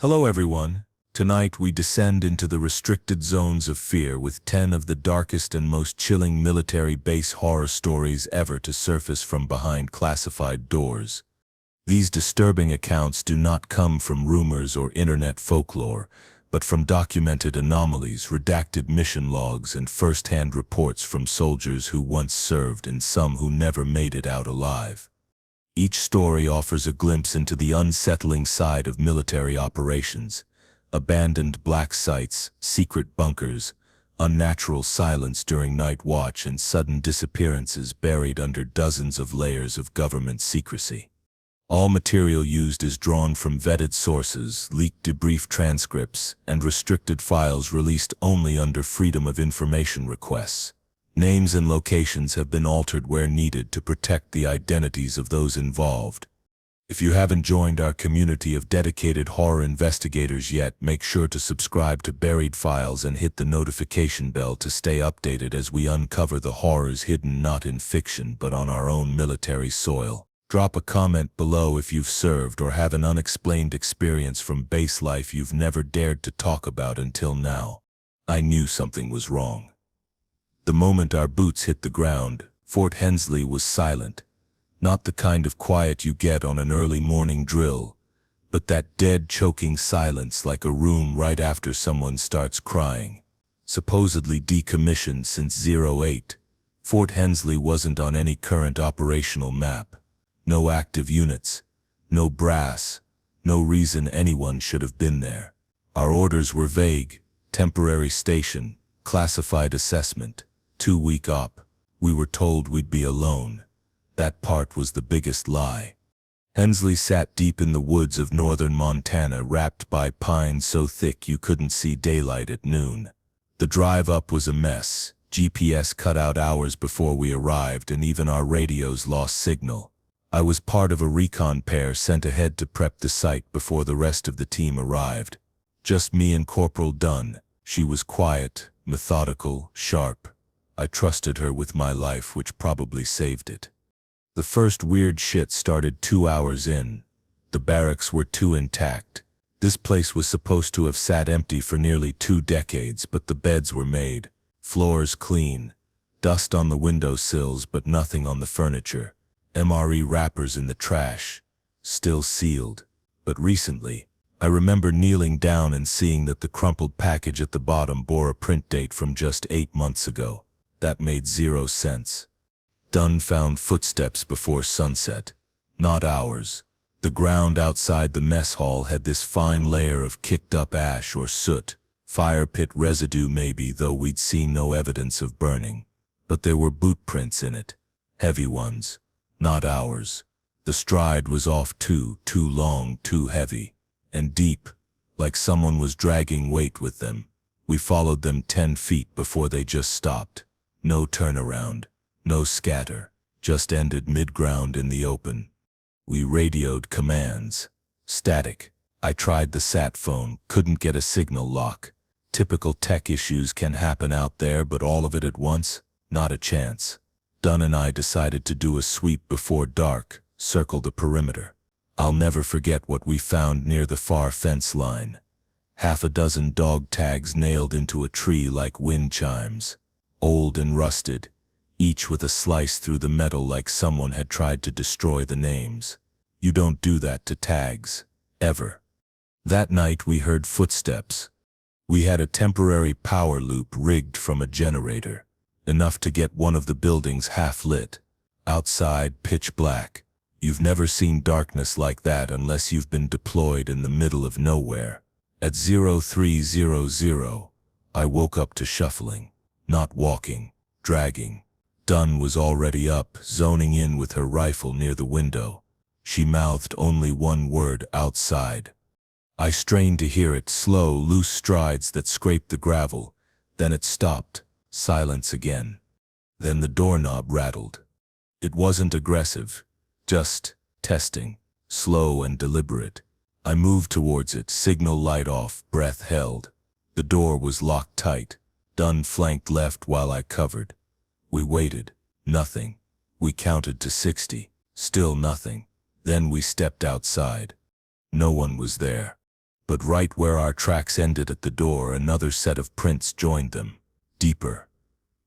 Hello everyone. Tonight we descend into the restricted zones of fear with 10 of the darkest and most chilling military base horror stories ever to surface from behind classified doors. These disturbing accounts do not come from rumors or internet folklore, but from documented anomalies, redacted mission logs, and first-hand reports from soldiers who once served and some who never made it out alive. Each story offers a glimpse into the unsettling side of military operations: abandoned black sites, secret bunkers, unnatural silence during night watch, and sudden disappearances buried under dozens of layers of government secrecy. All material used is drawn from vetted sources, leaked debrief transcripts, and restricted files released only under Freedom of Information requests. Names and locations have been altered where needed to protect the identities of those involved. If you haven't joined our community of dedicated horror investigators yet, make sure to subscribe to Buried Files and hit the notification bell to stay updated as we uncover the horrors hidden not in fiction but on our own military soil. Drop a comment below if you've served or have an unexplained experience from base life you've never dared to talk about until now. I knew something was wrong. The moment our boots hit the ground, Fort Hensley was silent. Not the kind of quiet you get on an early morning drill, but that dead, choking silence like a room right after someone starts crying. Supposedly decommissioned since '08, Fort Hensley wasn't on any current operational map. No active units, no brass, no reason anyone should have been there. Our orders were vague: temporary station, classified assessment, 2-week op. We were told we'd be alone. That part was the biggest lie. Hensley sat deep in the woods of northern Montana, wrapped by pines so thick you couldn't see daylight at noon. The drive up was a mess. GPS cut out hours before we arrived, and even our radios lost signal. I was part of a recon pair sent ahead to prep the site before the rest of the team arrived. Just me and Corporal Dunn. She was quiet, methodical, sharp. I trusted her with my life, which probably saved it. The first weird shit started 2 hours in. The barracks were too intact. This place was supposed to have sat empty for nearly 2 decades, but the beds were made, floors clean, dust on the windowsills but nothing on the furniture. MRE wrappers in the trash, still sealed. But recently, I remember kneeling down and seeing that the crumpled package at the bottom bore a print date from just 8 months ago. That made 0 sense. Dunn found footsteps before sunset. Not ours. The ground outside the mess hall had this fine layer of kicked-up ash or soot. Fire pit residue maybe, though we'd seen no evidence of burning. But there were boot prints in it. Heavy ones. Not ours. The stride was off too long, too heavy, and deep, like someone was dragging weight with them. We followed them 10 feet before they just stopped. No turnaround, no scatter, just ended mid-ground in the open. We radioed commands. Static. I tried the sat phone, couldn't get a signal lock. Typical tech issues can happen out there, but all of it at once? Not a chance. Dunn and I decided to do a sweep before dark, circle the perimeter. I'll never forget what we found near the far fence line. 6 dog tags nailed into a tree like wind chimes. Old and rusted, each with a slice through the metal like someone had tried to destroy the names. You don't do that to tags, ever. That night we heard footsteps. We had a temporary power loop rigged from a generator. Enough to get one of the buildings half lit. Outside, pitch black. You've never seen darkness like that unless you've been deployed in the middle of nowhere. At 0300, I woke up to shuffling. Not walking, dragging. Dunn was already up, zoning in with her rifle near the window. She mouthed only one word: outside. I strained to hear it, slow, loose strides that scraped the gravel. Then it stopped. Silence again. Then the doorknob rattled. It wasn't aggressive, just testing, slow and deliberate. I moved towards it, signal light off, breath held. The door was locked tight. Dunn flanked left while I covered. We waited. Nothing. We counted to 60. Still nothing. Then we stepped outside. No one was there. But right where our tracks ended at the door, another set of prints joined them. Deeper,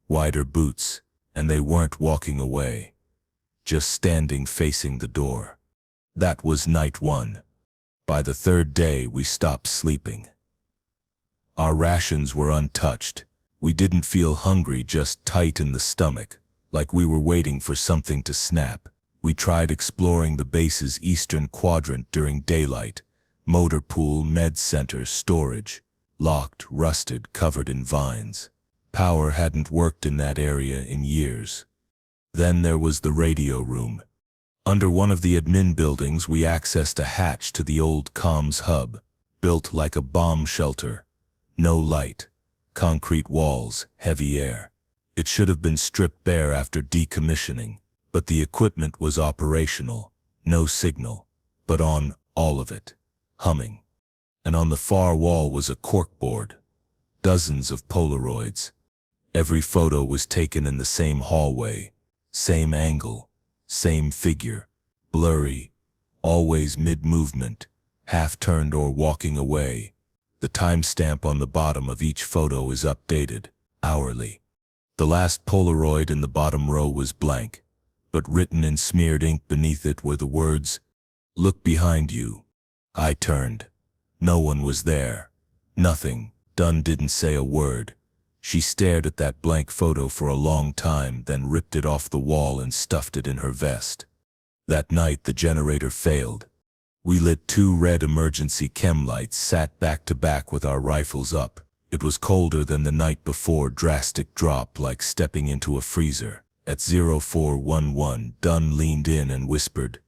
wider boots, and they weren't walking away, just standing facing the door. That was night 1. By the 3rd day, we stopped sleeping. Our rations were untouched. We didn't feel hungry, just tight in the stomach, like we were waiting for something to snap. We tried exploring the base's eastern quadrant during daylight. Motor pool, med center, storage. Locked, rusted, covered in vines. Power hadn't worked in that area in years. Then there was the radio room. Under one of the admin buildings, we accessed a hatch to the old comms hub, built like a bomb shelter. No light. Concrete walls, heavy air. It should have been stripped bare after decommissioning, but the equipment was operational. No signal, but on, all of it. Humming. And on the far wall was a corkboard. Dozens of Polaroids. Every photo was taken in the same hallway, same angle, same figure, blurry, always mid-movement, half-turned or walking away. The timestamp on the bottom of each photo is updated, hourly. The last Polaroid in the bottom row was blank, but written in smeared ink beneath it were the words, "Look behind you." I turned. No one was there. Nothing. Dunn didn't say a word. She stared at that blank photo for a long time, then ripped it off the wall and stuffed it in her vest. That night the generator failed. We lit 2 red emergency chem lights, sat back to back with our rifles up. It was colder than the night before, drastic drop like stepping into a freezer. At 0411, Dunn leaned in and whispered,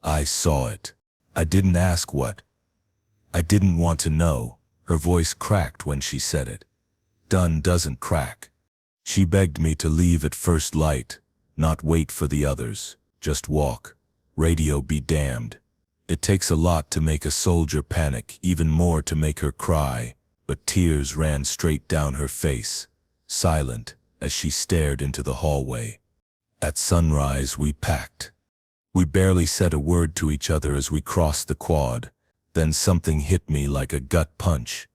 "I saw it." I didn't ask what. I didn't want to know. Her voice cracked when she said it. Dunn doesn't crack. She begged me to leave at first light, not wait for the others, just walk. Radio be damned. It takes a lot to make a soldier panic, even more to make her cry, but tears ran straight down her face, silent, as she stared into the hallway. At sunrise we packed. We barely said a word to each other as we crossed the quad. Then something hit me like a gut punch.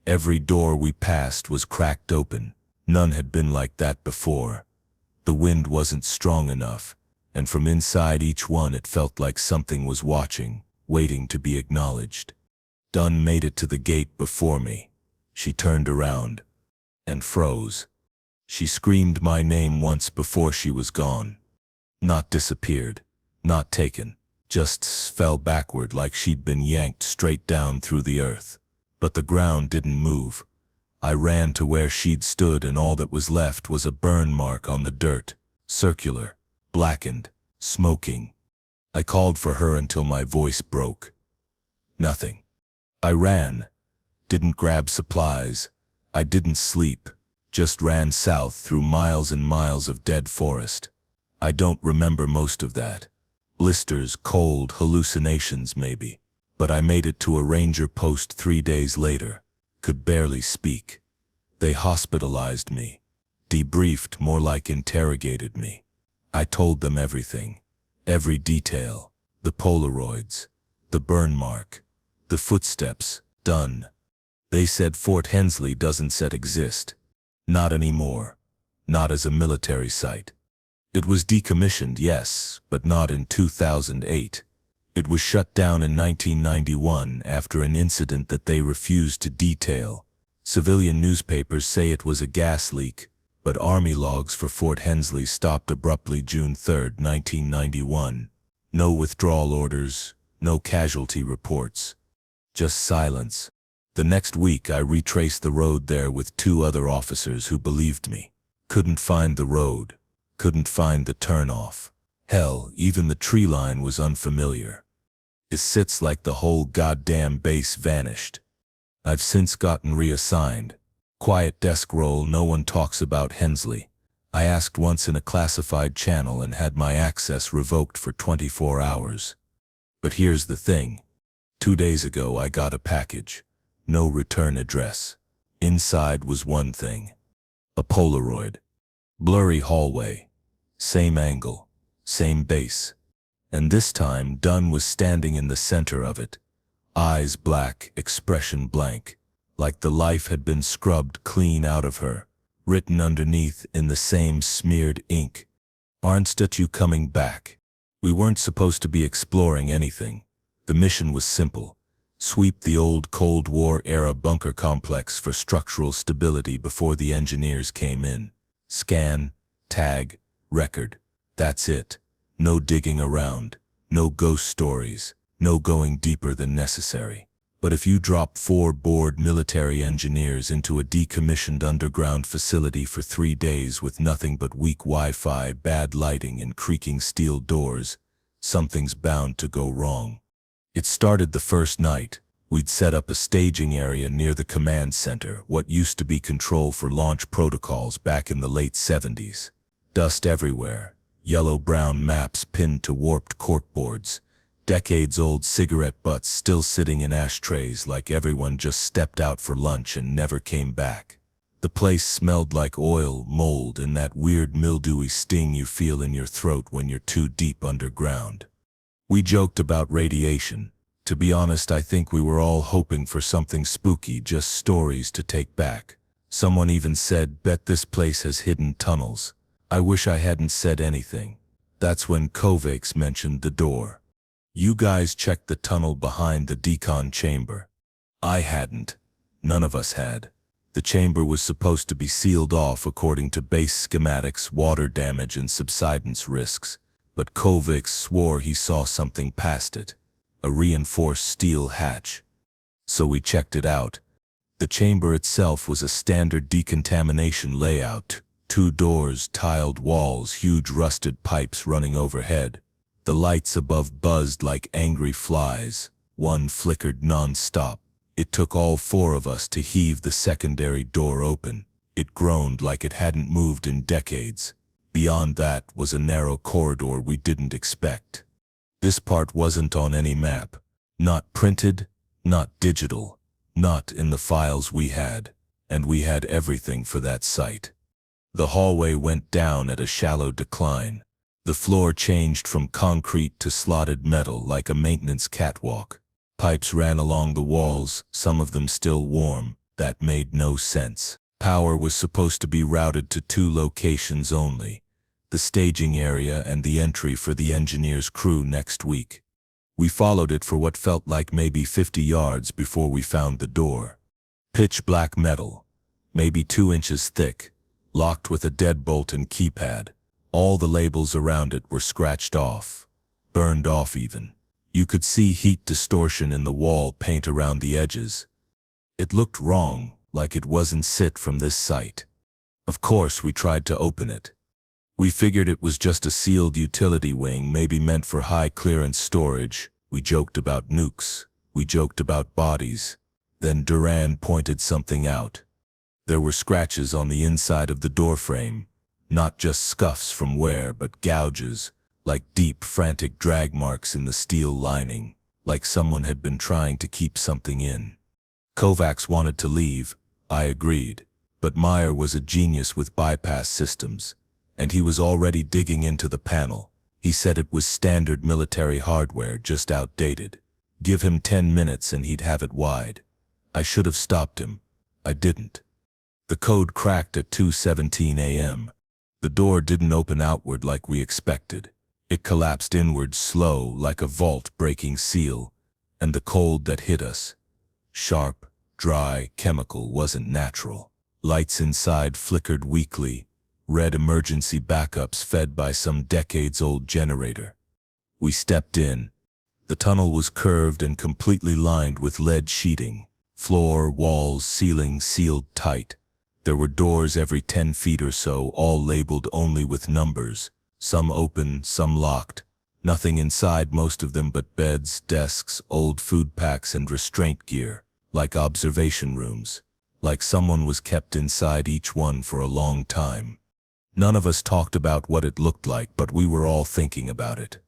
Every door we passed was cracked open. None had been like that before. The wind wasn't strong enough, and from inside each one it felt like something was watching, waiting to be acknowledged. Dunn made it to the gate before me. She turned around and froze. She screamed my name once before she was gone. Not disappeared, not taken, just fell backward like she'd been yanked straight down through the earth. But the ground didn't move. I ran to where she'd stood, and all that was left was a burn mark on the dirt, circular, blackened, smoking. I called for her until my voice broke. Nothing. I ran. Didn't grab supplies. I didn't sleep. Just ran south through miles and miles of dead forest. I don't remember most of that. Blisters, cold, hallucinations maybe. But I made it to a ranger post 3 days later. Could barely speak. They hospitalized me. Debriefed, more like interrogated me. I told them everything. Every detail. The Polaroids. The burn mark. The footsteps. Done. They said Fort Hensley doesn't exist. Not anymore. Not as a military site. It was decommissioned, yes, but not in 2008. It was shut down in 1991 after an incident that they refused to detail. Civilian newspapers say it was a gas leak, but Army logs for Fort Hensley stopped abruptly June 3, 1991. No withdrawal orders, no casualty reports. Just silence. The next week I retraced the road there with 2 other officers who believed me. Couldn't find the road. Couldn't find the turnoff. Hell, even the tree line was unfamiliar. It sits like the whole goddamn base vanished. I've since gotten reassigned. Quiet desk role, no one talks about Hensley. I asked once in a classified channel and had my access revoked for 24 hours. But here's the thing. 2 days ago I got a package. No return address. Inside was one thing. A Polaroid. Blurry hallway. Same angle. Same base. And this time Dunn was standing in the center of it. Eyes black, expression blank, like the life had been scrubbed clean out of her. Written underneath in the same smeared ink, "Aren't you coming back?" We weren't supposed to be exploring anything. The mission was simple: sweep the old Cold War-era bunker complex for structural stability before the engineers came in. Scan, tag, record. That's it. No digging around. No ghost stories. No going deeper than necessary. But if you drop 4 bored military engineers into a decommissioned underground facility for 3 days with nothing but weak Wi-Fi, bad lighting, and creaking steel doors, something's bound to go wrong. It started the first night. We'd set up a staging area near the command center, what used to be control for launch protocols back in the late 70s. Dust everywhere, yellow-brown maps pinned to warped corkboards, decades-old cigarette butts still sitting in ashtrays like everyone just stepped out for lunch and never came back. The place smelled like oil, mold, and that weird mildewy sting you feel in your throat when you're too deep underground. We joked about radiation. To be honest, I think we were all hoping for something spooky, just stories to take back. Someone even said, "Bet this place has hidden tunnels." I wish I hadn't said anything. That's when Kovacs mentioned the door. "You guys checked the tunnel behind the decon chamber." I hadn't. None of us had. The chamber was supposed to be sealed off according to base schematics, water damage and subsidence risks, but Kovacs swore he saw something past it. A reinforced steel hatch. So we checked it out. The chamber itself was a standard decontamination layout. 2 doors, tiled walls, huge rusted pipes running overhead. The lights above buzzed like angry flies. One flickered non-stop. It took all 4 of us to heave the secondary door open. It groaned like it hadn't moved in decades. Beyond that was a narrow corridor we didn't expect. This part wasn't on any map. Not printed, not digital, not in the files we had. And we had everything for that site. The hallway went down at a shallow decline. The floor changed from concrete to slotted metal like a maintenance catwalk. Pipes ran along the walls, some of them still warm. That made no sense. Power was supposed to be routed to 2 locations only: the staging area and the entry for the engineers' crew next week. We followed it for what felt like maybe 50 yards before we found the door. Pitch black metal, maybe 2 inches thick, locked with a deadbolt and keypad. All the labels around it were scratched off, burned off even. You could see heat distortion in the wall paint around the edges. It looked wrong, like it wasn't sit from this site. Of course, we tried to open it. We figured it was just a sealed utility wing, maybe meant for high-clearance storage. We joked about nukes. We joked about bodies. Then Duran pointed something out. There were scratches on the inside of the doorframe. Not just scuffs from wear, but gouges, like deep, frantic drag marks in the steel lining, like someone had been trying to keep something in. Kovacs wanted to leave. I agreed. But Meyer was a genius with bypass systems, and he was already digging into the panel. He said it was standard military hardware, just outdated. Give him 10 minutes and he'd have it wide. I should have stopped him. I didn't. The code cracked at 2:17 a.m. The door didn't open outward like we expected. It collapsed inward slow, like a vault-breaking seal, and the cold that hit us, sharp, dry, chemical, wasn't natural. Lights inside flickered weakly, red emergency backups fed by some decades-old generator. We stepped in. The tunnel was curved and completely lined with lead sheeting. Floor, walls, ceiling sealed tight. There were doors every 10 feet or so, all labeled only with numbers. Some open, some locked. Nothing inside, most of them but beds, desks, old food packs and restraint gear, like observation rooms. Like someone was kept inside each one for a long time. None of us talked about what it looked like, but we were all thinking about it.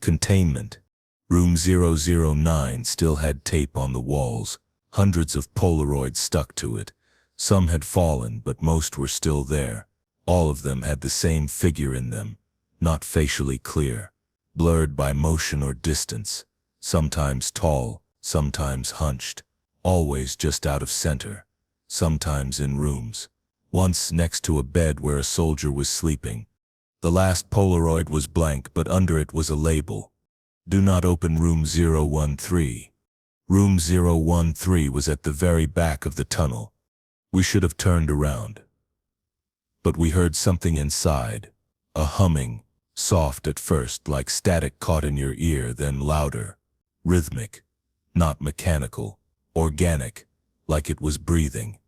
Containment. Room 009 still had tape on the walls, hundreds of Polaroids stuck to it. Some had fallen, but most were still there. All of them had the same figure in them, not facially clear, blurred by motion or distance, sometimes tall, sometimes hunched, always just out of center, sometimes in rooms. Once next to a bed where a soldier was sleeping. The last Polaroid was blank, but under it was a label. Do not open room 013. Room 013 was at the very back of the tunnel. We should have turned around. But we heard something inside, a humming, soft at first like static caught in your ear, then louder, rhythmic, not mechanical, organic, like it was breathing.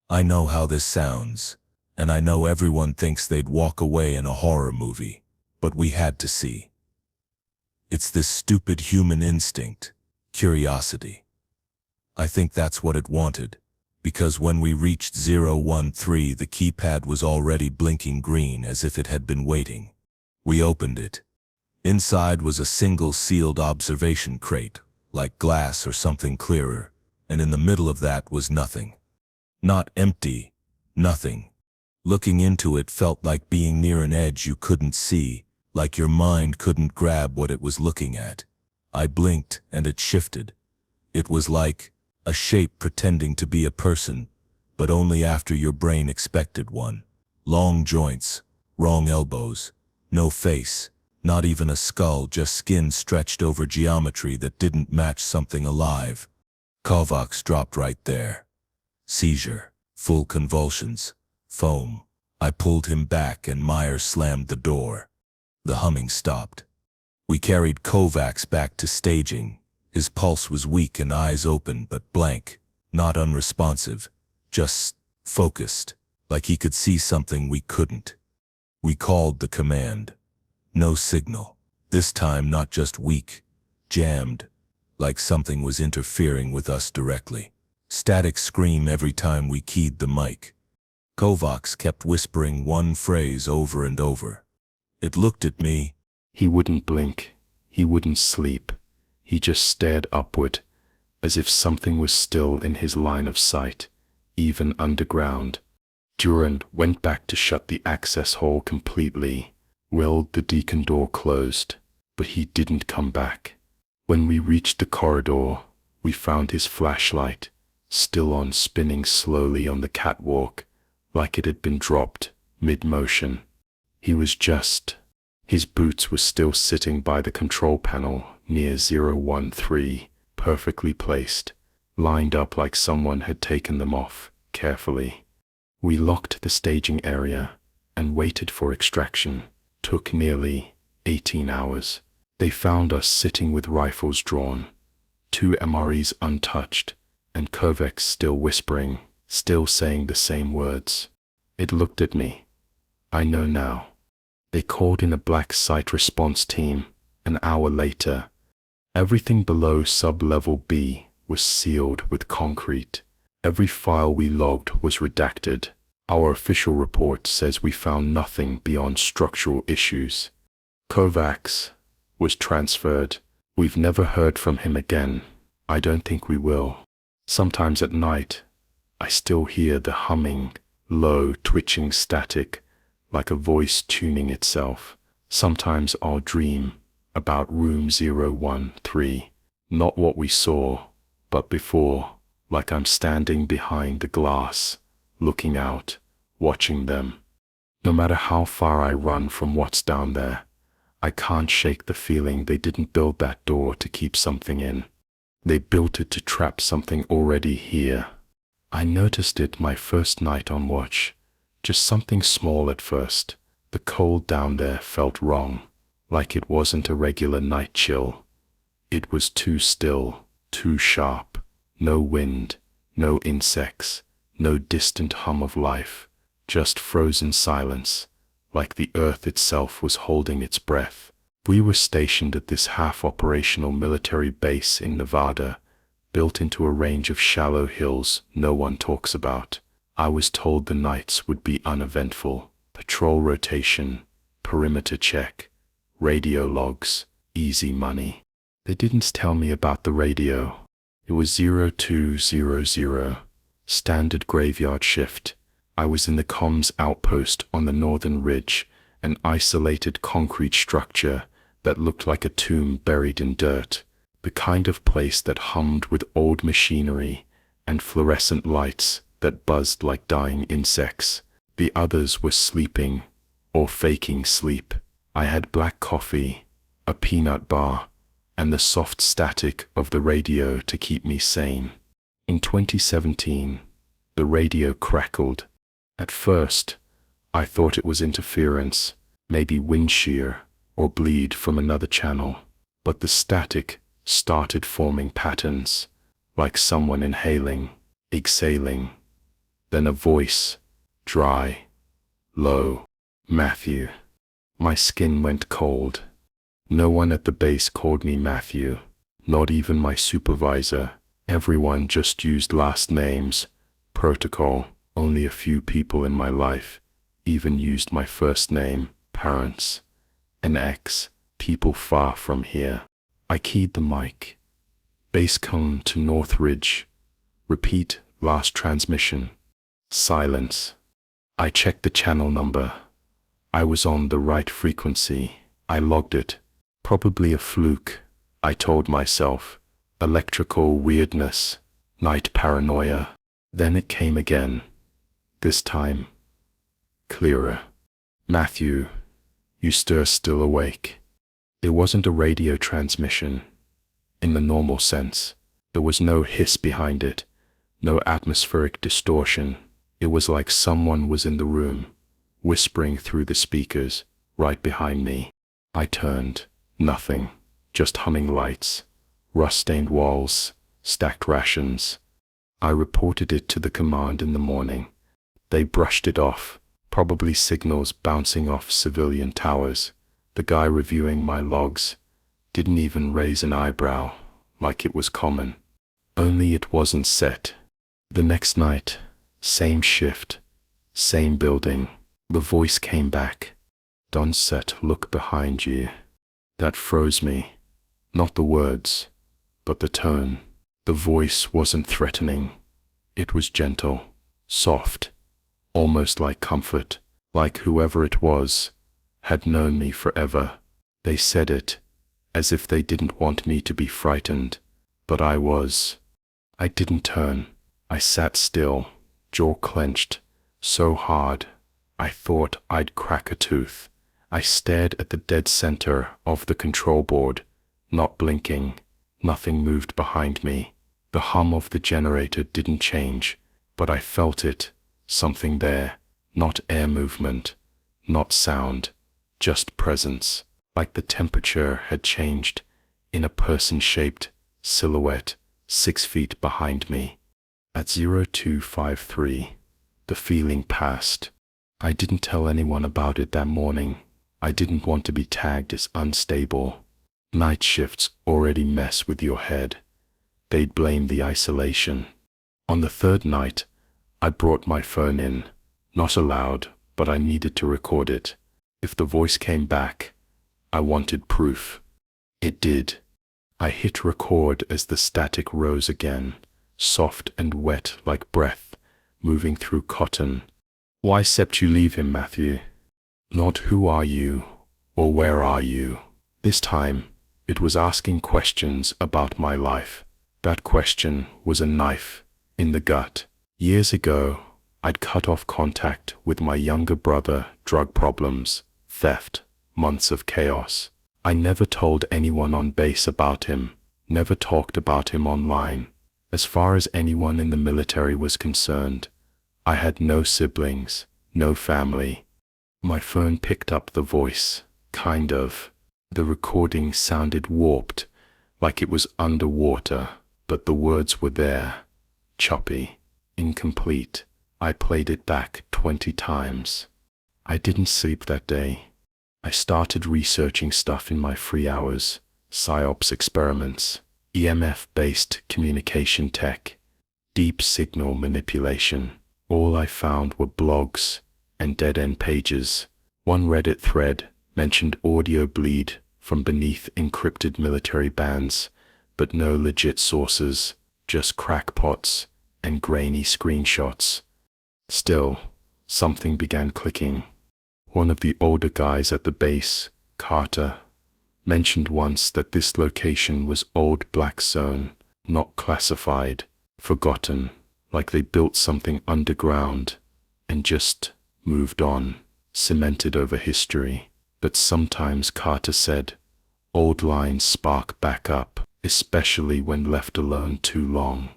I know how this sounds, and I know everyone thinks they'd walk away in a horror movie, but we had to see. It's this stupid human instinct, curiosity. I think that's what it wanted, because when we reached 013, the keypad was already blinking green as if it had been waiting. We opened it. Inside was a single sealed observation crate, like glass or something clearer, and in the middle of that was nothing. Not empty, nothing. Looking into it felt like being near an edge you couldn't see, like your mind couldn't grab what it was looking at. I blinked and it shifted. It was like a shape pretending to be a person, but only after your brain expected one. Long joints, wrong elbows, no face, not even a skull, just skin stretched over geometry that didn't match something alive. Kovacs dropped right there. Seizure, full convulsions, foam. I pulled him back and Myers slammed the door. The humming stopped. We carried Kovacs back to staging. His pulse was weak and eyes open but blank, not unresponsive, just focused, like he could see something we couldn't. We called the command. No signal. This time not just weak, jammed, like something was interfering with us directly. Static scream every time we keyed the mic. Kovacs kept whispering one phrase over and over. It looked at me. He wouldn't blink. He wouldn't sleep. He just stared upward, as if something was still in his line of sight, even underground. Durand went back to shut the access hole completely, willed the deacon door closed, but he didn't come back. When we reached the corridor, we found his flashlight, still on, spinning slowly on the catwalk, like it had been dropped mid-motion. He was just. His boots were still sitting by the control panel near 013, perfectly placed, lined up like someone had taken them off carefully. We locked the staging area and waited for extraction. Took nearly 18 hours. They found us sitting with rifles drawn, 2 MREs untouched, and Kovacs still whispering, still saying the same words. It looked at me. I know now. They called in a black site response team. An hour later, everything below sub-level B was sealed with concrete. Every file we logged was redacted. Our official report says we found nothing beyond structural issues. Kovacs was transferred. We've never heard from him again. I don't think we will. Sometimes at night, I still hear the humming, low, twitching static, like a voice tuning itself. Sometimes I'll dream about room 013, not what we saw, but before, like I'm standing behind the glass, looking out, watching them. No matter how far I run from what's down there, I can't shake the feeling they didn't build that door to keep something in. They built it to trap something already here. I noticed it my first night on watch. Just something small at first. The cold down there felt wrong, like it wasn't a regular night chill. It was too still, too sharp. No wind, no insects, no distant hum of life. Just frozen silence, like the earth itself was holding its breath. We were stationed at this half-operational military base in Nevada, built into a range of shallow hills no one talks about. I was told the nights would be uneventful. Patrol rotation, perimeter check, radio logs, easy money. They didn't tell me about the radio. It was 0200, standard graveyard shift. I was in the comms outpost on the northern ridge, an isolated concrete structure that looked like a tomb buried in dirt. The kind of place that hummed with old machinery and fluorescent lights that buzzed like dying insects. The others were sleeping, or faking sleep. I had black coffee, a peanut bar, and the soft static of the radio to keep me sane. In 2017, the radio crackled. At first, I thought it was interference, maybe wind shear or bleed from another channel. But the static started forming patterns, like someone inhaling, exhaling. Then a voice, dry, low, Matthew. My skin went cold. No one at the base called me Matthew, not even my supervisor. Everyone just used last names. Protocol. Only a few people in my life even used my first name. Parents. An ex. People far from here. I keyed the mic. Base cone to Northridge. Repeat last transmission. Silence. I checked the channel number. I was on the right frequency. I logged it. Probably a fluke, I told myself. Electrical weirdness. Night paranoia. Then it came again. This time, clearer. Matthew, you stir still awake. It wasn't a radio transmission. In the normal sense, there was no hiss behind it, no atmospheric distortion. It was like someone was in the room, whispering through the speakers, right behind me. I turned. Nothing. Just humming lights, rust-stained walls, stacked rations. I reported it to the command in the morning. They brushed it off, probably signals bouncing off civilian towers. The guy reviewing my logs didn't even raise an eyebrow, like it was common. Only it wasn't set. The next night, same shift, same building. The voice came back. Don't set, look behind you. That froze me. Not the words, but the tone. The voice wasn't threatening. It was gentle, soft, almost like comfort, like whoever it was had known me forever. They said it as if they didn't want me to be frightened, but I was. I didn't turn. I sat still, jaw clenched, so hard I thought I'd crack a tooth. I stared at the dead center of the control board, not blinking. Nothing moved behind me. The hum of the generator didn't change, but I felt it, something there, not air movement, not sound, just presence, like the temperature had changed in a person-shaped silhouette 6 feet behind me. At 0253, the feeling passed. I didn't tell anyone about it that morning. I didn't want to be tagged as unstable. Night shifts already mess with your head. They'd blame the isolation. On the third night, I brought my phone in. Not allowed, but I needed to record it. If the voice came back, I wanted proof. It did. I hit record as the static rose again, soft and wet like breath, moving through cotton. Why sept you leave him, Matthew? Not who are you, or where are you? This time, it was asking questions about my life. That question was a knife in the gut. Years ago, I'd cut off contact with my younger brother, drug problems, theft, months of chaos. I never told anyone on base about him, never talked about him online. As far as anyone in the military was concerned, I had no siblings, no family. My phone picked up the voice, kind of. The recording sounded warped, like it was underwater, but the words were there. Choppy, incomplete. I played it back 20 times. I didn't sleep that day. I started researching stuff in my free hours, PSYOPs experiments, EMF-based communication tech, deep signal manipulation. All I found were blogs and dead-end pages. One Reddit thread mentioned audio bleed from beneath encrypted military bands, but no legit sources, just crackpots and grainy screenshots. Still, something began clicking. One of the older guys at the base, Carter, mentioned once that this location was old black zone, not classified, forgotten, like they built something underground and just moved on, cemented over history. But sometimes, Carter said, old lines spark back up, especially when left alone too long.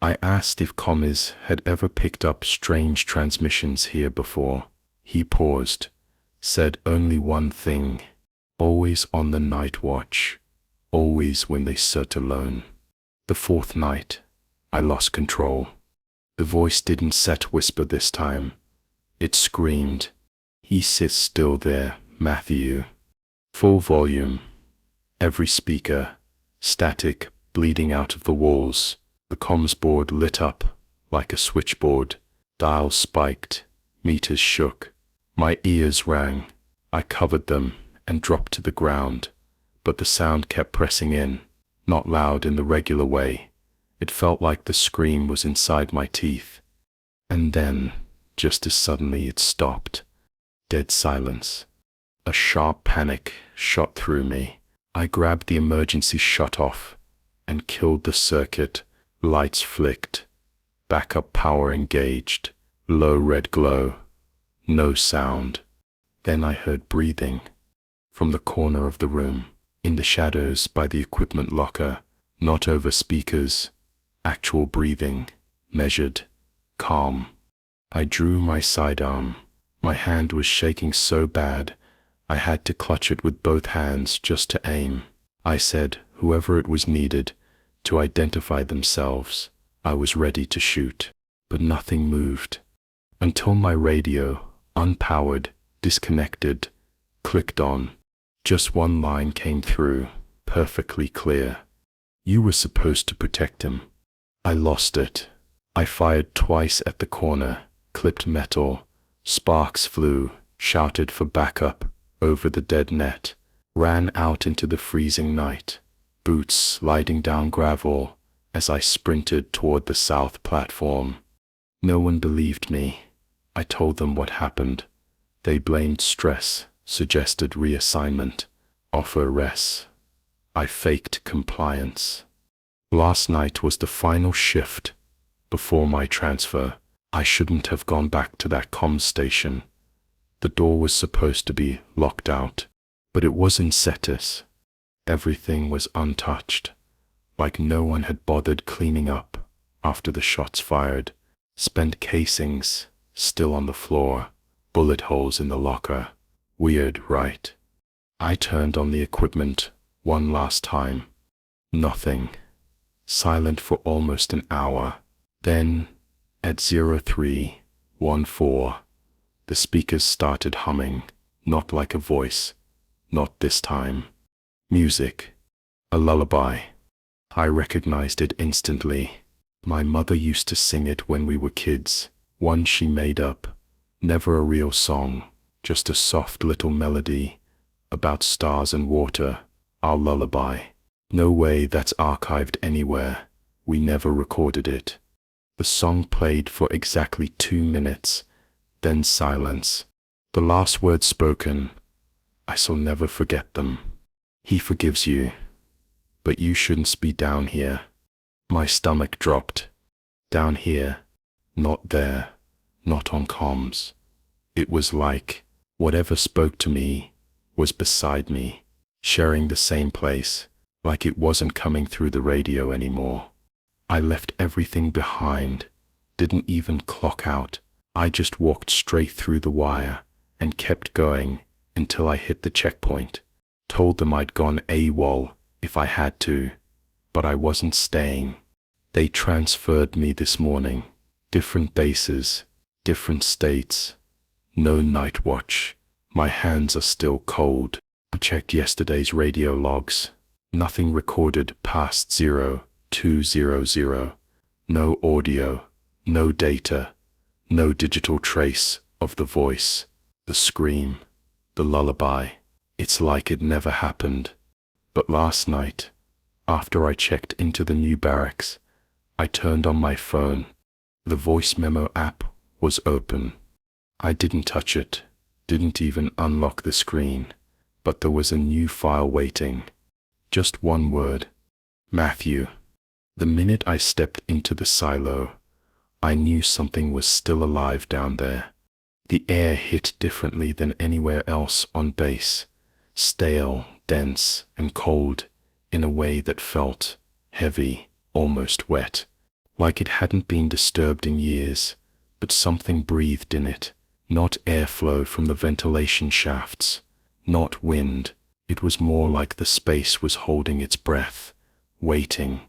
I asked if commies had ever picked up strange transmissions here before. He paused, said only one thing: always on the night watch, always when they sat alone. The fourth night, I lost control. The voice didn't whisper this time. It screamed. He sits still there, Matthew. Full volume. Every speaker, static, bleeding out of the walls. The comms board lit up like a switchboard. Dials spiked. Meters shook. My ears rang. I covered them and dropped to the ground. But the sound kept pressing in, not loud in the regular way. It felt like the scream was inside my teeth. And then, just as suddenly, it stopped. Dead silence. A sharp panic shot through me. I grabbed the emergency shut-off and killed the circuit. Lights flicked. Backup power engaged. Low red glow. No sound. Then I heard breathing. From the corner of the room. In the shadows by the equipment locker. Not over speakers. Actual breathing. Measured. Calm. I drew my sidearm. My hand was shaking so bad, I had to clutch it with both hands just to aim. I said, whoever it was needed, to identify themselves. I was ready to shoot, but nothing moved. Until my radio, unpowered, disconnected, clicked on. Just one line came through, perfectly clear. You were supposed to protect him. I lost it. I fired twice at the corner, clipped metal. Sparks flew, shouted for backup, over the dead net, ran out into the freezing night, boots sliding down gravel as I sprinted toward the south platform. No one believed me. I told them what happened. They blamed stress, suggested reassignment, offer res. I faked compliance. Last night was the final shift. Before my transfer, I shouldn't have gone back to that comms station. The door was supposed to be locked out, but it was in Cetus. Everything was untouched, like no one had bothered cleaning up after the shots fired. Spent casings still on the floor, bullet holes in the locker. Weird, right? I turned on the equipment one last time. Nothing. Silent for almost an hour. Then, at 0314, the speakers started humming, not like a voice, not this time. Music. A lullaby. I recognized it instantly. My mother used to sing it when we were kids, one she made up. Never a real song, just a soft little melody about stars and water, our lullaby. No way that's archived anywhere. We never recorded it. The song played for exactly 2 minutes, then silence. The last words spoken, I shall never forget them. He forgives you, but you shouldn't be down here. My stomach dropped. Down here, not there, not on comms. It was like whatever spoke to me was beside me, sharing the same place, like it wasn't coming through the radio anymore. I left everything behind, didn't even clock out. I just walked straight through the wire and kept going until I hit the checkpoint. Told them I'd gone AWOL if I had to, but I wasn't staying. They transferred me this morning. Different bases, different states. No night watch. My hands are still cold. I checked yesterday's radio logs. Nothing recorded past 0200. No audio, no data, no digital trace of the voice, the scream, the lullaby. It's like it never happened. But last night, after I checked into the new barracks, I turned on my phone. The voice memo app was open. I didn't touch it, didn't even unlock the screen, but there was a new file waiting. Just one word. Matthew. The minute I stepped into the silo, I knew something was still alive down there. The air hit differently than anywhere else on base. Stale, dense, and cold, in a way that felt heavy, almost wet. Like it hadn't been disturbed in years, but something breathed in it. Not airflow from the ventilation shafts, not wind. It was more like the space was holding its breath, waiting.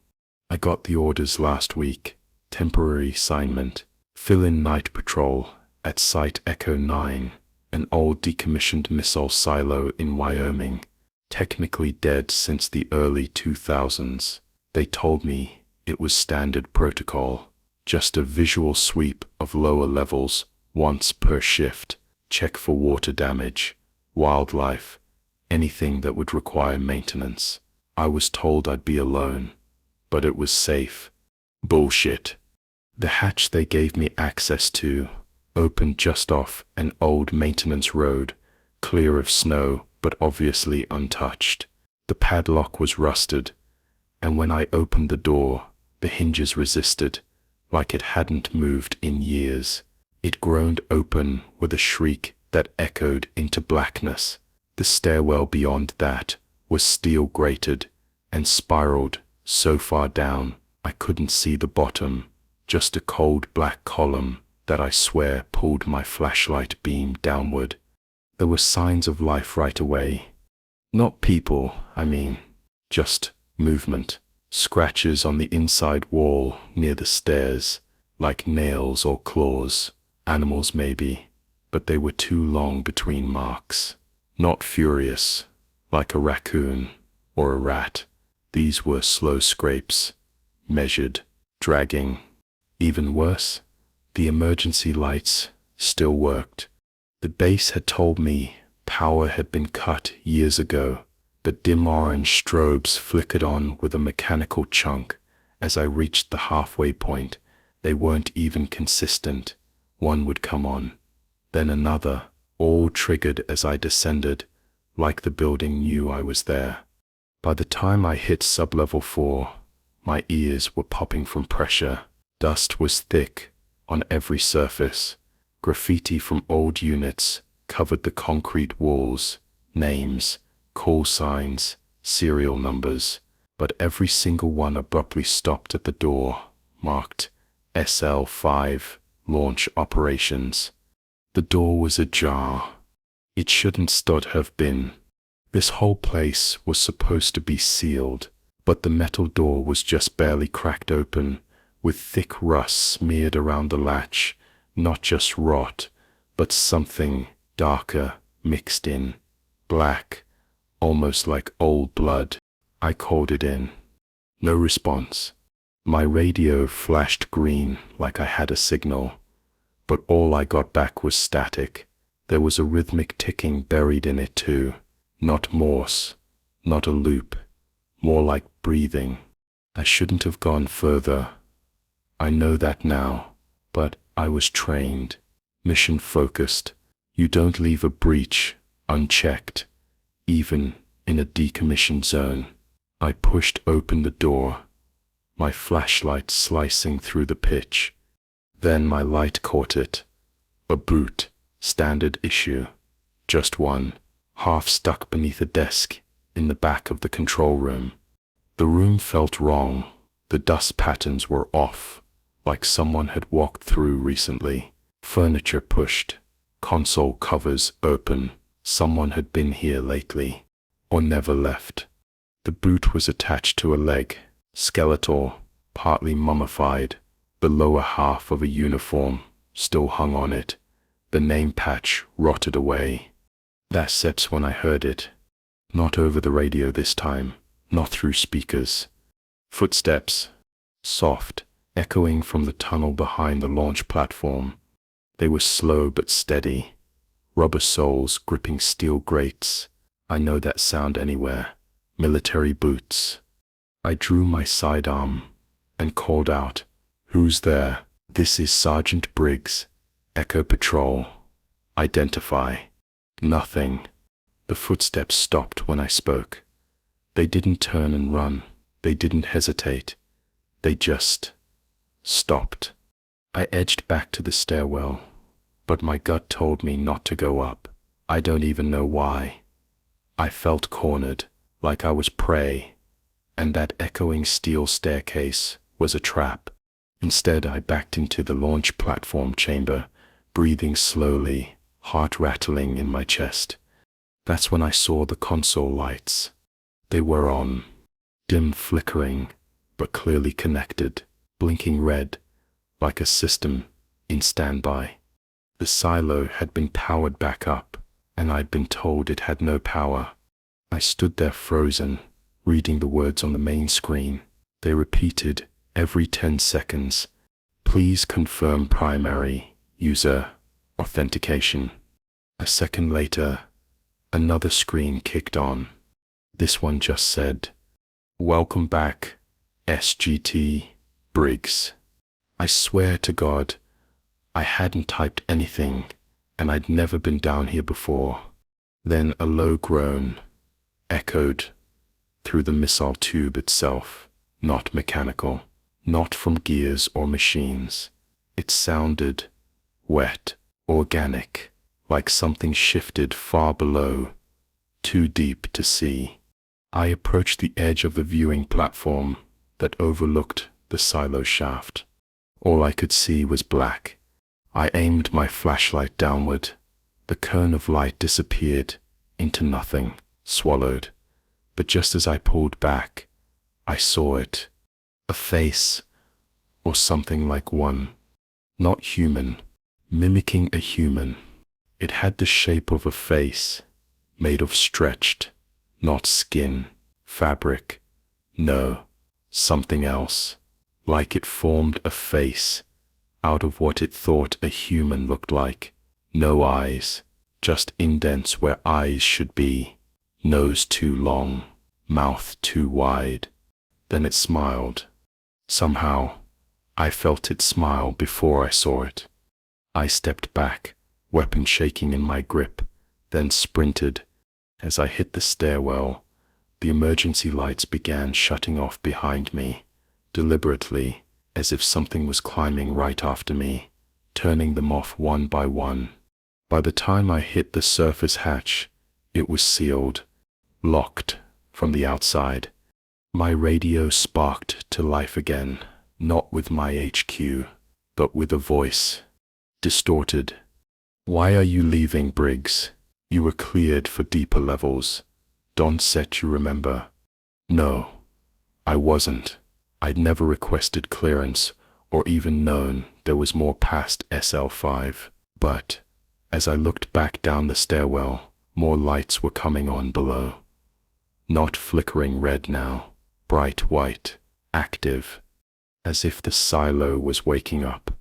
I got the orders last week. Temporary assignment. Fill in night patrol at Site Echo 9, an old decommissioned missile silo in Wyoming. Technically dead since the early 2000s. They told me it was standard protocol. Just a visual sweep of lower levels once per shift. Check for water damage, wildlife, anything that would require maintenance. I was told I'd be alone, but it was safe. Bullshit. The hatch they gave me access to opened just off an old maintenance road, clear of snow but obviously untouched. The padlock was rusted, and when I opened the door, the hinges resisted, like it hadn't moved in years. It groaned open with a shriek that echoed into blackness. The stairwell beyond that was steel grated and spiraled so far down I couldn't see the bottom, just a cold black column that I swear pulled my flashlight beam downward. There were signs of life right away. Not people, I mean, just movement. Scratches on the inside wall near the stairs, like nails or claws. Animals maybe, but they were too long between marks. Not furious, like a raccoon or a rat. These were slow scrapes, measured, dragging. Even worse, the emergency lights still worked. The base had told me power had been cut years ago, but dim orange strobes flickered on with a mechanical chunk. As I reached the halfway point, they weren't even consistent. One would come on, then another, all triggered as I descended, like the building knew I was there. By the time I hit sublevel 4, my ears were popping from pressure. Dust was thick on every surface. Graffiti from old units covered the concrete walls. Names, call signs, serial numbers, but every single one abruptly stopped at the door, marked SL5, Launch Operations. The door was ajar. It shouldn't stood have been. This whole place was supposed to be sealed, but the metal door was just barely cracked open, with thick rust smeared around the latch. Not just rot, but something darker mixed in. Black, almost like old blood. I called it in. No response. My radio flashed green like I had a signal, but all I got back was static. There was a rhythmic ticking buried in it too. Not Morse, not a loop, more like breathing. I shouldn't have gone further. I know that now, but I was trained, mission-focused. You don't leave a breach unchecked, even in a decommissioned zone. I pushed open the door, my flashlight slicing through the pitch. Then my light caught it. A boot, standard issue. Just one, half stuck beneath a desk in the back of the control room. The room felt wrong. The dust patterns were off, like someone had walked through recently. Furniture pushed, console covers open. Someone had been here lately, or never left. The boot was attached to a leg, skeletal, partly mummified. The lower half of a uniform still hung on it. The name patch rotted away. That's when I heard it. Not over the radio this time, not through speakers. Footsteps, soft, echoing from the tunnel behind the launch platform. They were slow but steady. Rubber soles gripping steel grates. I know that sound anywhere. Military boots. I drew my sidearm and called out, "Who's there?" "This is Sergeant Briggs. Echo Patrol." "Identify." "Nothing." The footsteps stopped when I spoke. They didn't turn and run. They didn't hesitate. They just stopped. I edged back to the stairwell, but my gut told me not to go up. I don't even know why. I felt cornered, like I was prey, and that echoing steel staircase was a trap. Instead, I backed into the launch platform chamber, breathing slowly, heart rattling in my chest. That's when I saw the console lights. They were on, dim flickering, but clearly connected, blinking red, like a system in standby. The silo had been powered back up, and I'd been told it had no power. I stood there frozen, reading the words on the main screen. They repeated every 10 seconds. Please confirm primary user authentication. A second later, another screen kicked on. This one just said, "Welcome back, SGT Briggs." I swear to God, I hadn't typed anything, and I'd never been down here before. Then a low groan echoed through the missile tube itself, not mechanical, not from gears or machines. It sounded wet, organic, like something shifted far below, too deep to see. I approached the edge of the viewing platform that overlooked the silo shaft. All I could see was black. I aimed my flashlight downward. The cone of light disappeared into nothing, swallowed. But just as I pulled back, I saw it. A face, or something like one. Not human, mimicking a human. It had the shape of a face, made of stretched, not skin, fabric. No, something else. Like it formed a face out of what it thought a human looked like. No eyes, just indents where eyes should be. Nose too long, mouth too wide. Then it smiled. Somehow, I felt it smile before I saw it. I stepped back, weapon shaking in my grip, then sprinted. As I hit the stairwell, the emergency lights began shutting off behind me, deliberately, as if something was climbing right after me, turning them off one by one. By the time I hit the surface hatch, it was sealed, locked from the outside. My radio sparked to life again, not with my HQ, but with a voice, distorted. "Why are you leaving, Briggs? You were cleared for deeper levels. Don't set you remember." No, I wasn't. I'd never requested clearance or even known there was more past SL5. But as I looked back down the stairwell, more lights were coming on below. Not flickering red now, bright white, active, as if the silo was waking up.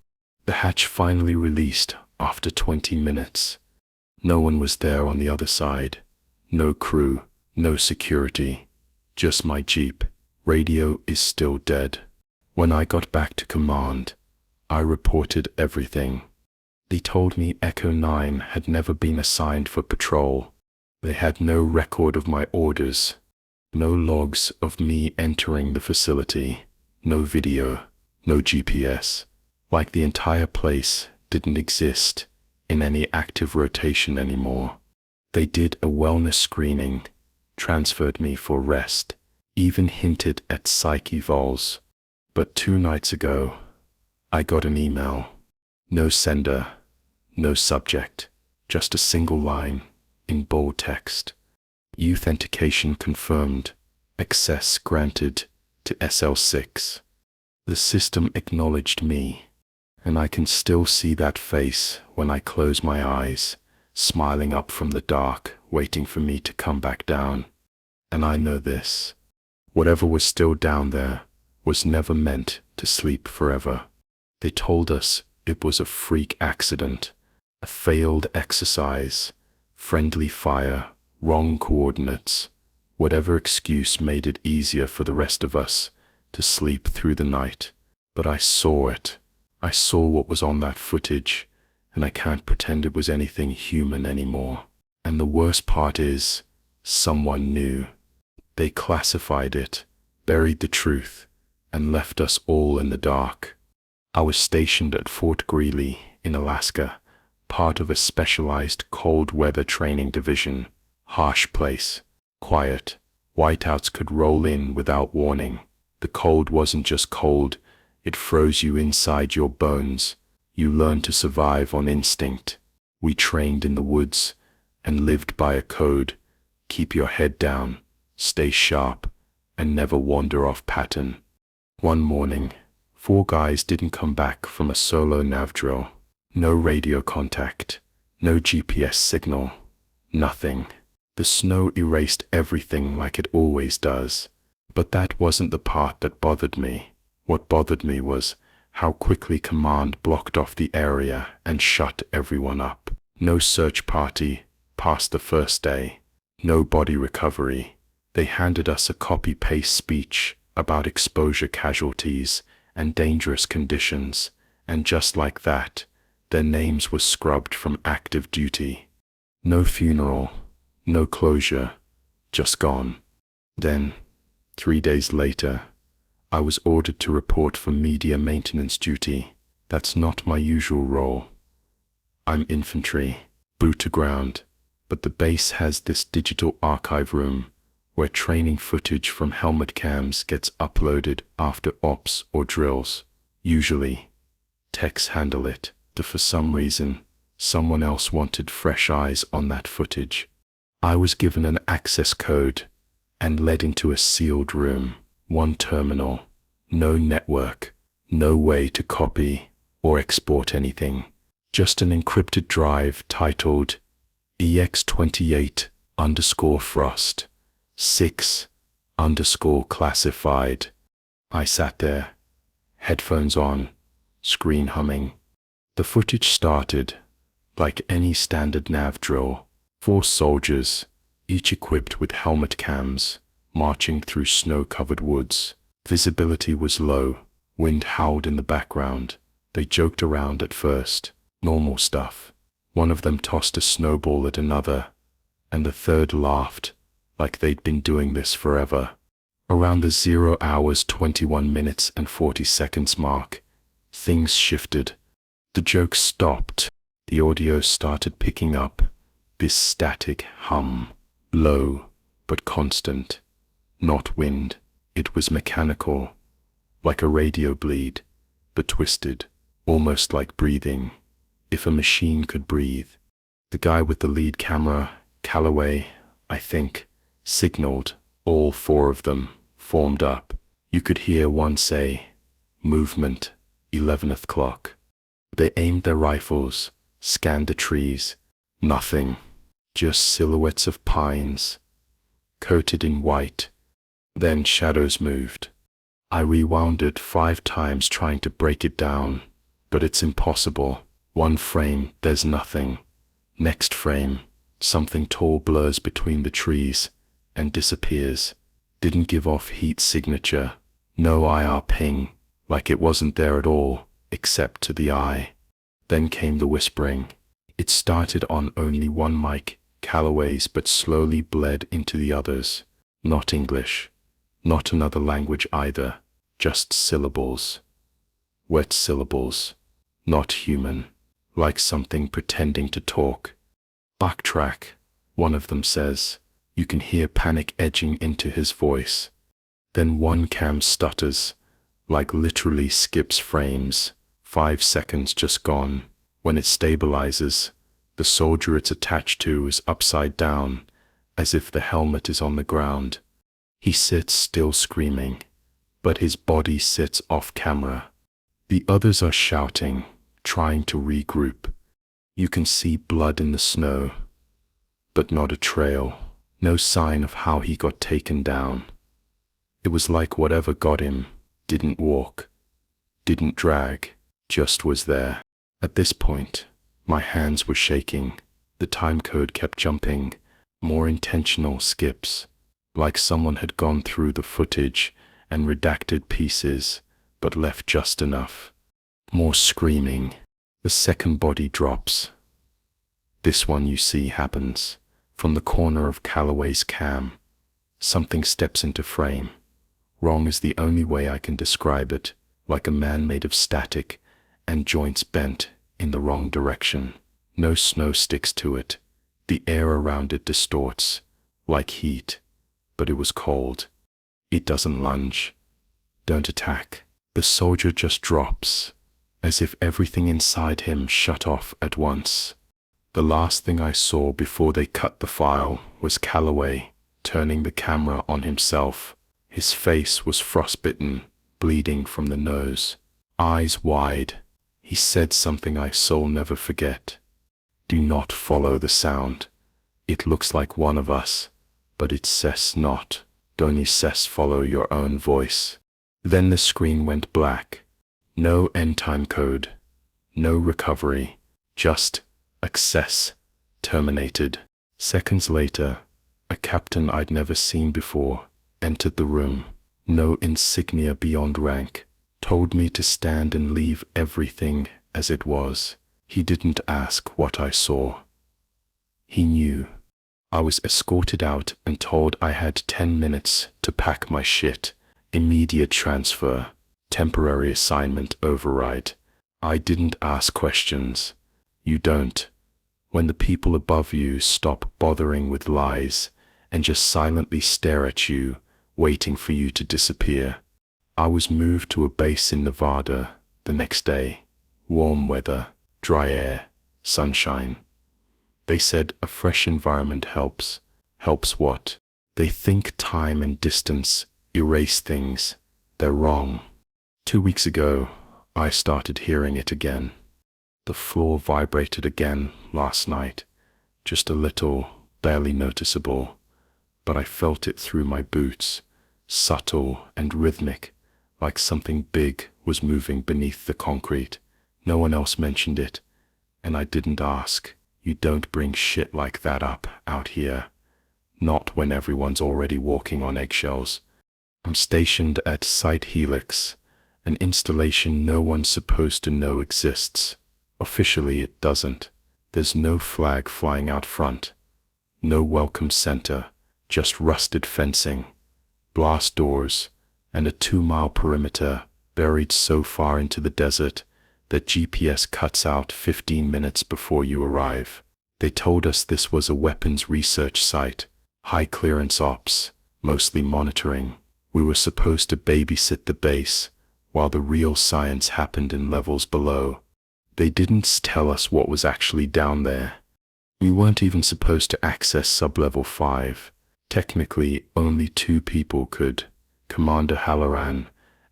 The hatch finally released after 20 minutes. No one was there on the other side. No crew, no security, just my Jeep. Radio is still dead. When I got back to command, I reported everything. They told me Echo 9 had never been assigned for patrol. They had no record of my orders, no logs of me entering the facility, no video, no GPS, like the entire place didn't exist in any active rotation anymore. They did a wellness screening, transferred me for rest, even hinted at psych evals. But 2 nights ago, I got an email. No sender, no subject, just a single line in bold text. Authentication confirmed. Access granted to SL6. The system acknowledged me, and I can still see that face when I close my eyes, smiling up from the dark, waiting for me to come back down. And I know this. Whatever was still down there was never meant to sleep forever. They told us it was a freak accident, a failed exercise, friendly fire, wrong coordinates. Whatever excuse made it easier for the rest of us to sleep through the night. But I saw it. I saw what was on that footage, and I can't pretend it was anything human anymore. And the worst part is, someone knew. They classified it, buried the truth, and left us all in the dark. I was stationed at Fort Greely in Alaska, part of a specialized cold weather training division. Harsh place, quiet. Whiteouts could roll in without warning. The cold wasn't just cold, it froze you inside your bones. You learned to survive on instinct. We trained in the woods and lived by a code: keep your head down, stay sharp, and never wander off pattern. One morning, 4 guys didn't come back from a solo nav drill. No radio contact, no GPS signal, nothing. The snow erased everything like it always does. But that wasn't the part that bothered me. What bothered me was how quickly command blocked off the area and shut everyone up. No search party past the first day. No body recovery. They handed us a copy-paste speech about exposure casualties and dangerous conditions, and just like that, their names were scrubbed from active duty. No funeral, no closure, just gone. Then, 3 days later, I was ordered to report for media maintenance duty. That's not my usual role. I'm infantry, boot to ground, but the base has this digital archive room where training footage from helmet cams gets uploaded after ops or drills. Usually, techs handle it, but for some reason, someone else wanted fresh eyes on that footage. I was given an access code and led into a sealed room. 1 terminal, no network, no way to copy or export anything. Just an encrypted drive titled EX28_Frost 6_classified. I sat there, headphones on, screen humming. The footage started, like any standard nav drill. 4 soldiers, each equipped with helmet cams, marching through snow-covered woods. Visibility was low, wind howled in the background. They joked around at first, normal stuff. One of them tossed a snowball at another, and the third laughed, like they'd been doing this forever. Around the 0 hours 21 minutes and 40 seconds mark, things shifted. The jokes stopped. The audio started picking up this static hum, low but constant. Not wind, it was mechanical, like a radio bleed, but twisted, almost like breathing, if a machine could breathe. The guy with the lead camera, Calloway, I think, signaled. All 4 of them formed up. You could hear one say, "Movement, 11 o'clock." They aimed their rifles, scanned the trees. Nothing. Just silhouettes of pines, coated in white. Then shadows moved. I rewound it 5 times trying to break it down, but it's impossible. 1 frame, there's nothing. Next frame, something tall blurs between the trees and disappears. Didn't give off heat signature. No IR ping, like it wasn't there at all, except to the eye. Then came the whispering. It started on only 1 mic, Calloway's, but slowly bled into the others. Not English, not another language either, just syllables. Wet syllables, not human, like something pretending to talk. "Backtrack," one of them says. You can hear panic edging into his voice. Then 1 cam stutters, like literally skips frames. 5 seconds just gone. When it stabilizes, the soldier it's attached to is upside down, as if the helmet is on the ground. He sits still screaming, but his body sits off camera. The others are shouting, trying to regroup. You can see blood in the snow, but not a trail, no sign of how he got taken down. It was like whatever got him didn't walk, didn't drag, just was there. At this point, my hands were shaking. The time code kept jumping, more intentional skips, like someone had gone through the footage and redacted pieces, but left just enough. More screaming. The second body drops. This one you see happens. From the corner of Calloway's cam, something steps into frame. Wrong is the only way I can describe it, like a man made of static and joints bent in the wrong direction. No snow sticks to it. The air around it distorts, like heat, but it was cold. It doesn't lunge. Don't attack. The soldier just drops, as if everything inside him shut off at once. The last thing I saw before they cut the file was Calloway turning the camera on himself. His face was frostbitten, bleeding from the nose, eyes wide. He said something I shall never forget. Do not follow the sound. It looks like one of us, but it says not. Don't says follow your own voice. Then the screen went black. No end time code. No recovery. Just access terminated. Seconds later, a captain I'd never seen before entered the room. No insignia beyond rank. Told me to stand and leave everything as it was. He didn't ask what I saw. He knew. I was escorted out and told I had 10 minutes to pack my shit. Immediate transfer. Temporary assignment override. I didn't ask questions. You don't. When the people above you stop bothering with lies and just silently stare at you, waiting for you to disappear. I was moved to a base in Nevada the next day. Warm weather, dry air, sunshine. They said a fresh environment helps. Helps what? They think time and distance erase things. They're wrong. 2 weeks ago, I started hearing it again. The floor vibrated again last night. Just a little, barely noticeable. But I felt it through my boots. Subtle and rhythmic, like something big was moving beneath the concrete. No one else mentioned it, and I didn't ask. You don't bring shit like that up out here. Not when everyone's already walking on eggshells. I'm stationed at Site Helix, an installation no one's supposed to know exists. Officially it doesn't. There's no flag flying out front. No welcome center, just rusted fencing, blast doors, and a 2-mile perimeter buried so far into the desert that GPS cuts out 15 minutes before you arrive. They told us this was a weapons research site, high clearance ops, mostly monitoring. We were supposed to babysit the base, while the real science happened in levels below. They didn't tell us what was actually down there. We weren't even supposed to access sublevel 5. Technically, only 2 people could. Commander Halloran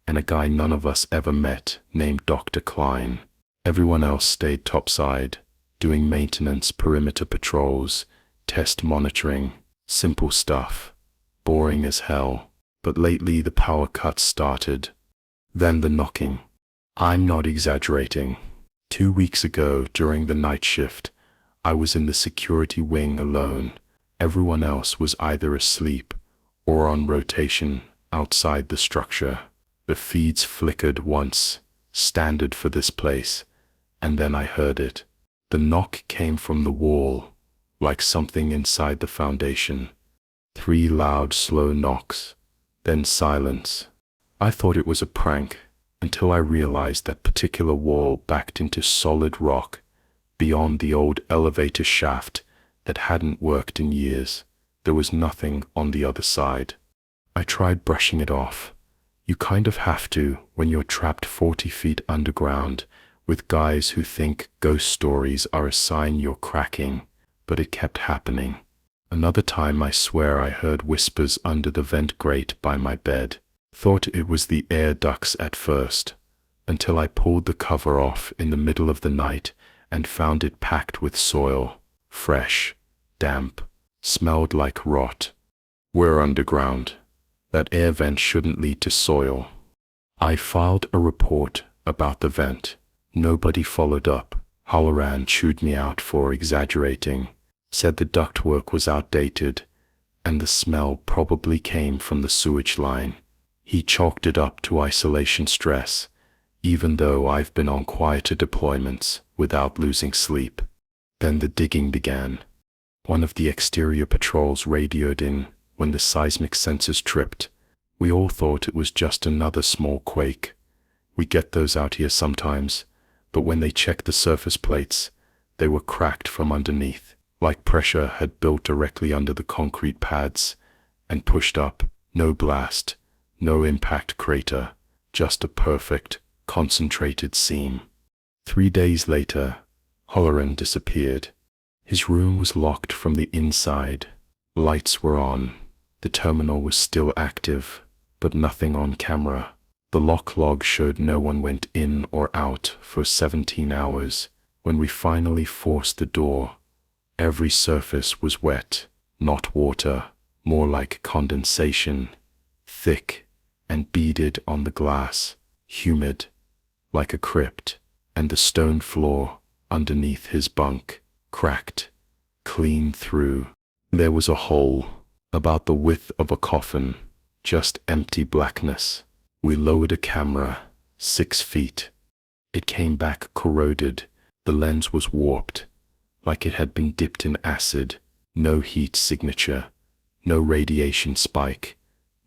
and a guy none of us ever met named Dr. Klein. Everyone else stayed topside, doing maintenance, perimeter patrols, test monitoring, simple stuff. Boring as hell. But lately the power cuts started. Then the knocking. I'm not exaggerating. 2 weeks ago, during the night shift, I was in the security wing alone. Everyone else was either asleep or on rotation outside the structure. The feeds flickered once, standard for this place, and then I heard it. The knock came from the wall, like something inside the foundation. 3 loud, slow knocks, then silence. I thought it was a prank, until I realized that particular wall backed into solid rock, beyond the old elevator shaft that hadn't worked in years. There was nothing on the other side. I tried brushing it off. You kind of have to when you're trapped 40 feet underground with guys who think ghost stories are a sign you're cracking, but it kept happening. Another time I swear I heard whispers under the vent grate by my bed. Thought it was the air ducts at first, until I pulled the cover off in the middle of the night and found it packed with soil, fresh, damp, smelled like rot. We're underground. That air vent shouldn't lead to soil. I filed a report about the vent. Nobody followed up. Halloran chewed me out for exaggerating, said the ductwork was outdated, and the smell probably came from the sewage line. He chalked it up to isolation stress, even though I've been on quieter deployments without losing sleep. Then the digging began. One of the exterior patrols radioed in when the seismic sensors tripped. We all thought it was just another small quake. We get those out here sometimes, but when they checked the surface plates, they were cracked from underneath, like pressure had built directly under the concrete pads and pushed up. No blast, no impact crater, just a perfect, concentrated seam. 3 days later, Halloran disappeared. His room was locked from the inside. Lights were on. The terminal was still active, but nothing on camera. The lock log showed no one went in or out for 17 hours. When we finally forced the door, every surface was wet, not water, more like condensation, thick and beaded on the glass, humid, like a crypt, and the stone floor underneath his bunk, cracked, clean through. There was a hole, about the width of a coffin, just empty blackness. We lowered a camera, 6 feet. It came back corroded. The lens was warped, like it had been dipped in acid. No heat signature, no radiation spike,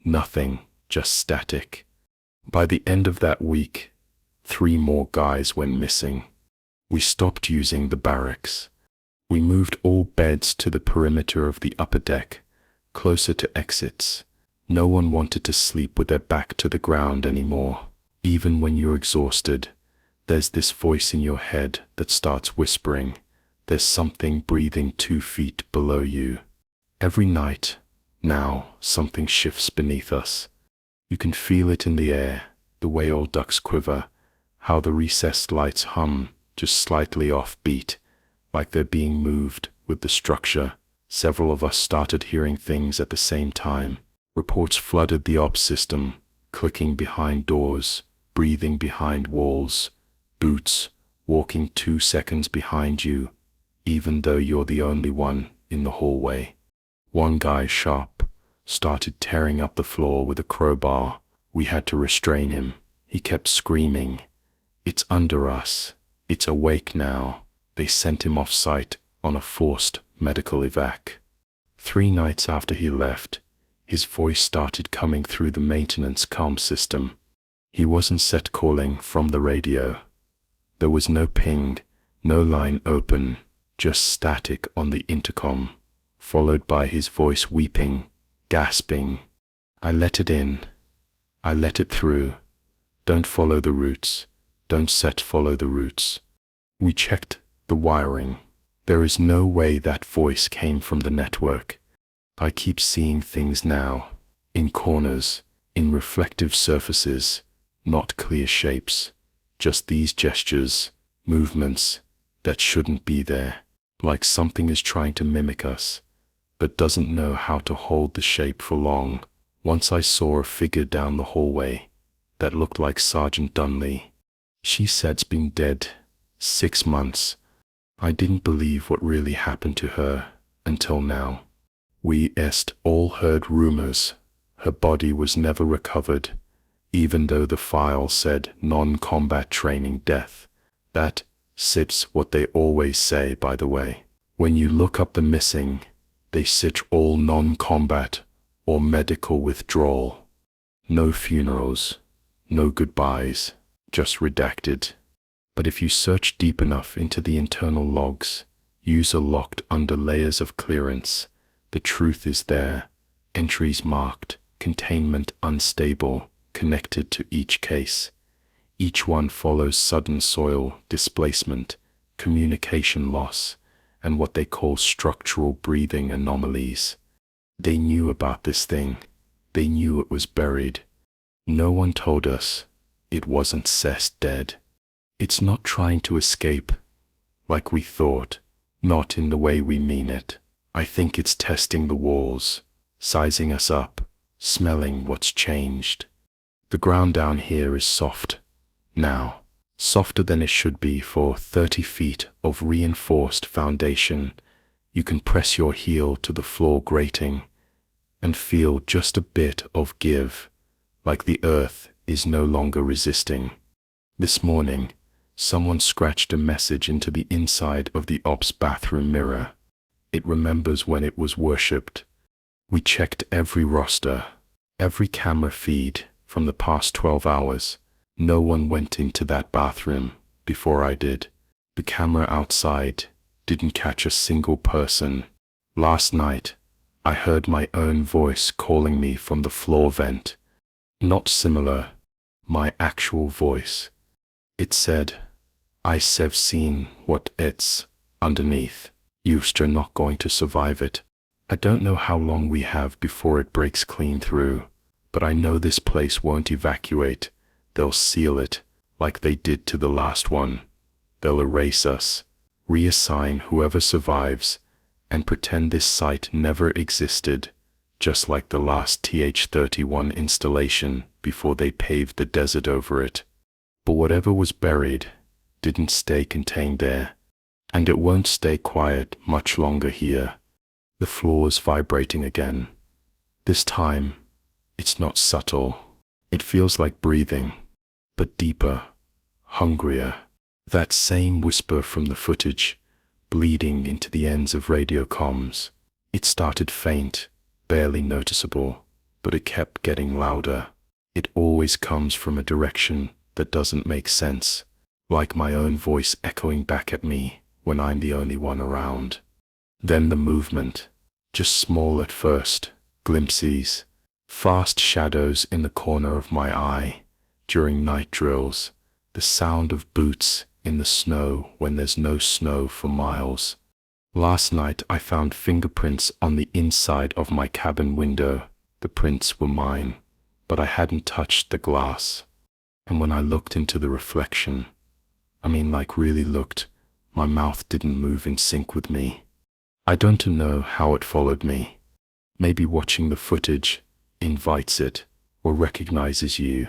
nothing, just static. By the end of that week, 3 more guys went missing. We stopped using the barracks. We moved all beds to the perimeter of the upper deck, closer to exits. No one wanted to sleep with their back to the ground anymore. Even when you're exhausted, there's this voice in your head that starts whispering, there's something breathing 2 feet below you. Every night, now, something shifts beneath us. You can feel it in the air, the way old ducks quiver, how the recessed lights hum, just slightly offbeat, like they're being moved with the structure. Several of us started hearing things at the same time. Reports flooded the ops system, clicking behind doors, breathing behind walls, boots walking 2 seconds behind you, even though you're the only one in the hallway. One guy, sharp, started tearing up the floor with a crowbar. We had to restrain him. He kept screaming, "It's under us. It's awake now." They sent him off-site on a forced medical evac. 3 nights after he left, his voice started coming through the maintenance comm system. He wasn't set calling from the radio. There was no ping, no line open, just static on the intercom, followed by his voice weeping, gasping. "I let it in. I let it through. Don't follow the routes. Don't follow the routes." We checked the wiring. There is no way that voice came from the network. I keep seeing things now, in corners, in reflective surfaces, not clear shapes, just these gestures, movements that shouldn't be there, like something is trying to mimic us, but doesn't know how to hold the shape for long. Once I saw a figure down the hallway that looked like Sergeant Dunley. She said's been dead 6 months. I didn't believe what really happened to her until now. We all heard rumors. Her body was never recovered, even though the file said non-combat training death. That's what they always say, by the way. When you look up the missing, they sit all non-combat or medical withdrawal. No funerals, no goodbyes, just redacted. But if you search deep enough into the internal logs, user locked under layers of clearance, the truth is there. Entries marked, containment unstable, connected to each case. Each one follows sudden soil displacement, communication loss, and what they call structural breathing anomalies. They knew about this thing. They knew it was buried. No one told us it wasn't dead. It's not trying to escape, like we thought, not in the way we mean it. I think it's testing the walls, sizing us up, smelling what's changed. The ground down here is soft, now, softer than it should be for 30 feet of reinforced foundation. You can press your heel to the floor grating and feel just a bit of give, like the earth is no longer resisting. This morning, someone scratched a message into the inside of the ops bathroom mirror. It remembers when it was worshipped. We checked every roster, every camera feed from the past 12 hours. No one went into that bathroom before I did. The camera outside didn't catch a single person. Last night, I heard my own voice calling me from the floor vent. Not similar, my actual voice. It said, "I've seen what it's underneath. You're not going to survive it. I don't know how long we have before it breaks clean through, but I know this place won't evacuate. They'll seal it, like they did to the last one. They'll erase us, reassign whoever survives, and pretend this site never existed, just like the last TH-31 installation before they paved the desert over it. But whatever was buried didn't stay contained there, and it won't stay quiet much longer here." The floor's vibrating again. This time, it's not subtle. It feels like breathing, but deeper, hungrier. That same whisper from the footage, bleeding into the ends of radio comms. It started faint, barely noticeable, but it kept getting louder. It always comes from a direction that doesn't make sense, like my own voice echoing back at me when I'm the only one around. Then the movement, just small at first, glimpses, fast shadows in the corner of my eye during night drills, the sound of boots in the snow when there's no snow for miles. Last night I found fingerprints on the inside of my cabin window. The prints were mine, but I hadn't touched the glass. And when I looked into the reflection, like really looked, my mouth didn't move in sync with me. I don't know how it followed me. Maybe watching the footage invites it or recognizes you.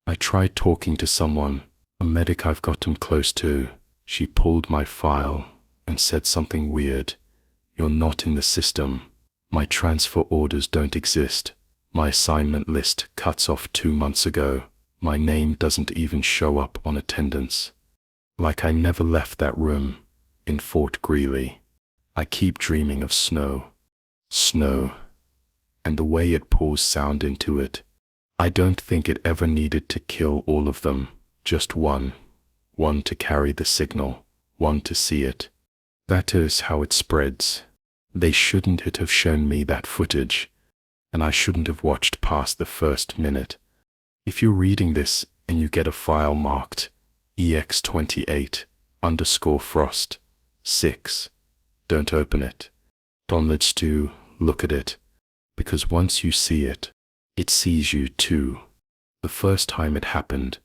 I tried talking to someone, a medic I've gotten close to. She pulled my file and said something weird. "You're not in the system. My transfer orders don't exist. My assignment list cuts off 2 months ago. My name doesn't even show up on attendance." Like I never left that room in Fort Greely. I keep dreaming of snow. Snow. And the way it pours sound into it. I don't think it ever needed to kill all of them. Just one. One to carry the signal. One to see it. That is how it spreads. They shouldn't have shown me that footage. And I shouldn't have watched past the first minute. If you're reading this and you get a file marked EX28_Frost 6, don't open it. Don't let's do look at it. Because once you see it, it sees you too. The first time it happened,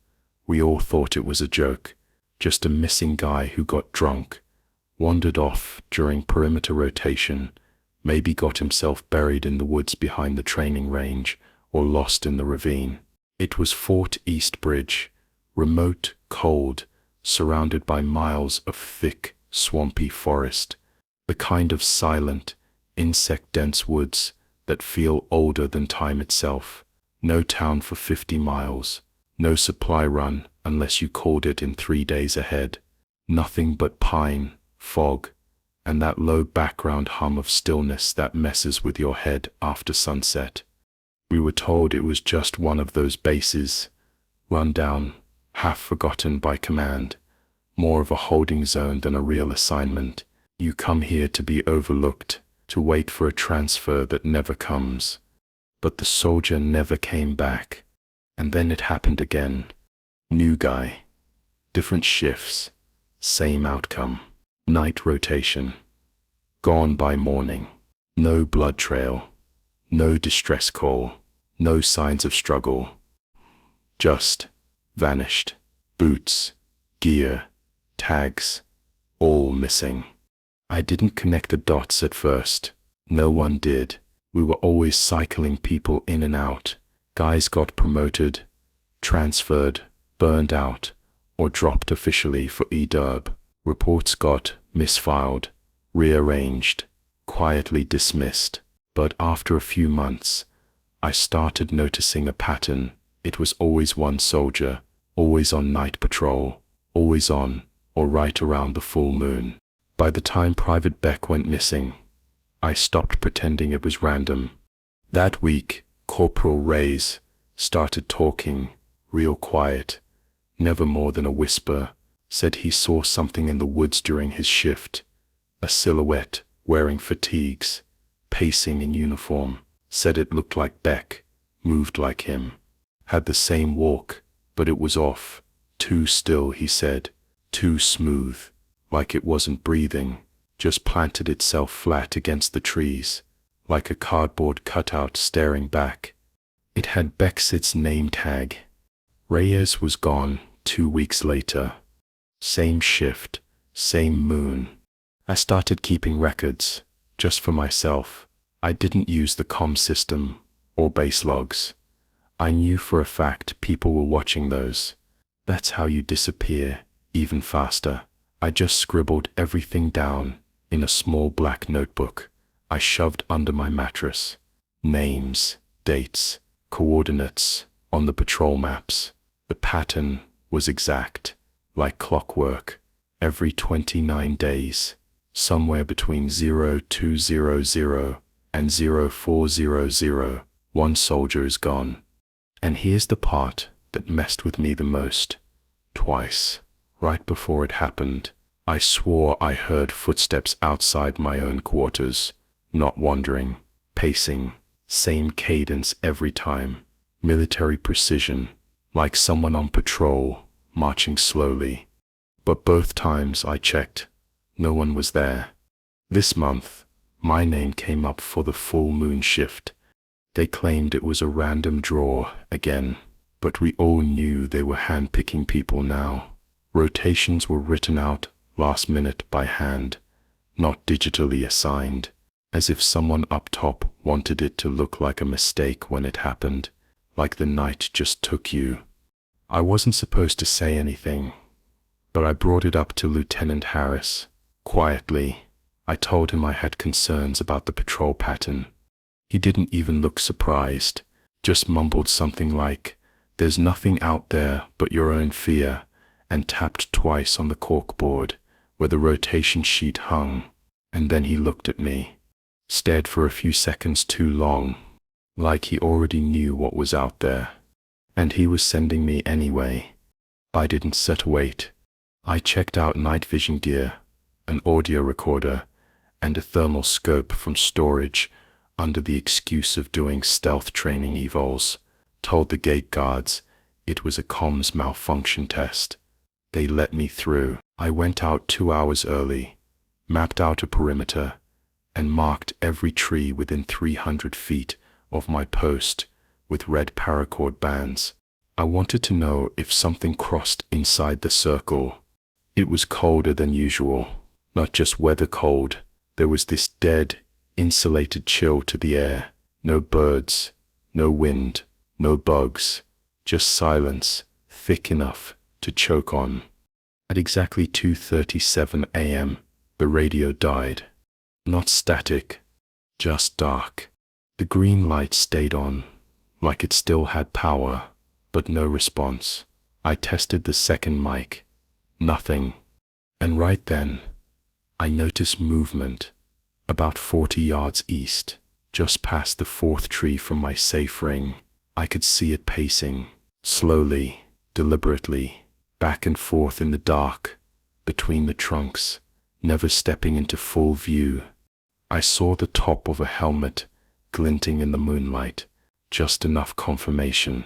we all thought it was a joke. Just a missing guy who got drunk, wandered off during perimeter rotation, maybe got himself buried in the woods behind the training range, or lost in the ravine. It was Fort East Bridge, remote, cold, surrounded by miles of thick, swampy forest, the kind of silent, insect-dense woods that feel older than time itself. No town for 50 miles, no supply run unless you called it in 3 days ahead. Nothing but pine, fog, and that low background hum of stillness that messes with your head after sunset. We were told it was just one of those bases, run down, half forgotten by command, more of a holding zone than a real assignment. You come here to be overlooked, to wait for a transfer that never comes. But the soldier never came back. And then it happened again. New guy. Different shifts. Same outcome. Night rotation. Gone by morning. No blood trail. No distress call. No signs of struggle. Just vanished. Boots, gear, tags, all missing. I didn't connect the dots at first. No one did. We were always cycling people in and out. Guys got promoted, transferred, burned out, or dropped officially for EDURB. Reports got misfiled, rearranged, quietly dismissed. But after a few months, I started noticing a pattern. It was always one soldier, always on night patrol, always on, or right around the full moon. By the time Private Beck went missing, I stopped pretending it was random. That week, Corporal Reyes started talking, real quiet, never more than a whisper. Said he saw something in the woods during his shift, a silhouette wearing fatigues, pacing in uniform. Said it looked like Beck, moved like him, had the same walk, but it was off, too still, he said, too smooth, like it wasn't breathing, just planted itself flat against the trees, like a cardboard cutout staring back. It had Bexit's name tag. Reyes was gone 2 weeks later. Same shift, same moon. I started keeping records, just for myself. I didn't use the comm system or base logs. I knew for a fact people were watching those. That's how you disappear, even faster. I just scribbled everything down in a small black notebook I shoved under my mattress. Names, dates, coordinates on the patrol maps. The pattern was exact, like clockwork. Every 29 days, somewhere between 0200 and 0400, one soldier is gone. And here's the part that messed with me the most. Twice, right before it happened, I swore I heard footsteps outside my own quarters, not wandering, pacing, same cadence every time, military precision, like someone on patrol, marching slowly. But both times I checked, no one was there. This month, my name came up for the full moon shift. They claimed it was a random draw again, but we all knew they were handpicking people now. Rotations were written out last minute by hand, not digitally assigned, as if someone up top wanted it to look like a mistake when it happened, like the night just took you. I wasn't supposed to say anything, but I brought it up to Lieutenant Harris. Quietly, I told him I had concerns about the patrol pattern. He didn't even look surprised, just mumbled something like, "There's nothing out there but your own fear," and tapped twice on the corkboard where the rotation sheet hung. And then he looked at me, stared for a few seconds too long, like he already knew what was out there. And he was sending me anyway. I didn't sit to wait. I checked out night vision gear, an audio recorder, and a thermal scope from storage under the excuse of doing stealth training evols. Told the gate guards it was a comms malfunction test. They let me through. I went out 2 hours early, mapped out a perimeter, and marked every tree within 300 feet of my post with red paracord bands. I wanted to know if something crossed inside the circle. It was colder than usual, not just weather cold. There was this dead, insulated chill to the air. No birds, no wind, no bugs, just silence, thick enough to choke on. At exactly 2:37 a.m., the radio died. Not static, just dark. The green light stayed on, like it still had power, but no response. I tested the second mic. Nothing. And right then, I noticed movement, about 40 yards east, just past the fourth tree from my safe ring. I could see it pacing, slowly, deliberately, back and forth in the dark, between the trunks, never stepping into full view. I saw the top of a helmet glinting in the moonlight, just enough confirmation.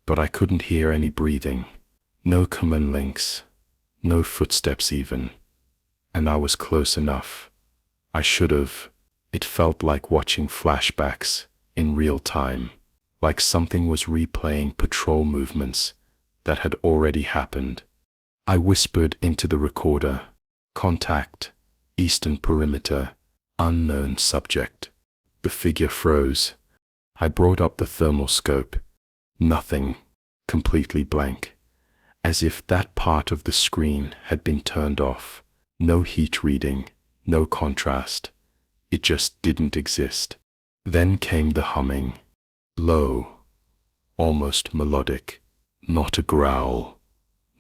But I couldn't hear any breathing, no command links, no footsteps even. And I was close enough. I should have. It felt like watching flashbacks in real time, like something was replaying patrol movements that had already happened. I whispered into the recorder, "Contact, eastern perimeter, unknown subject." The figure froze. I brought up the thermal scope. Nothing, completely blank, as if that part of the screen had been turned off. No heat reading, no contrast. It just didn't exist. Then came the humming. Low, almost melodic. Not a growl,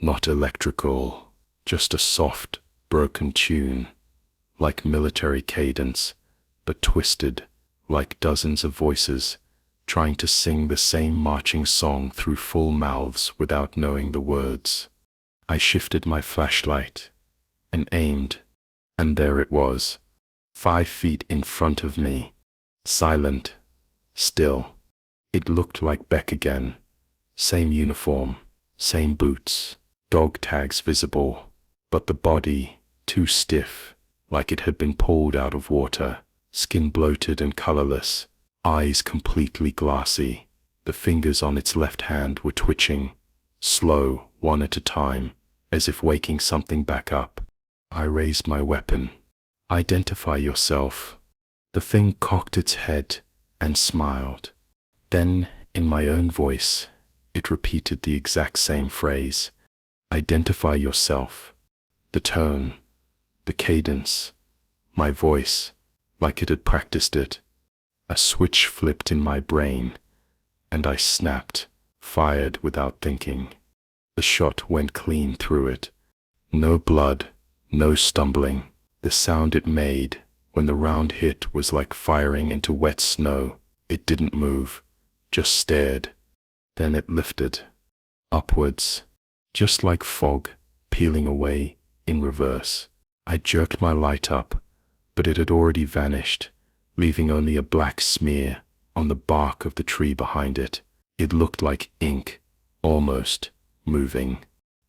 not electrical, just a soft, broken tune. like military cadence, but twisted, like dozens of voices, trying to sing the same marching song through full mouths without knowing the words. I shifted my flashlight and aimed, and there it was, 5 feet in front of me, silent, still. It looked like Beck again. Same uniform, same boots, dog tags visible, but the body, too stiff, like it had been pulled out of water, skin bloated and colorless, eyes completely glassy. The fingers on its left hand were twitching, slow, one at a time, as if waking something back up. I raised my weapon. Identify yourself. The thing cocked its head and smiled. Then, in my own voice, it repeated the exact same phrase. Identify yourself. The tone, the cadence, my voice, like it had practiced it. A switch flipped in my brain, and I snapped, fired without thinking. The shot went clean through it. No blood, no stumbling. The sound it made when the round hit was like firing into wet snow. It didn't move, just stared. Then it lifted, upwards, just like fog, peeling away in reverse. I jerked my light up, but it had already vanished, leaving only a black smear on the bark of the tree behind it. It looked like ink, almost moving.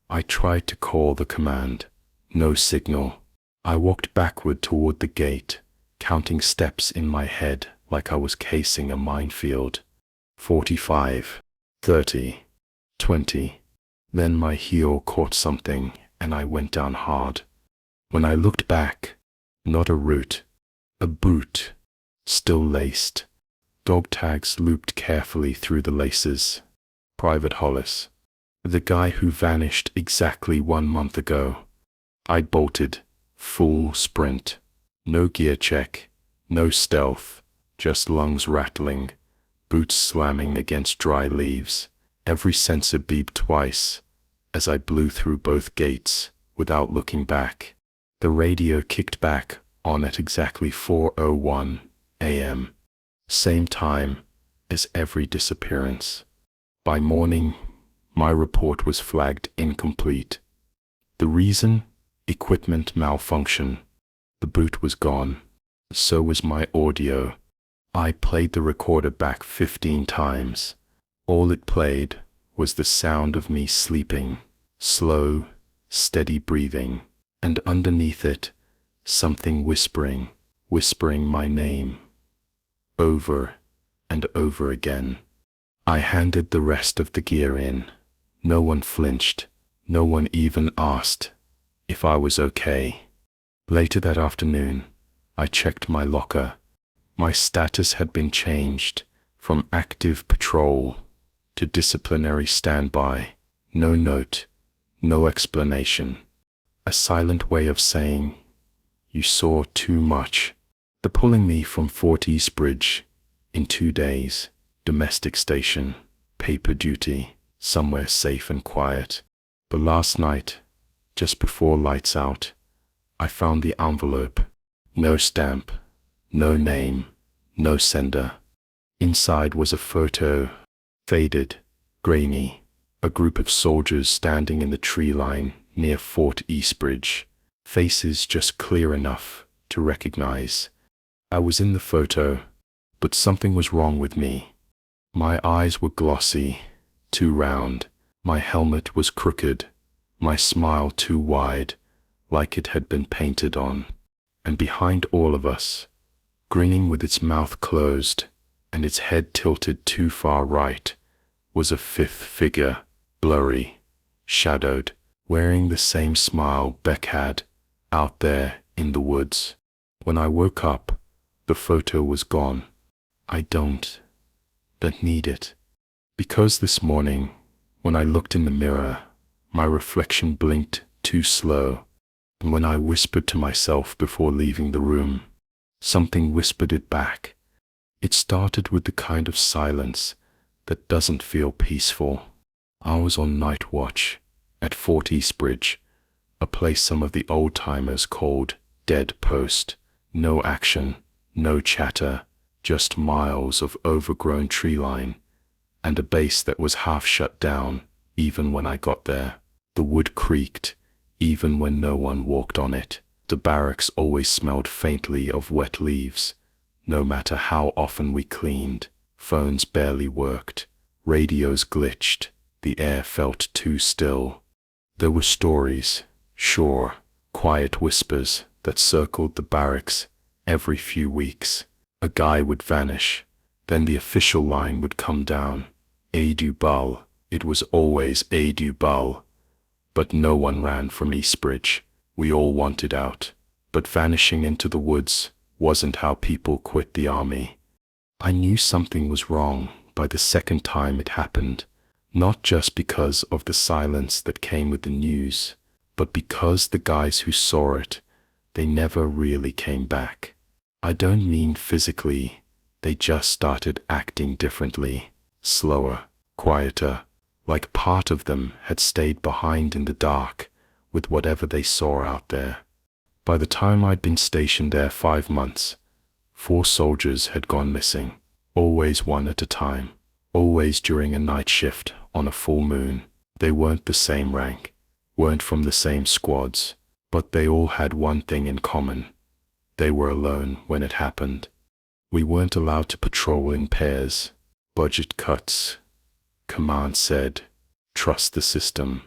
I tried to call the command. No signal. I walked backward toward the gate, counting steps in my head like I was casing a minefield. 45, 30, 20. Then my heel caught something and I went down hard. When I looked back, not a root, a boot, still laced. Dog tags looped carefully through the laces. Private Hollis. The guy who vanished exactly 1 month ago. I bolted, full sprint. No gear check, no stealth, just lungs rattling, boots slamming against dry leaves. Every sensor beeped twice as I blew through both gates without looking back. The radio kicked back on at exactly 4:01 a.m. Same time as every disappearance. By morning, my report was flagged incomplete. The reason? Equipment malfunction. The boot was gone. So was my audio. I played the recorder back 15 times. All it played was the sound of me sleeping, slow, steady breathing, and underneath it, something whispering my name, over and over again. I handed the rest of the gear in. No one flinched. No one even asked if I was okay. Later that afternoon, I checked my locker. My status had been changed from active patrol to disciplinary standby. No note, no explanation. A silent way of saying, you saw too much. The pulling me from Fort Eastbridge in 2 days, domestic station, paper duty, somewhere safe and quiet. But last night, just before lights out, I found the envelope. No stamp, no name, no sender. Inside was a photo, faded, grainy, a group of soldiers standing in the tree line near Fort Eastbridge, faces just clear enough to recognize. I was in the photo, but something was wrong with me. My eyes were glossy, too round. My helmet was crooked, my smile too wide, like it had been painted on. And behind all of us, grinning with its mouth closed and its head tilted too far right, was a fifth figure, blurry, shadowed, wearing the same smile Beck had, out there in the woods. When I woke up, the photo was gone. I don't need it. Because this morning, when I looked in the mirror, my reflection blinked too slow. And when I whispered to myself before leaving the room, something whispered it back. It started with the kind of silence that doesn't feel peaceful. I was on night watch at Fort Eastbridge, a place some of the old-timers called Dead post. No action, no chatter, just miles of overgrown tree line, and a base that was half shut down, even when I got there. The wood creaked, even when no one walked on it. The barracks always smelled faintly of wet leaves, no matter how often we cleaned. Phones barely worked, radios glitched, the air felt too still. There were stories, sure, quiet whispers that circled the barracks every few weeks. A guy would vanish, then the official line would come down. Adu Bal, it was always Adu Bal. But no one ran from Eastbridge. We all wanted out. But vanishing into the woods wasn't how people quit the army. I knew something was wrong by the second time it happened, not just because of the silence that came with the news, but because the guys who saw it, they never really came back. I don't mean physically, they just started acting differently, slower, quieter, like part of them had stayed behind in the dark with whatever they saw out there. By the time I'd been stationed there 5 months, 4 soldiers had gone missing, always one at a time, always during a night shift on a full moon. They weren't the same rank, weren't from the same squads, but they all had one thing in common. They were alone when it happened. We weren't allowed to patrol in pairs. Budget cuts. Command said, trust the system.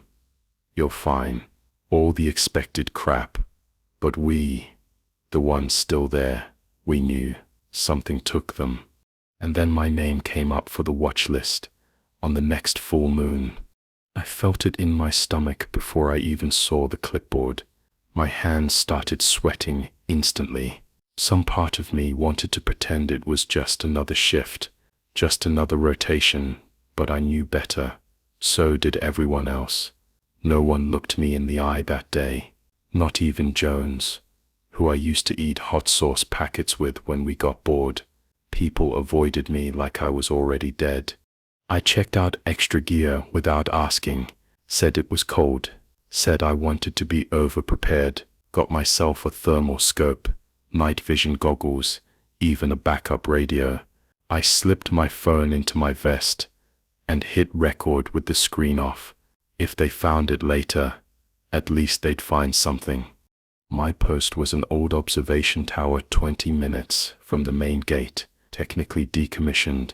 You're fine. All the expected crap. But we, the ones still there, we knew something took them. And then my name came up for the watch list on the next full moon. I felt it in my stomach before I even saw the clipboard. My hands started sweating instantly. Some part of me wanted to pretend it was just another shift, just another rotation, but I knew better. So did everyone else. No one looked me in the eye that day, not even Jones, who I used to eat hot sauce packets with when we got bored. People avoided me like I was already dead. I checked out extra gear without asking, said it was cold, said I wanted to be over-prepared, got myself a thermal scope, night vision goggles, even a backup radio. I slipped my phone into my vest and hit record with the screen off. If they found it later, at least they'd find something. My post was an old observation tower 20 minutes from the main gate, technically decommissioned,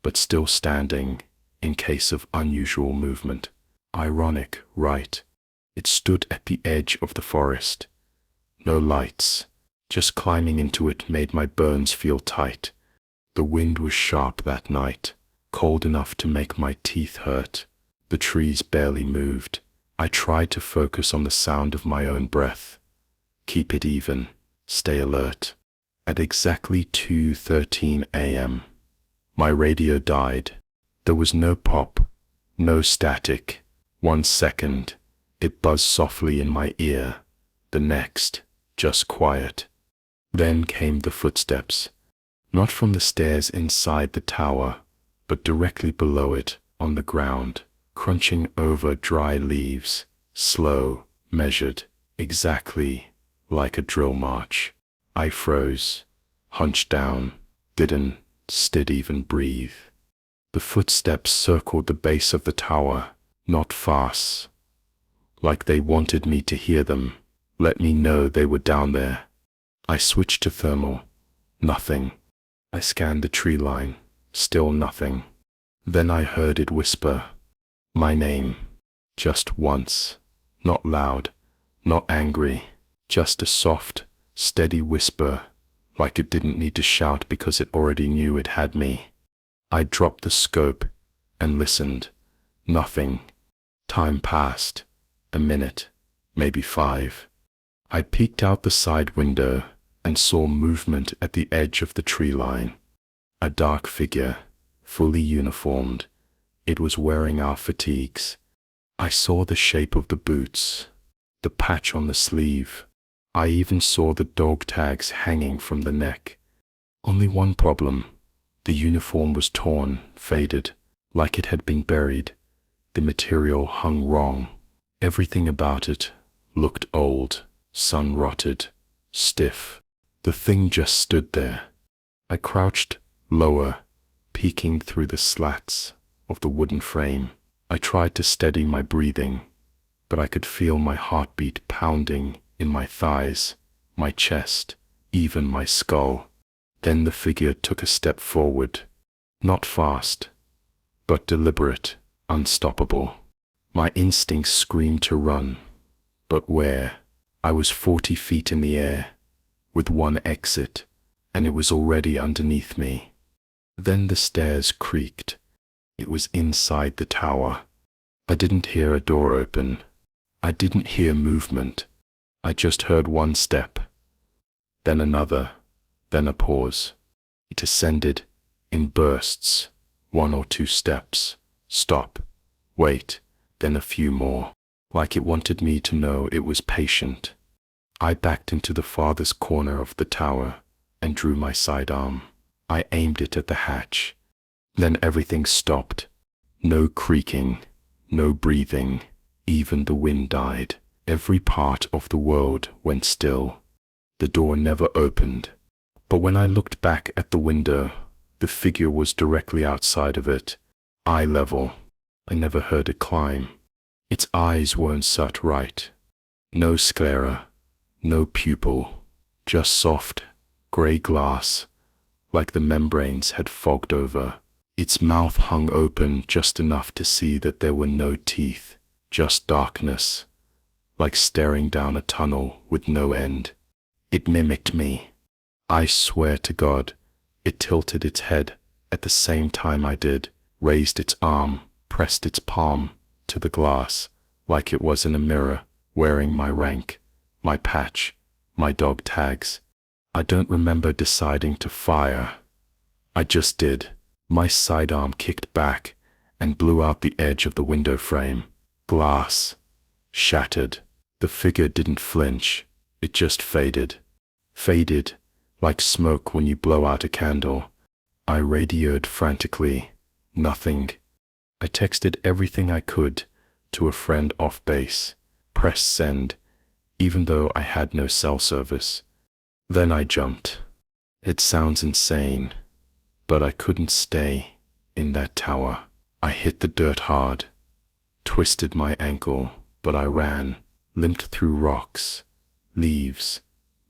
but still standing in case of unusual movement. Ironic, right? It stood at the edge of the forest. No lights. Just climbing into it made my bones feel tight. The wind was sharp that night, cold enough to make my teeth hurt. The trees barely moved. I tried to focus on the sound of my own breath. Keep it even. Stay alert. At exactly 2:13 a.m., my radio died. There was no pop, no static. 1 second, it buzzed softly in my ear. The next, just quiet. Then came the footsteps. Not from the stairs inside the tower, but directly below it, on the ground, crunching over dry leaves, slow, measured, exactly like a drill march. I froze, hunched down, didn't even breathe. The footsteps circled the base of the tower, not fast, like they wanted me to hear them, let me know they were down there. I switched to thermal. Nothing. I scanned the tree line. Still nothing. Then I heard it whisper. My name. Just once. Not loud. Not angry. Just a soft, steady whisper, like it didn't need to shout because it already knew it had me. I dropped the scope and listened. Nothing. Time passed. A minute. Maybe 5. I peeked out the side window and saw movement at the edge of the tree line. A dark figure, fully uniformed. It was wearing our fatigues. I saw the shape of the boots, the patch on the sleeve. I even saw the dog tags hanging from the neck. Only one problem. The uniform was torn, faded, like it had been buried. The material hung wrong. Everything about it looked old, sun-rotted, stiff. The thing just stood there. I crouched lower, peeking through the slats of the wooden frame. I tried to steady my breathing, but I could feel my heartbeat pounding in my thighs, my chest, even my skull. Then the figure took a step forward, not fast, but deliberate, unstoppable. My instincts screamed to run, but where? I was 40 feet in the air, with one exit, and it was already underneath me. Then the stairs creaked. It was inside the tower. I didn't hear a door open. I didn't hear movement. I just heard one step, then another, then a pause. It ascended in bursts, 1 or 2 steps, stop, wait, then a few more, like it wanted me to know it was patient. I backed into the farthest corner of the tower and drew my sidearm. I aimed it at the hatch. Then everything stopped. No creaking, no breathing, even the wind died. Every part of the world went still. The door never opened. But when I looked back at the window, the figure was directly outside of it, eye level. I never heard it climb. Its eyes weren't set right. No sclera, no pupil, just soft, gray glass, like the membranes had fogged over. Its mouth hung open just enough to see that there were no teeth, just darkness, like staring down a tunnel with no end. It mimicked me. I swear to God, it tilted its head at the same time I did, raised its arm, pressed its palm to the glass, like it was in a mirror, wearing my rank, my patch, my dog tags. I don't remember deciding to fire. I just did. My sidearm kicked back and blew out the edge of the window frame. Glass shattered. The figure didn't flinch. It just faded. Faded, like smoke when you blow out a candle. I radioed frantically. Nothing. I texted everything I could to a friend off base. Pressed send, even though I had no cell service. Then I jumped. It sounds insane, but I couldn't stay in that tower. I hit the dirt hard, twisted my ankle, but I ran, limped through rocks, leaves,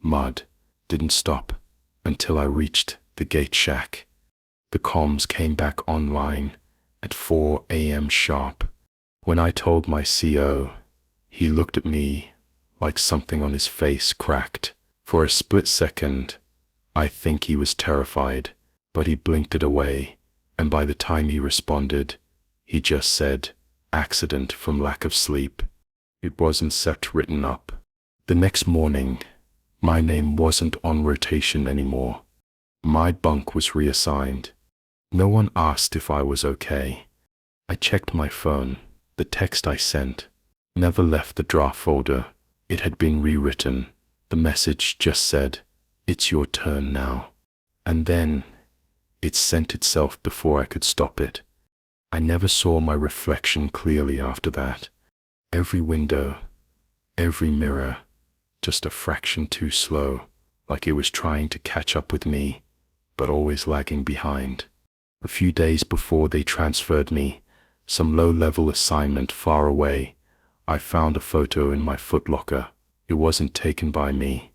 mud, didn't stop until I reached the gate shack. The comms came back online at 4 a.m. sharp. When I told my CO, he looked at me like something on his face cracked. For a split second, I think he was terrified, but he blinked it away, and by the time he responded, he just said, accident from lack of sleep. It wasn't set written up. The next morning, my name wasn't on rotation anymore. My bunk was reassigned. No one asked if I was okay. I checked my phone. The text I sent never left the draft folder. It had been rewritten. The message just said, "It's your turn now." And then, it sent itself before I could stop it. I never saw my reflection clearly after that. Every window, every mirror, just a fraction too slow, like it was trying to catch up with me, but always lagging behind. A few days before they transferred me, some low-level assignment far away, I found a photo in my footlocker. It wasn't taken by me.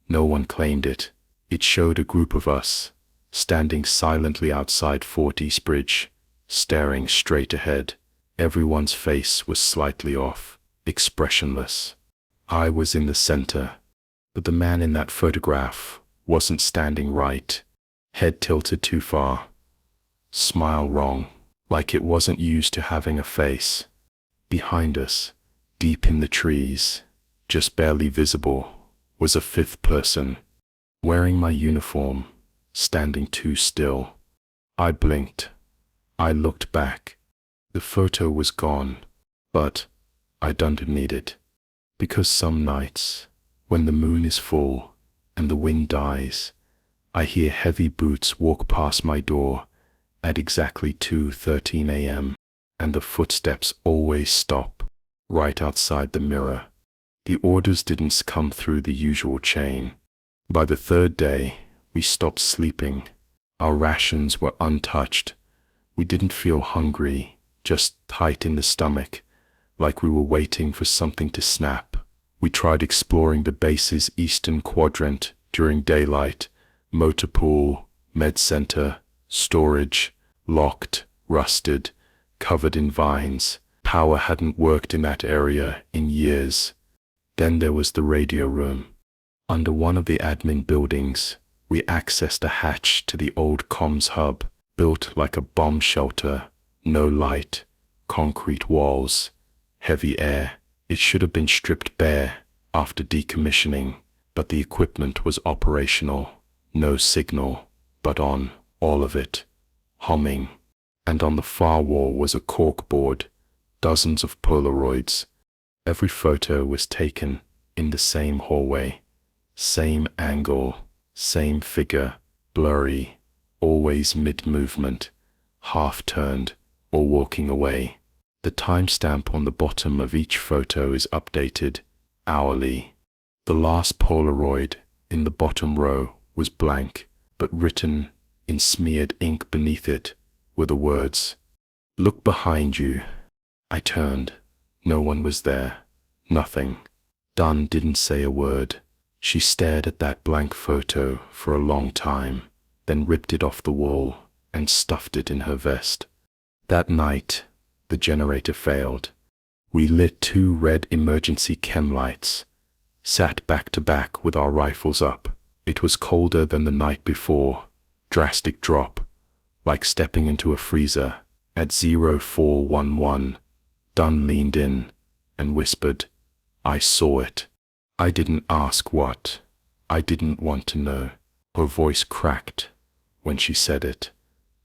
No one claimed it. It showed a group of us, standing silently outside Fort East Bridge, staring straight ahead. Everyone's face was slightly off, expressionless. I was in the center, but the man in that photograph wasn't standing right. Head tilted too far. Smile wrong, like it wasn't used to having a face. Behind us, deep in the trees, just barely visible, was a fifth person, wearing my uniform, standing too still. I blinked. I looked back. The photo was gone, but I didn't need it. Because some nights, when the moon is full and the wind dies, I hear heavy boots walk past my door at exactly 2:13 a.m., and the footsteps always stop right outside the mirror. The orders didn't come through the usual chain. By the third day, we stopped sleeping. Our rations were untouched. We didn't feel hungry, just tight in the stomach, like we were waiting for something to snap. We tried exploring the base's eastern quadrant during daylight: motor pool, med center, storage, locked, rusted, covered in vines. Power hadn't worked in that area in years. Then there was the radio room. Under one of the admin buildings, we accessed a hatch to the old comms hub, built like a bomb shelter. No light, concrete walls, heavy air. It should have been stripped bare after decommissioning, but the equipment was operational. No signal, but on, all of it, humming. And on the far wall was a corkboard, dozens of Polaroids. Every photo was taken in the same hallway, same angle, same figure, blurry, always mid-movement, half-turned or walking away. The timestamp on the bottom of each photo is updated hourly. The last Polaroid in the bottom row was blank, but written in smeared ink beneath it were the words, "Look behind you." I turned. No one was there. Nothing. Dunn didn't say a word. She stared at that blank photo for a long time, then ripped it off the wall and stuffed it in her vest. That night, the generator failed. We lit 2 red emergency chem lights, sat back to back with our rifles up. It was colder than the night before. Drastic drop, like stepping into a freezer. At 0411, Dunn leaned in and whispered, "I saw it." I didn't ask what. I didn't want to know. Her voice cracked when she said it.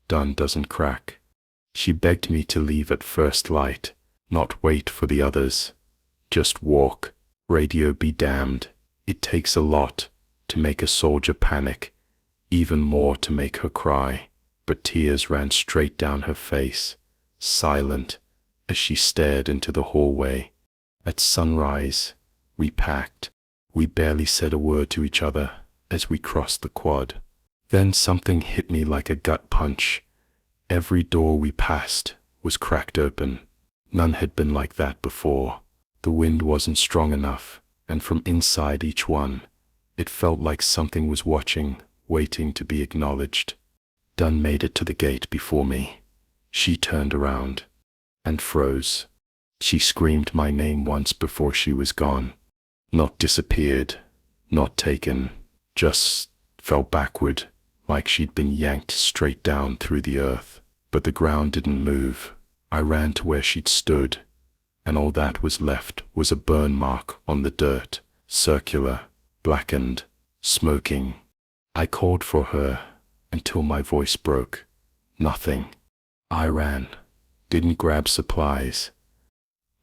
Dunn doesn't crack. She begged me to leave at first light, not wait for the others. Just walk. Radio be damned. It takes a lot to make a soldier panic, even more to make her cry. But tears ran straight down her face, silent, as she stared into the hallway. At sunrise, we packed. We barely said a word to each other as we crossed the quad. Then something hit me like a gut punch. Every door we passed was cracked open. None had been like that before. The wind wasn't strong enough, and from inside each one, it felt like something was watching, waiting to be acknowledged. Dunn made it to the gate before me. She turned around and froze. She screamed my name once before she was gone. Not disappeared, not taken, just fell backward, like she'd been yanked straight down through the earth. But the ground didn't move. I ran to where she'd stood, and all that was left was a burn mark on the dirt, circular, blackened, smoking. I called for her until my voice broke. Nothing. I ran, didn't grab supplies.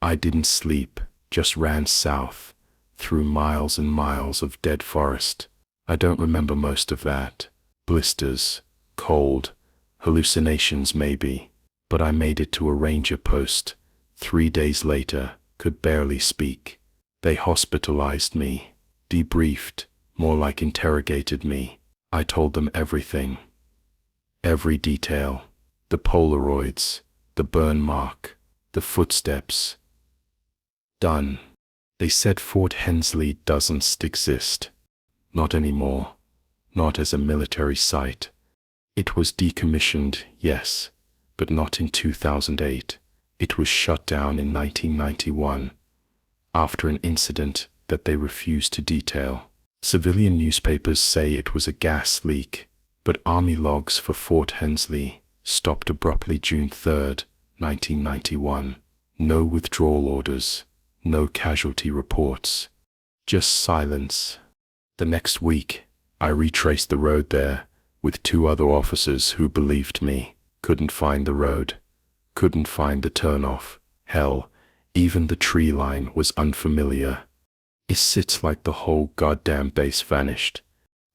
I didn't sleep, just ran south, through miles and miles of dead forest. I don't remember most of that. Blisters, cold, hallucinations maybe, but I made it to a ranger post. 3 days later, could barely speak. They hospitalized me, debriefed, more like interrogated me. I told them everything. Every detail. The Polaroids, the burn mark, the footsteps. Done. They said Fort Hensley doesn't exist. Not anymore. Not as a military site. It was decommissioned, yes, but not in 2008. It was shut down in 1991, after an incident that they refused to detail. Civilian newspapers say it was a gas leak, but Army logs for Fort Hensley stopped abruptly June 3, 1991. No withdrawal orders, no casualty reports, just silence. The next week, I retraced the road there with 2 other officers who believed me. Couldn't find the road, couldn't find the turnoff. Hell, even the tree line was unfamiliar. It sits like the whole goddamn base vanished.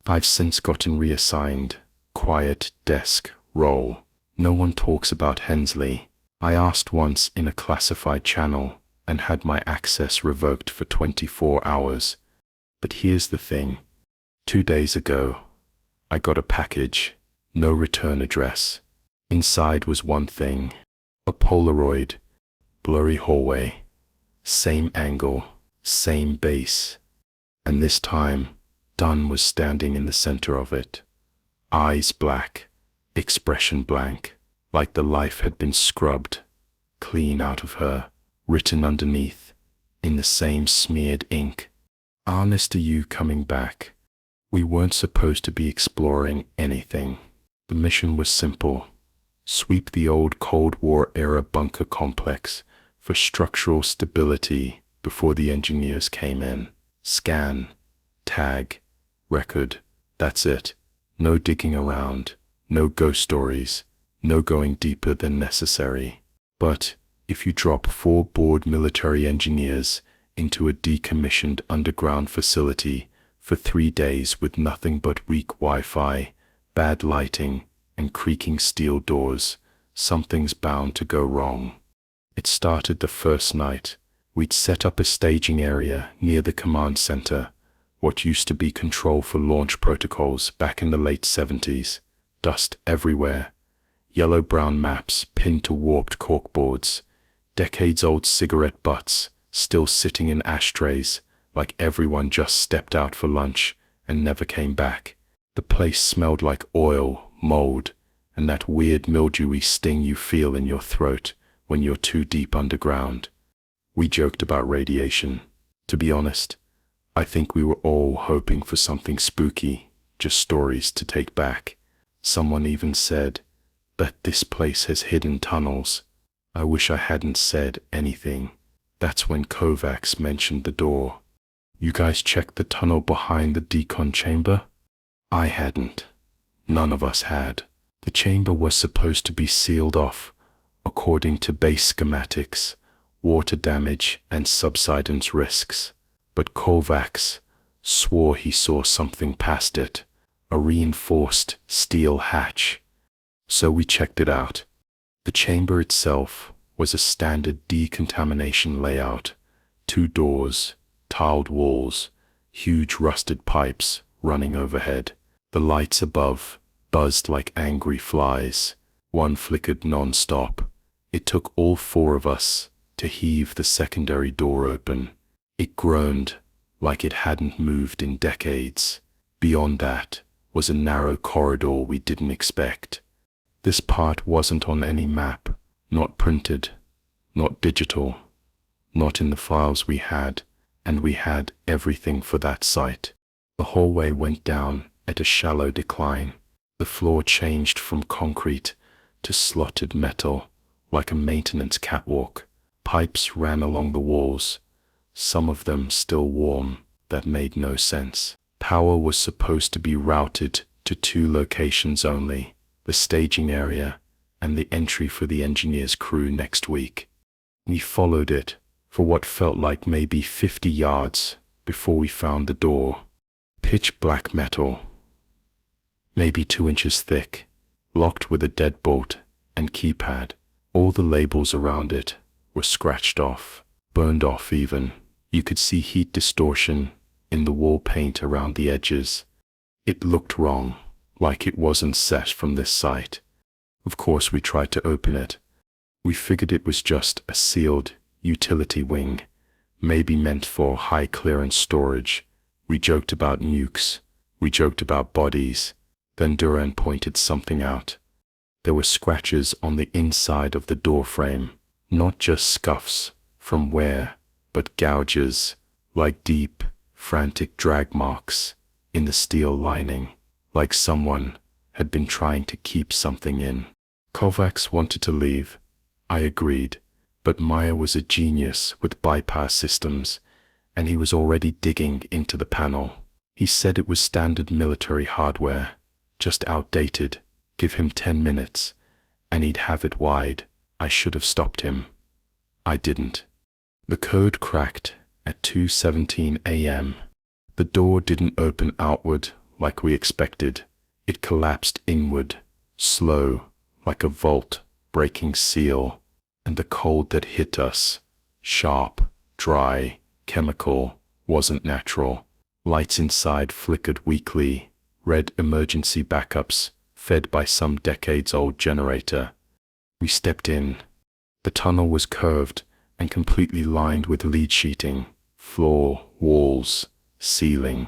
I've since gotten reassigned. Quiet desk role. No one talks about Hensley. I asked once in a classified channel and had my access revoked for 24 hours. But here's the thing. 2 days ago, I got a package, no return address. Inside was one thing, a Polaroid, blurry hallway, same angle, same base. And this time, Dunn was standing in the center of it. Eyes black, expression blank, like the life had been scrubbed clean out of her, written underneath, in the same smeared ink. Honest, are you coming back? We weren't supposed to be exploring anything. The mission was simple. Sweep the old Cold War-era bunker complex for structural stability before the engineers came in. Scan, tag, record. That's it. No digging around, no ghost stories, no going deeper than necessary. But if you drop 4 bored military engineers into a decommissioned underground facility for 3 days with nothing but weak Wi-Fi, bad lighting, and creaking steel doors, something's bound to go wrong. It started the first night. We'd set up a staging area near the command center, what used to be control for launch protocols back in the late 70s. Dust everywhere. Yellow-brown maps pinned to warped corkboards. Decades-old cigarette butts still sitting in ashtrays, like everyone just stepped out for lunch and never came back. The place smelled like oil, mold, and that weird mildewy sting you feel in your throat when you're too deep underground. We joked about radiation. To be honest, I think we were all hoping for something spooky, just stories to take back. Someone even said, "Bet this place has hidden tunnels." I wish I hadn't said anything. That's when Kovacs mentioned the door. "You guys checked the tunnel behind the decon chamber?" I hadn't. None of us had. The chamber was supposed to be sealed off, according to base schematics, water damage and subsidence risks. But Kovacs swore he saw something past it, a reinforced steel hatch. So we checked it out. The chamber itself was a standard decontamination layout. 2 doors, tiled walls, huge rusted pipes running overhead. The lights above buzzed like angry flies. One flickered non-stop. It took all 4 of us to heave the secondary door open. It groaned like it hadn't moved in decades. Beyond that was a narrow corridor we didn't expect. This part wasn't on any map, not printed, not digital, not in the files we had, and we had everything for that site. The hallway went down at a shallow decline. The floor changed from concrete to slotted metal, like a maintenance catwalk. Pipes ran along the walls, some of them still warm. That made no sense. Power was supposed to be routed to 2 locations only, the staging area and the entry for the engineers' crew next week. We followed it for what felt like maybe 50 yards before we found the door. Pitch black metal, maybe 2 inches thick, locked with a deadbolt and keypad. All the labels around it were scratched off, burned off even. You could see heat distortion in the wall paint around the edges. It looked wrong, like it wasn't set from this site. Of course we tried to open it. We figured it was just a sealed utility wing, maybe meant for high clearance storage. We joked about nukes. We joked about bodies. Then Duran pointed something out. There were scratches on the inside of the door frame, not just scuffs from wear, but gouges, like deep, frantic drag marks in the steel lining, like someone had been trying to keep something in. Kovacs wanted to leave. I agreed, but Maya was a genius with bypass systems, and he was already digging into the panel. He said it was standard military hardware, just outdated. Give him 10 minutes, and he'd have it wide. I should have stopped him. I didn't. The code cracked at 2:17 a.m. The door didn't open outward like we expected. It collapsed inward, slow, like a vault-breaking seal, and the cold that hit us, sharp, dry, chemical, wasn't natural. Lights inside flickered weakly, red emergency backups, fed by some decades-old generator. We stepped in. The tunnel was curved and completely lined with lead sheeting. Floor, walls, ceiling,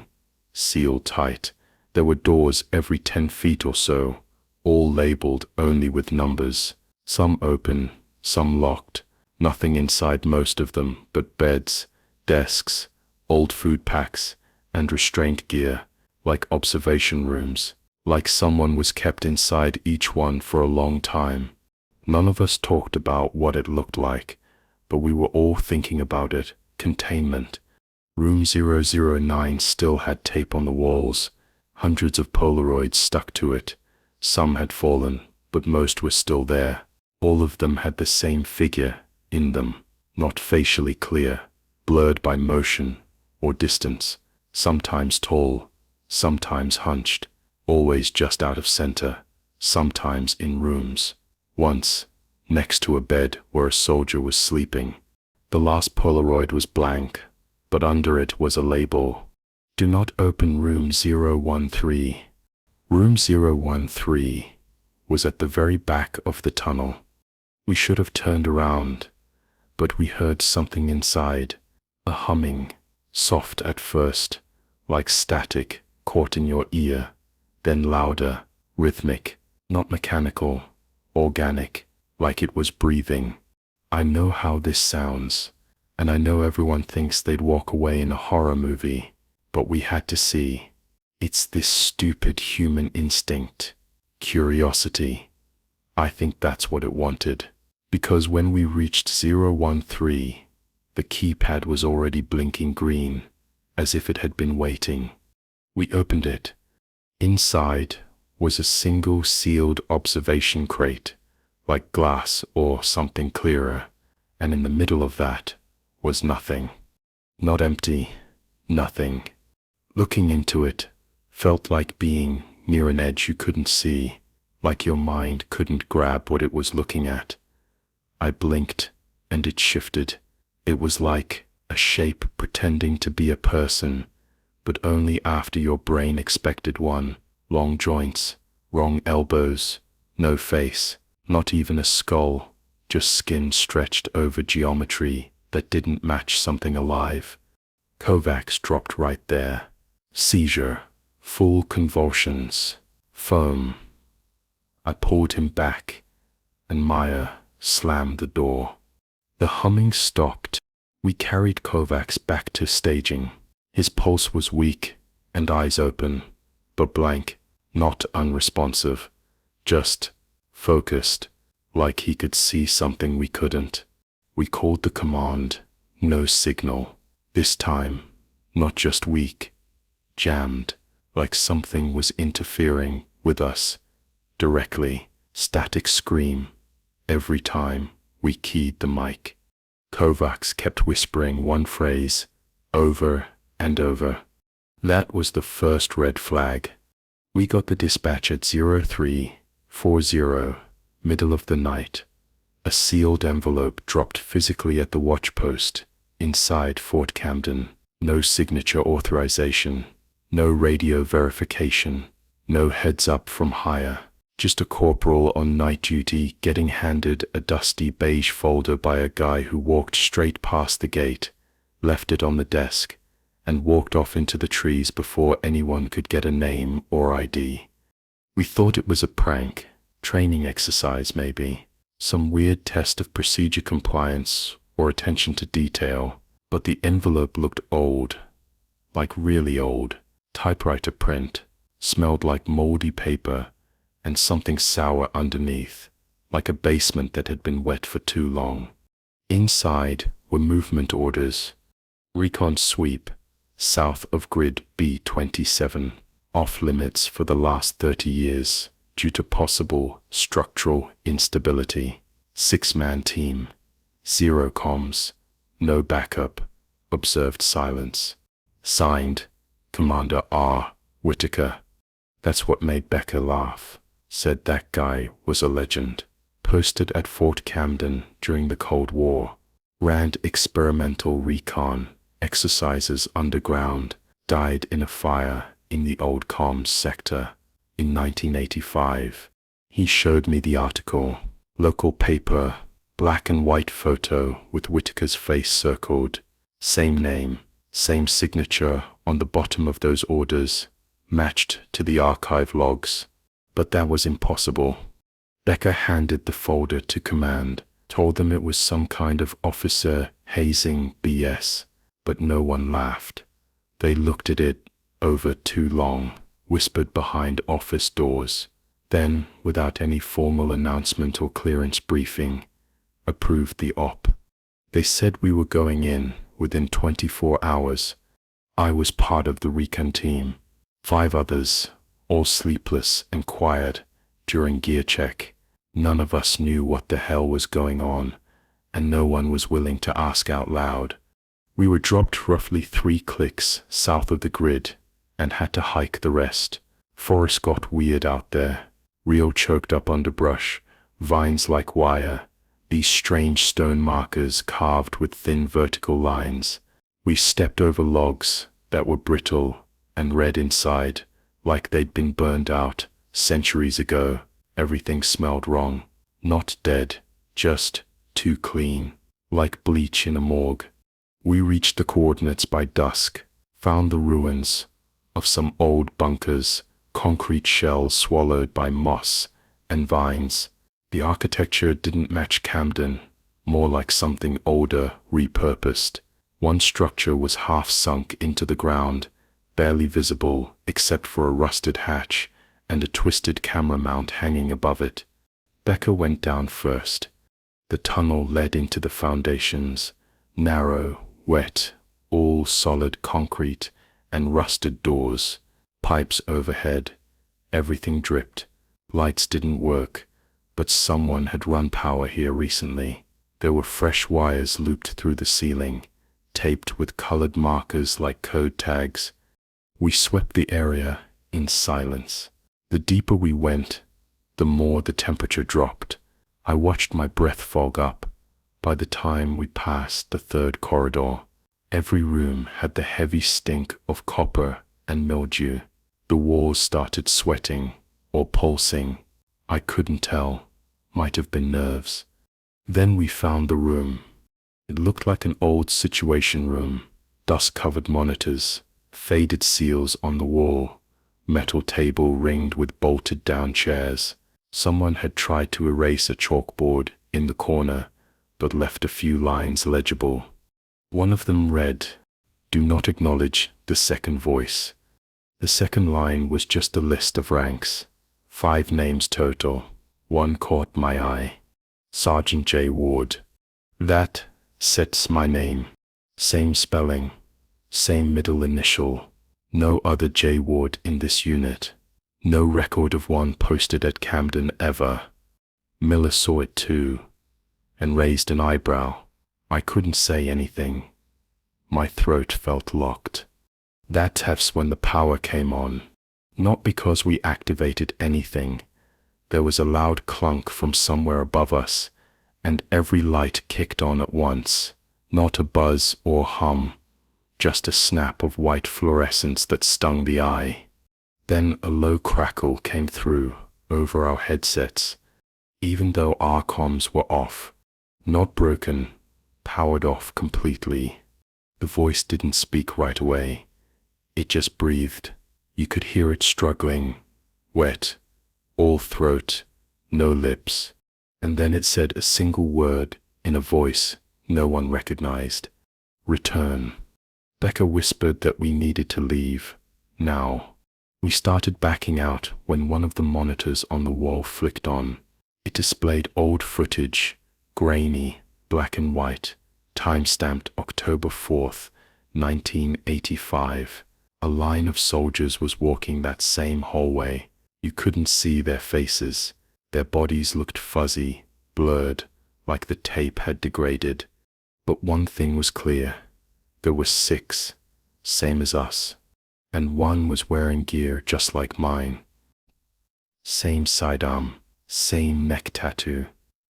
sealed tight. There were doors every 10 feet or so, all labeled only with numbers. Some open, some locked. Nothing inside most of them but beds, desks, old food packs, and restraint gear, like observation rooms, like someone was kept inside each one for a long time. None of us talked about what it looked like, but we were all thinking about it. Containment. Room 009 still had tape on the walls, hundreds of Polaroids stuck to it. Some had fallen, but most were still there. All of them had the same figure in them, not facially clear, blurred by motion or distance, sometimes tall, sometimes hunched, always just out of center, sometimes in rooms. Once, next to a bed where a soldier was sleeping. The last Polaroid was blank, but under it was a label. Do not open room 013. Room 013 was at the very back of the tunnel. We should have turned around, but we heard something inside, a humming, soft at first, like static caught in your ear, then louder, rhythmic, not mechanical, organic, like it was breathing. I know how this sounds, and I know everyone thinks they'd walk away in a horror movie, but we had to see. It's this stupid human instinct, curiosity. I think that's what it wanted, because when we reached 013, the keypad was already blinking green, as if it had been waiting. We opened it. Inside was a single sealed observation crate, like glass or something clearer, and in the middle of that was nothing. Not empty, nothing. Looking into it felt like being near an edge you couldn't see, like your mind couldn't grab what it was looking at. I blinked, and it shifted. It was like a shape pretending to be a person, but only after your brain expected one. Long joints, wrong elbows, no face, not even a skull, just skin stretched over geometry that didn't match something alive. Kovacs dropped right there. Seizure, full convulsions, foam. I pulled him back, and Maya slammed the door. The humming stopped. We carried Kovacs back to staging. His pulse was weak and eyes open, but blank, not unresponsive, just focused, like he could see something we couldn't. We called the command, no signal. This time, not just weak, jammed, like something was interfering with us, directly, static scream. Every time we keyed the mic, Kovacs kept whispering one phrase, over and over. That was the first red flag. We got the dispatch at 0340, middle of the night. A sealed envelope dropped physically at the watch post, inside Fort Camden. No signature authorization, no radio verification, no heads up from higher. Just a corporal on night duty getting handed a dusty beige folder by a guy who walked straight past the gate, left it on the desk, and walked off into the trees before anyone could get a name or ID. We thought it was a prank, training exercise maybe, some weird test of procedure compliance or attention to detail, but the envelope looked old, like really old, typewriter print, smelled like moldy paper, and something sour underneath, like a basement that had been wet for too long. Inside were movement orders. Recon sweep, south of grid B27, off limits for the last 30 years, due to possible structural instability. 6-man team, 0 comms, no backup, observed silence. Signed, Commander R. Whitaker. That's what made Becker laugh. Said that guy was a legend. Posted at Fort Camden during the Cold War. Ran experimental recon exercises underground. died in a fire in the old comms sector in 1985. He showed me the article. Local paper, black and white photo with Whitaker's face circled. Same name, same signature on the bottom of those orders, matched to the archive logs. But that was impossible. Becker handed the folder to command, told them it was some kind of officer hazing BS, but no one laughed. They looked at it over too long, whispered behind office doors, then, without any formal announcement or clearance briefing, approved the op. They said we were going in within 24 hours. I was part of the recon team. 5 others, all sleepless and quiet during gear check. None of us knew what the hell was going on, and no one was willing to ask out loud. We were dropped roughly 3 clicks south of the grid and had to hike the rest. Forest got weird out there. Real choked up underbrush, vines like wire, these strange stone markers carved with thin vertical lines. We stepped over logs that were brittle and red inside, like they'd been burned out centuries ago. Everything smelled wrong. Not dead, just too clean, like bleach in a morgue. We reached the coordinates by dusk, found the ruins of some old bunkers, concrete shells swallowed by moss and vines. The architecture didn't match Camden, more like something older, repurposed. One structure was half sunk into the ground, barely visible except for a rusted hatch and a twisted camera mount hanging above it. Becker went down first. The tunnel led into the foundations, narrow, wet, all solid concrete and rusted doors, pipes overhead. Everything dripped. Lights didn't work, but someone had run power here recently. There were fresh wires looped through the ceiling, taped with colored markers like code tags. We swept the area in silence. The deeper we went, the more the temperature dropped. I watched my breath fog up. By the time we passed the 3rd corridor, every room had the heavy stink of copper and mildew. The walls started sweating or pulsing. I couldn't tell. Might have been nerves. Then we found the room. It looked like an old situation room. Dust-covered monitors, faded seals on the wall, metal table ringed with bolted-down chairs. Someone had tried to erase a chalkboard in the corner, but left a few lines legible. One of them read, "Do not acknowledge the second voice." The second line was just a list of ranks. 5 names total. One caught my eye. Sergeant J. Ward. That sets my name. Same spelling. Same middle initial. No other J. Ward in this unit. No record of one posted at Camden ever. Miller saw it too, and raised an eyebrow. I couldn't say anything. My throat felt locked. That's when the power came on. Not because we activated anything. There was a loud clunk from somewhere above us, and every light kicked on at once. Not a buzz or hum, just a snap of white fluorescence that stung the eye. Then a low crackle came through over our headsets, even though our comms were off. Not broken, powered off completely. The voice didn't speak right away. It just breathed. You could hear it struggling, wet, all throat, no lips. And then it said a single word in a voice no one recognized. Return. Becker whispered that we needed to leave, now. We started backing out when one of the monitors on the wall flicked on. It displayed old footage, grainy, black and white, time-stamped October 4th, 1985. A line of soldiers was walking that same hallway. You couldn't see their faces. Their bodies looked fuzzy, blurred, like the tape had degraded. But one thing was clear. There were 6, same as us. And one was wearing gear just like mine. Same sidearm, same neck tattoo.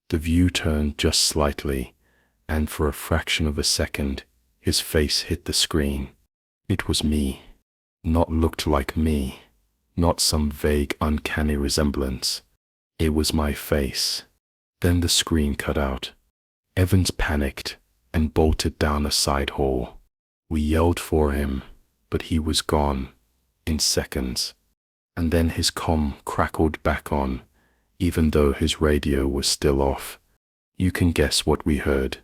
The view turned just slightly, and for a fraction of a second, his face hit the screen. It was me. Not looked like me, not some vague, uncanny resemblance. It was my face. Then the screen cut out. Evans panicked and bolted down a side hall. We yelled for him, but he was gone in seconds. And then his comm crackled back on, even though his radio was still off. You can guess what we heard.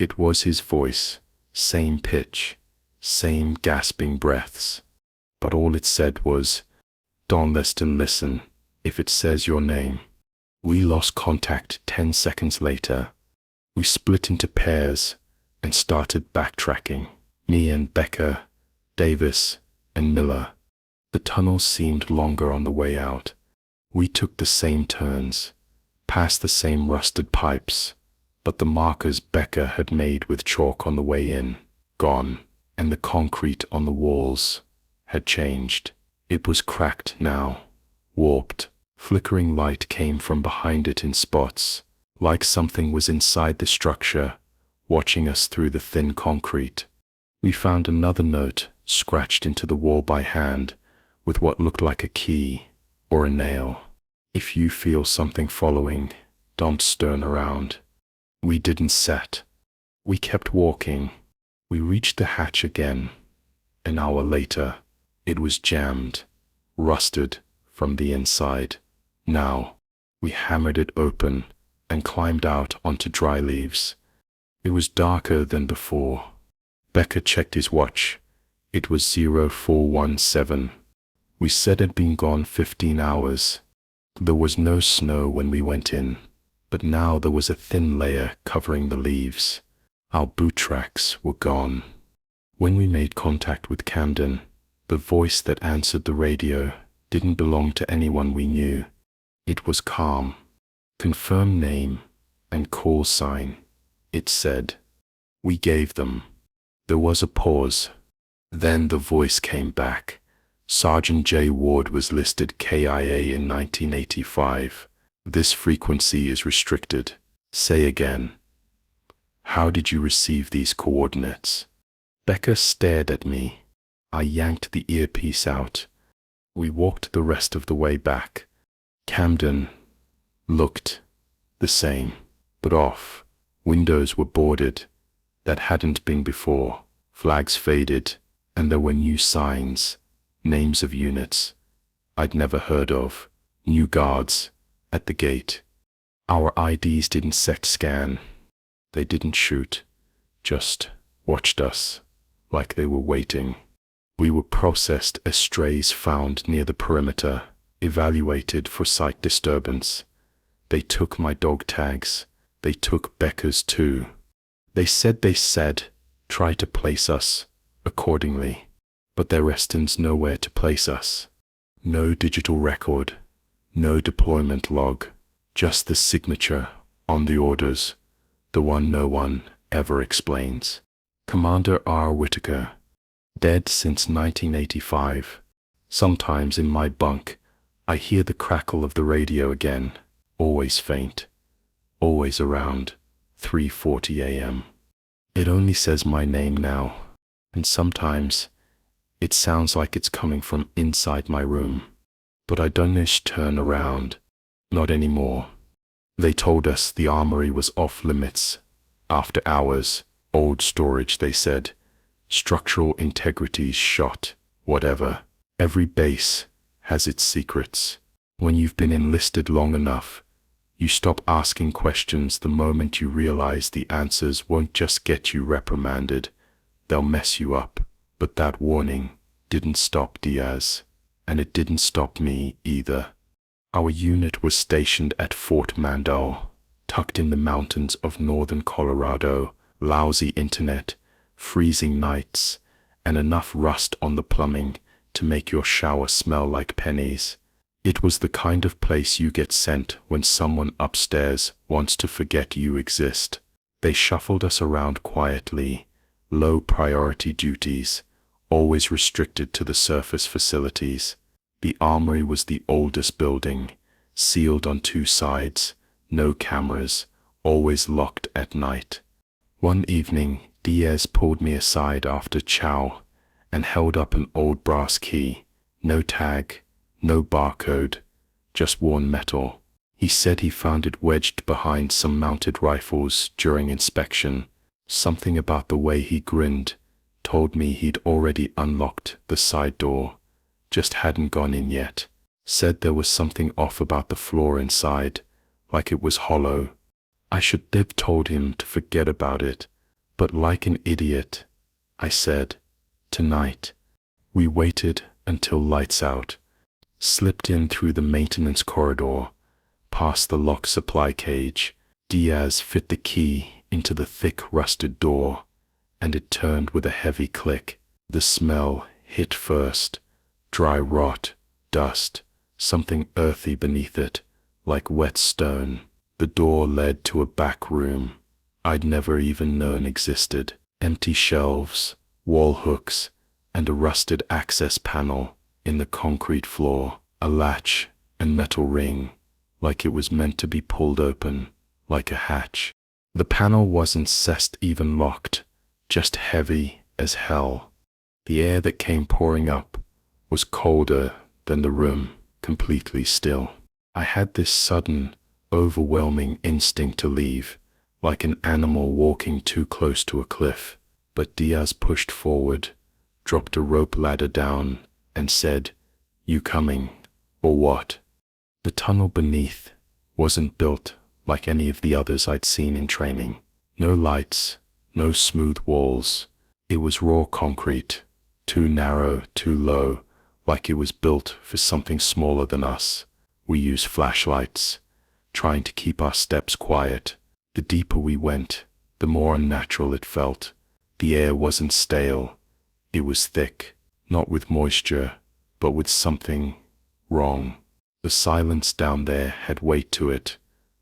It was his voice, same pitch, same gasping breaths. But all it said was, "Don't listen if it says your name." We lost contact 10 seconds later. We split into pairs and started backtracking. Me and Becker, Davis, and Miller. The tunnels seemed longer on the way out. We took the same turns, past the same rusted pipes, but the markers Becker had made with chalk on the way in, gone, and the concrete on the walls had changed. It was cracked now, warped. Flickering light came from behind it in spots, like something was inside the structure, watching us through the thin concrete. We found another note scratched into the wall by hand, with what looked like a key or a nail. "If you feel something following, don't turn around." We didn't set. We kept walking. We reached the hatch again. An hour later, it was jammed, rusted from the inside. Now, we hammered it open and climbed out onto dry leaves. It was darker than before. Becker checked his watch. It was 0417. We said it'd been gone 15 hours. There was no snow when we went in, but now there was a thin layer covering the leaves. Our boot tracks were gone. When we made contact with Camden, the voice that answered the radio didn't belong to anyone we knew. It was calm. "Confirm name and call sign," it said. We gave them. There was a pause. Then the voice came back. "Sergeant J. Ward was listed KIA in 1985. This frequency is restricted. Say again. How did you receive these coordinates?" Becker stared at me. I yanked the earpiece out. We walked the rest of the way back. Camden looked the same, but off. Windows were boarded. That hadn't been before. Flags faded, and there were new signs, names of units I'd never heard of, new guards at the gate. Our IDs didn't SEC scan. They didn't shoot, just watched us like they were waiting. We were processed as strays found near the perimeter, evaluated for site disturbance. They took my dog tags. They took Becker's too. They said, try to place us accordingly. But there rested nowhere to place us. No digital record, no deployment log, just the signature on the orders, the one no one ever explains. Commander R. Whitaker, dead since 1985. Sometimes in my bunk, I hear the crackle of the radio again, always faint, always around 3:40 a.m. It only says my name now, and sometimes it sounds like it's coming from inside my room. But I don't turn around, not anymore. They told us the armory was off limits. After hours, old storage, they said. Structural integrity's shot, whatever. Every base has its secrets. When you've been enlisted long enough, you stop asking questions the moment you realize the answers won't just get you reprimanded, they'll mess you up. But that warning didn't stop Diaz, and it didn't stop me either. Our unit was stationed at Fort Mandel, tucked in the mountains of northern Colorado. Lousy internet, freezing nights, and enough rust on the plumbing to make your shower smell like pennies. It was the kind of place you get sent when someone upstairs wants to forget you exist. They shuffled us around quietly, low priority duties, always restricted to the surface facilities. The armory was the oldest building, sealed on 2 sides, no cameras, always locked at night. One evening, Diaz pulled me aside after chow and held up an old brass key. No tag, no barcode, just worn metal. He said he found it wedged behind some mounted rifles during inspection. Something about the way he grinned told me he'd already unlocked the side door, just hadn't gone in yet. Said there was something off about the floor inside, like it was hollow. I should have told him to forget about it, but like an idiot, I said, "Tonight." We waited until lights out, slipped in through the maintenance corridor, past the lock supply cage. Diaz fit the key into the thick rusted door, and it turned with a heavy click. The smell hit first, dry rot, dust, something earthy beneath it, like wet stone. The door led to a back room I'd never even known existed. Empty shelves, wall hooks, and a rusted access panel in the concrete floor. A latch and metal ring, like it was meant to be pulled open, like a hatch. The panel wasn't even locked, just heavy as hell. The air that came pouring up was colder than the room, completely still. I had this sudden, overwhelming instinct to leave, like an animal walking too close to a cliff. But Diaz pushed forward, dropped a rope ladder down, and said, "You coming, or what?" The tunnel beneath wasn't built like any of the others I'd seen in training. No lights, no smooth walls. It was raw concrete, too narrow, too low, like it was built for something smaller than us. We used flashlights, trying to keep our steps quiet. The deeper we went, the more unnatural it felt. The air wasn't stale. It was thick, not with moisture, but with something wrong. The silence down there had weight to it,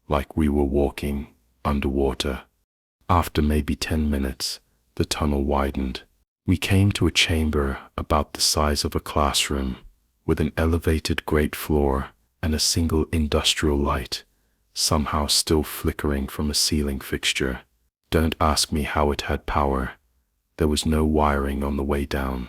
like we were walking underwater. After maybe 10 minutes, the tunnel widened. We came to a chamber about the size of a classroom, with an elevated grate floor and a single industrial light, somehow still flickering from a ceiling fixture. Don't ask me how it had power. There was no wiring on the way down.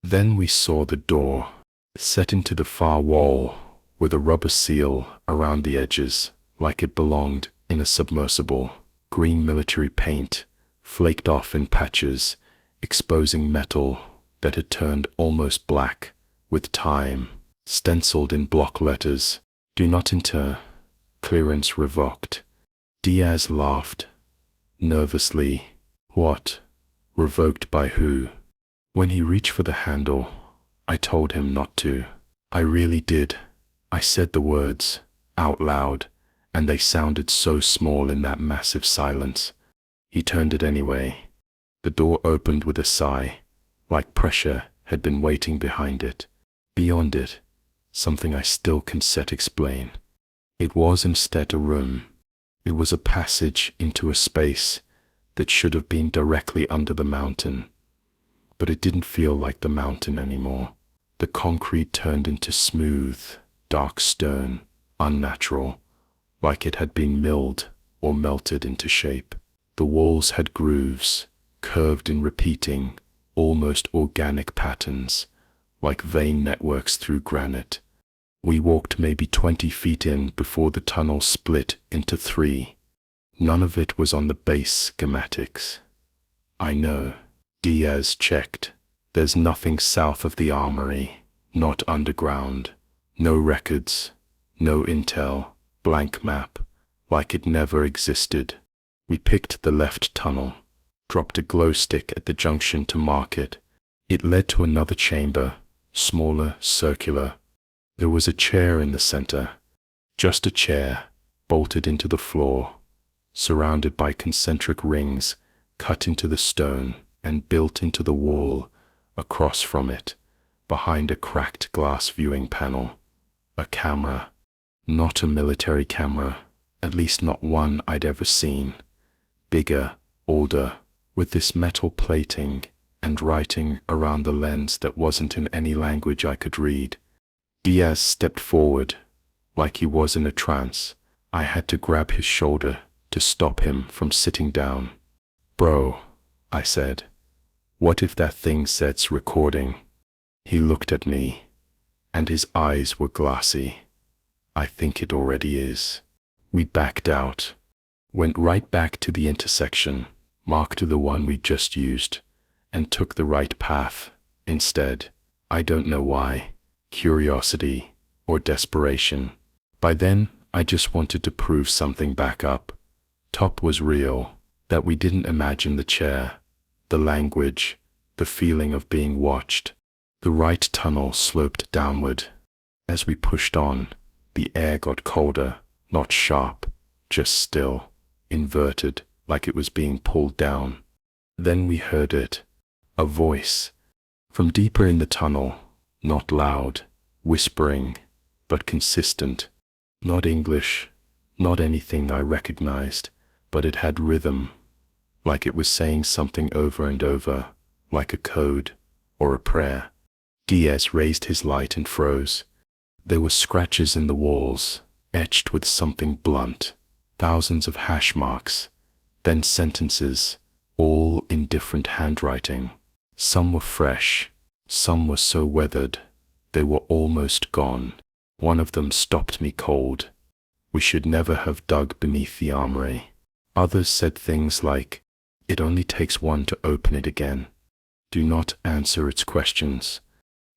Then we saw the door, set into the far wall, with a rubber seal around the edges, like it belonged in a submersible. Green military paint, flaked off in patches, exposing metal that had turned almost black with time. Stenciled in block letters, "Do not enter, clearance revoked." Diaz laughed, nervously. What? Revoked by who? When he reached for the handle, I told him not to. I really did. I said the words out loud, and they sounded so small in that massive silence. He turned it anyway. The door opened with a sigh, like pressure had been waiting behind it. Beyond it, something I still can't explain. It was instead a room. It was a passage into a space that should have been directly under the mountain. But it didn't feel like the mountain anymore. The concrete turned into smooth, dark stone, unnatural, like it had been milled or melted into shape. The walls had grooves, curved in repeating, almost organic patterns, like vein networks through granite. We walked maybe 20 feet in before the tunnel split into 3. None of it was on the base schematics. I know. Diaz checked. There's nothing south of the armory, not underground. No records, no intel, blank map, like it never existed. We picked the left tunnel, dropped a glow stick at the junction to mark it. It led to another chamber, smaller, circular. There was a chair in the center, just a chair, bolted into the floor, surrounded by concentric rings cut into the stone and built into the wall across from it, behind a cracked glass viewing panel. A camera, not a military camera, at least not one I'd ever seen. Bigger, older, with this metal plating and writing around the lens that wasn't in any language I could read. Diaz stepped forward, like he was in a trance. I had to grab his shoulder to stop him from sitting down. "Bro," I said, What if that thing says recording? He looked at me, and his eyes were glassy. I think it already is. We backed out, went right back to the intersection, marked the one we just used, and took the right path instead. I don't know why, curiosity or desperation. By then, I just wanted to prove something back up. Top was real, that we didn't imagine the chair, the language, the feeling of being watched. The right tunnel sloped downward. As we pushed on, the air got colder, not sharp, just still, inverted, like it was being pulled down. Then we heard it, a voice, from deeper in the tunnel, not loud, whispering, but consistent. Not English, not anything I recognized, but it had rhythm, like it was saying something over and over, like a code or a prayer. Diaz raised his light and froze. There were scratches in the walls, etched with something blunt, thousands of hash marks, then sentences, all in different handwriting. Some were fresh, some were so weathered, they were almost gone. One of them stopped me cold. We should never have dug beneath the armory. Others said things like, it only takes one to open it again. Do not answer its questions.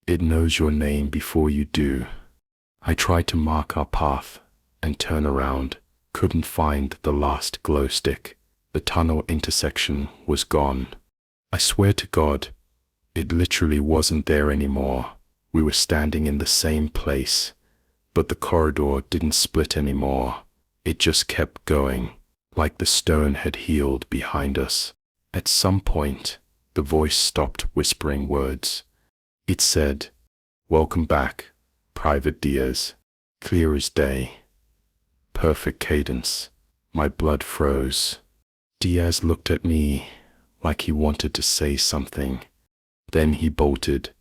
It knows your name before you do. I tried to mark our path and turn around, couldn't find the last glow stick. The tunnel intersection was gone. I swear to God, it literally wasn't there anymore. We were standing in the same place. But the corridor didn't split anymore. It just kept going, like the stone had healed behind us. At some point, the voice stopped whispering words. It said, "Welcome back, Private Diaz." Clear as day. Perfect cadence. My blood froze. Diaz looked at me like he wanted to say something. Then he bolted.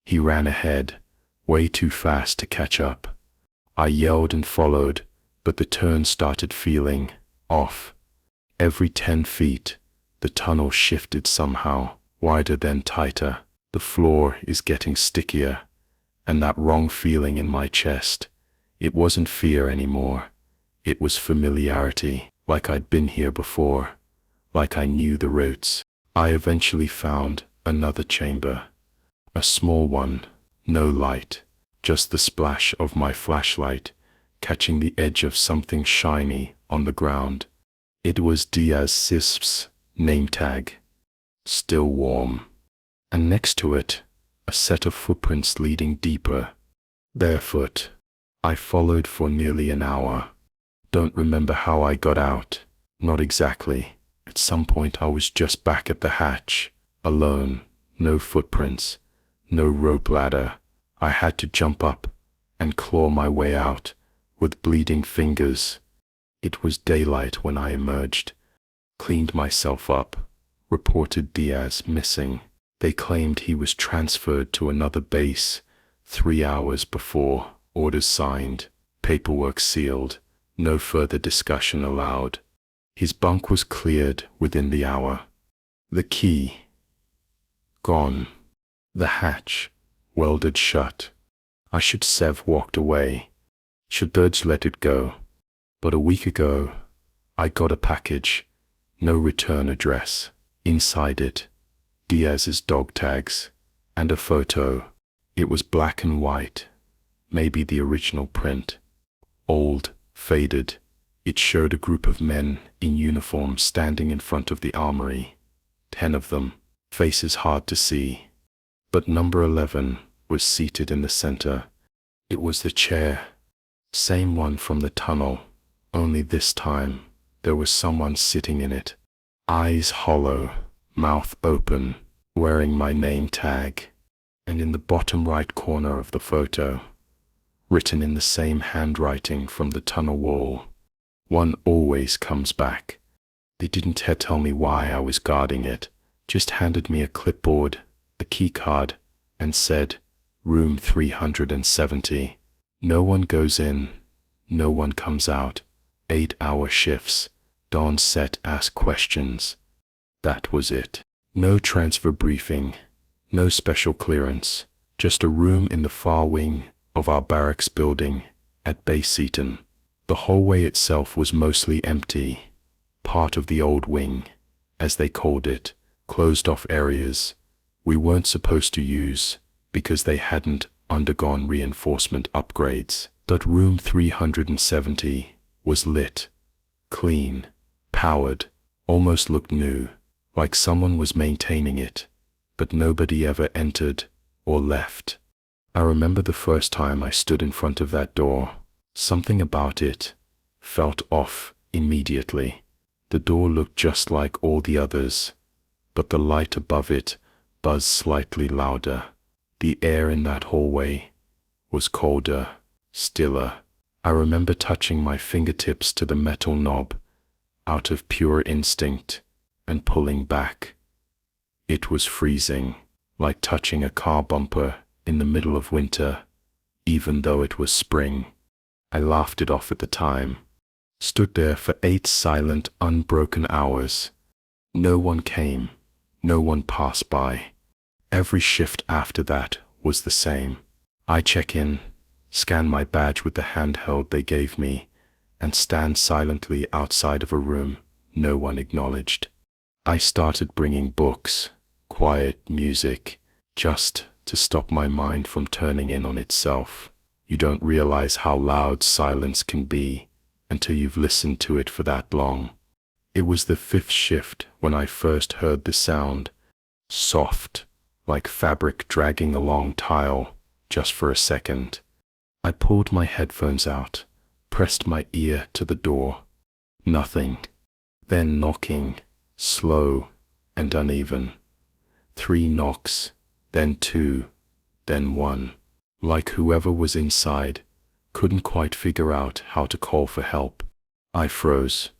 He ran ahead, way too fast to catch up. I yelled and followed, but the turn started feeling off. Every 10 feet, the tunnel shifted somehow, wider then tighter. The floor is getting stickier, and that wrong feeling in my chest, it wasn't fear anymore. It was familiarity, like I'd been here before, like I knew the routes. I eventually found another chamber, a small one, no light. Just the splash of my flashlight, catching the edge of something shiny on the ground. It was Diaz's name tag, still warm. And next to it, a set of footprints leading deeper, barefoot. I followed for nearly an hour. Don't remember how I got out, not exactly. At some point I was just back at the hatch, alone, no footprints, no rope ladder. I had to jump up and claw my way out with bleeding fingers. It was daylight when I emerged, cleaned myself up, reported Diaz missing. They claimed he was transferred to another base 3 hours before, orders signed, paperwork sealed, no further discussion allowed. His bunk was cleared within the hour. The key, gone. The hatch, welded shut. I should have walked away. Should Burge let it go. But a week ago, I got a package, no return address. Inside it, Diaz's dog tags, and a photo. It was black and white, maybe the original print. Old, faded. It showed a group of men in uniform standing in front of the armory. 10 of them, faces hard to see. But number 11 was seated in the center. It was the chair, same one from the tunnel, only this time there was someone sitting in it. Eyes hollow, mouth open, wearing my name tag. And in the bottom right corner of the photo, written in the same handwriting from the tunnel wall, "One always comes back." They didn't tell me why I was guarding it, just handed me a clipboard, a key card, and said, "Room 370. No one goes in, no one comes out. 8-hour shifts, dawn set, ask questions." That was it. No transfer briefing, no special clearance, just a room in the far wing of our barracks building at Base Seaton. The hallway itself was mostly empty, part of the old wing, as they called it, closed-off areas we weren't supposed to use because they hadn't undergone reinforcement upgrades. But room 370 was lit, clean, powered, almost looked new, like someone was maintaining it, but nobody ever entered or left. I remember the first time I stood in front of that door. Something about it felt off immediately. The door looked just like all the others, but the light above it buzzed slightly louder. The air in that hallway was colder, stiller. I remember touching my fingertips to the metal knob out of pure instinct and pulling back. It was freezing, like touching a car bumper in the middle of winter, even though it was spring. I laughed it off at the time. Stood there for 8 silent, unbroken hours. No one came, no one passed by. Every shift after that was the same. I check in, scan my badge with the handheld they gave me, and stand silently outside of a room no one acknowledged. I started bringing books, quiet music, just to stop my mind from turning in on itself. You don't realize how loud silence can be until you've listened to it for that long. It was the 5th shift when I first heard the sound, soft, like fabric dragging along tile, just for a second. I pulled my headphones out, pressed my ear to the door. Nothing. Then knocking, slow and uneven. 3 knocks, then 2, then 1. Like whoever was inside couldn't quite figure out how to call for help. I froze.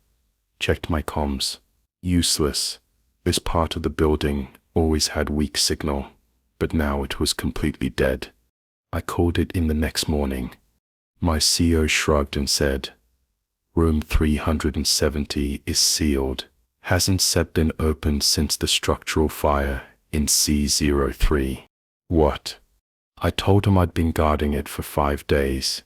Checked my comms. Useless. This part of the building always had weak signal, but now it was completely dead. I called it in the next morning. My CO shrugged and said, "Room 370 is sealed. Hasn't set been opened since the structural fire in C03. What? I told him I'd been guarding it for 5 days.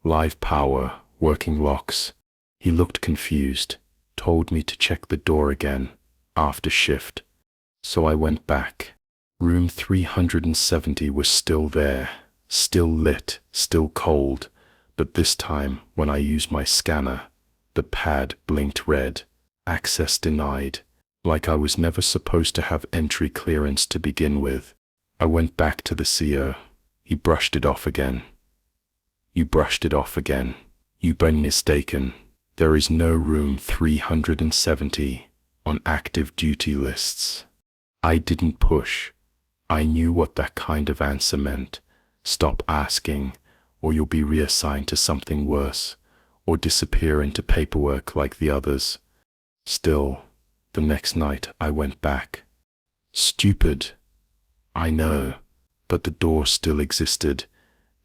Live power, working locks. He looked confused, told me to check the door again, after shift. So I went back. Room 370 was still there, still lit, still cold, but this time when I used my scanner, the pad blinked red. Access denied, like I was never supposed to have entry clearance to begin with. I went back to the CO. He brushed it off again. You brushed it off again. You've been mistaken. There is no room 370 on active duty lists. I didn't push. I knew what that kind of answer meant. Stop asking, or you'll be reassigned to something worse, or disappear into paperwork like the others. Still, the next night I went back. Stupid. I know, but the door still existed,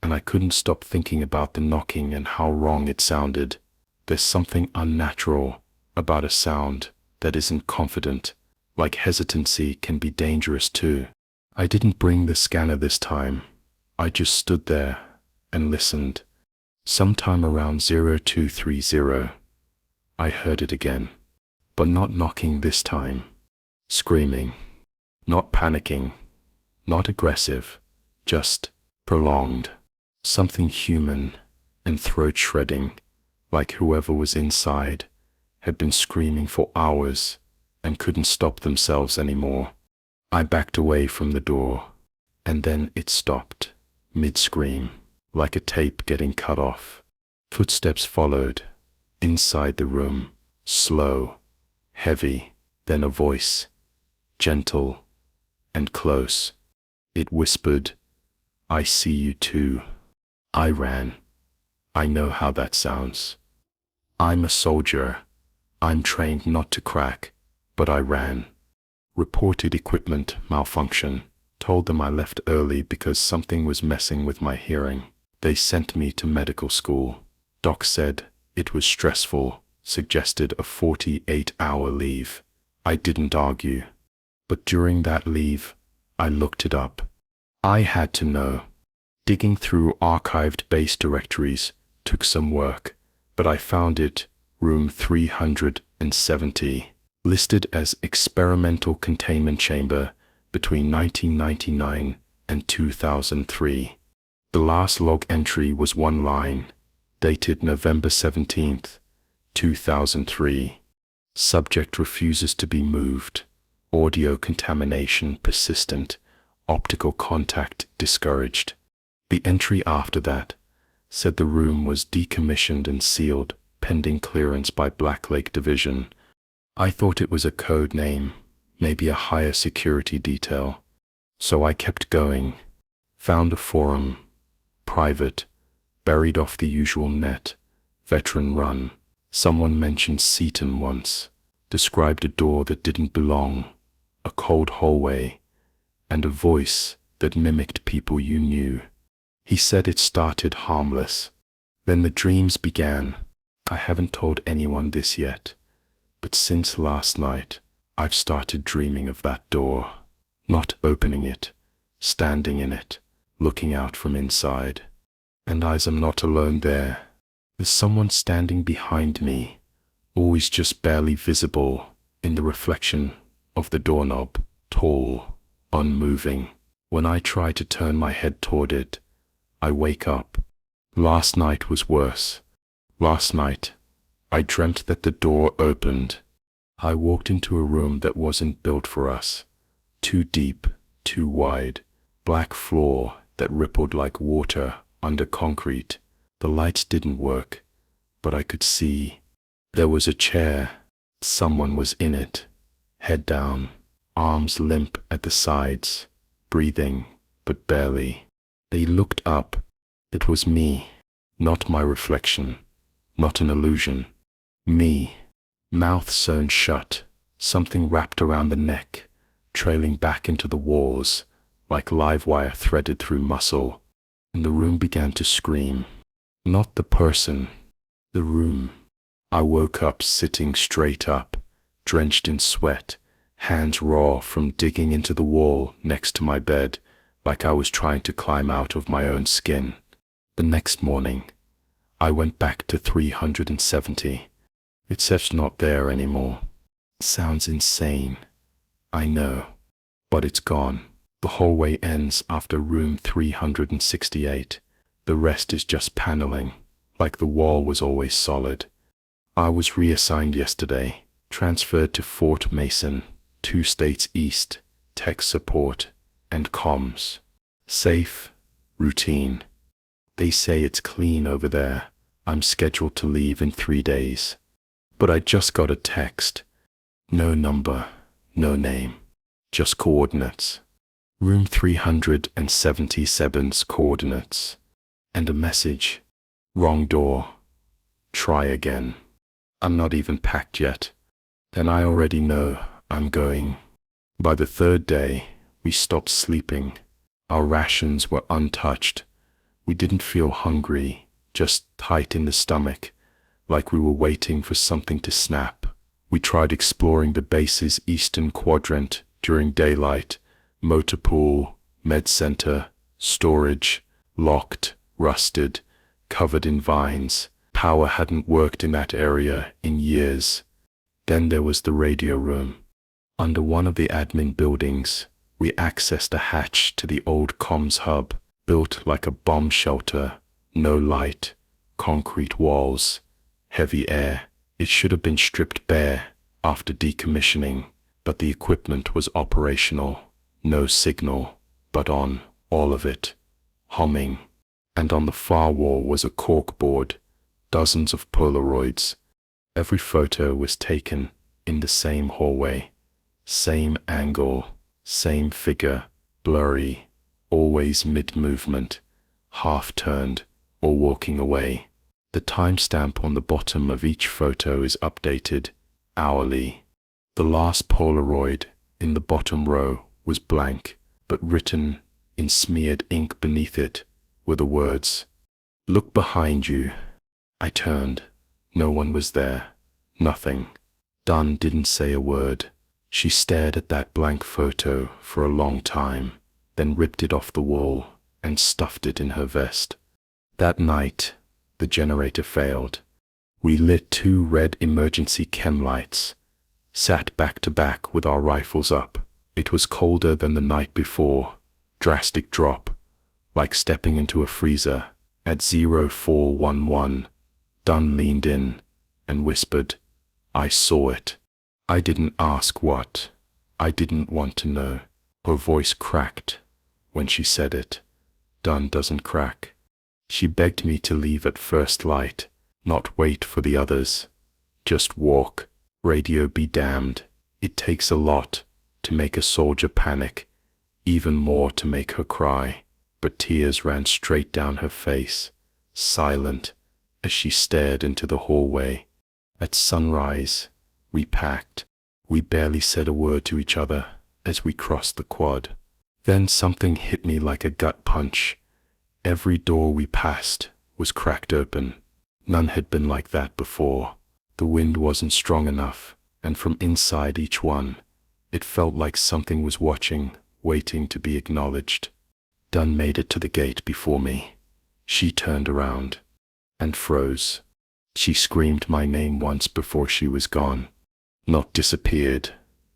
and I couldn't stop thinking about the knocking and how wrong it sounded. There's something unnatural about a sound that isn't confident, like hesitancy can be dangerous too. I didn't bring the scanner this time. I just stood there and listened. Sometime around 0230, I heard it again, but not knocking this time. Screaming, not panicking, not aggressive, just prolonged. Something human and throat-shredding, like whoever was inside had been screaming for hours and couldn't stop themselves anymore. I backed away from the door, and then it stopped, mid-scream, like a tape getting cut off. Footsteps followed, inside the room, slow, heavy, then a voice, gentle and close. It whispered, "I see you too." I ran. I know how that sounds. I'm a soldier. I'm trained not to crack, but I ran. Reported equipment malfunction. Told them I left early because something was messing with my hearing. They sent me to medical school. Doc said it was stressful, suggested a 48-hour leave. I didn't argue. But during that leave, I looked it up. I had to know. Digging through archived base directories took some work, but I found it, room 370, listed as experimental containment chamber between 1999 and 2003. The last log entry was one line, dated November 17th, 2003. Subject refuses to be moved. Audio contamination persistent. Optical contact discouraged. The entry after that said the room was decommissioned and sealed, pending clearance by Black Lake Division. I thought it was a code name, maybe a higher security detail. So I kept going. Found a forum. Private. Buried off the usual net. Veteran run. Someone mentioned Seaton once. Described a door that didn't belong. A cold hallway. And a voice that mimicked people you knew. He said it started harmless. Then the dreams began. I haven't told anyone this yet, but since last night, I've started dreaming of that door. Not opening it, standing in it, looking out from inside. And I'm not alone there. There's someone standing behind me, always just barely visible in the reflection of the doorknob, tall, unmoving. When I try to turn my head toward it, I wake up. Last night was worse. Last night, I dreamt that the door opened. I walked into a room that wasn't built for us. Too deep, too wide, black floor that rippled like water under concrete. The lights didn't work, but I could see. There was a chair. Someone was in it. Head down, arms limp at the sides, breathing, but barely. They looked up. It was me, not my reflection, not an illusion. Me, mouth sewn shut, something wrapped around the neck, trailing back into the walls, like live wire threaded through muscle. And the room began to scream. Not the person, the room. I woke up sitting straight up, drenched in sweat, hands raw from digging into the wall next to my bed, like I was trying to climb out of my own skin. The next morning, I went back to 370. It says not there anymore. Sounds insane. I know. But it's gone. The hallway ends after room 368. The rest is just paneling, like the wall was always solid. I was reassigned yesterday, transferred to Fort Mason, 2 states east, tech support, and comms. Safe, routine. They say it's clean over there. I'm scheduled to leave in 3 days. But I just got a text. No number, no name, just coordinates. Room 377's coordinates. And a message. Wrong door. Try again. I'm not even packed yet. And I already know I'm going. By the 3rd day, we stopped sleeping. Our rations were untouched. We didn't feel hungry, just tight in the stomach, like we were waiting for something to snap. We tried exploring the base's eastern quadrant during daylight. Motor pool, med center, storage, locked, rusted, covered in vines. Power hadn't worked in that area in years. Then there was the radio room. Under one of the admin buildings, we accessed a hatch to the old comms hub, built like a bomb shelter. No light, concrete walls, heavy air. It should have been stripped bare after decommissioning, but the equipment was operational. No signal, but on, all of it, humming. And on the far wall was a corkboard, dozens of Polaroids. Every photo was taken in the same hallway, same angle, same figure, blurry, always mid-movement, half-turned or walking away. The timestamp on the bottom of each photo is updated hourly. The last Polaroid in the bottom row was blank, but written in smeared ink beneath it were the words, "Look behind you." I turned. No one was there. Nothing. Dunn didn't say a word, She stared at that blank photo for a long time, then ripped it off the wall and stuffed it in her vest. That night, the generator failed. We lit 2 red emergency chem lights, sat back to back with our rifles up. It was colder than the night before. Drastic drop, like stepping into a freezer. At 0411, Dunn leaned in and whispered, "I saw it." I didn't ask what. I didn't want to know. Her voice cracked when she said it. Dunn doesn't crack. She begged me to leave at first light, not wait for the others. Just walk. Radio be damned. It takes a lot to make a soldier panic, even more to make her cry. But tears ran straight down her face, silent, as she stared into the hallway. At sunrise, we packed. We barely said a word to each other as we crossed the quad. Then something hit me like a gut punch. Every door we passed was cracked open. None had been like that before. The wind wasn't strong enough, and from inside each one, it felt like something was watching, waiting to be acknowledged. Dunn made it to the gate before me. She turned around and froze. She screamed my name once before she was gone. Not disappeared,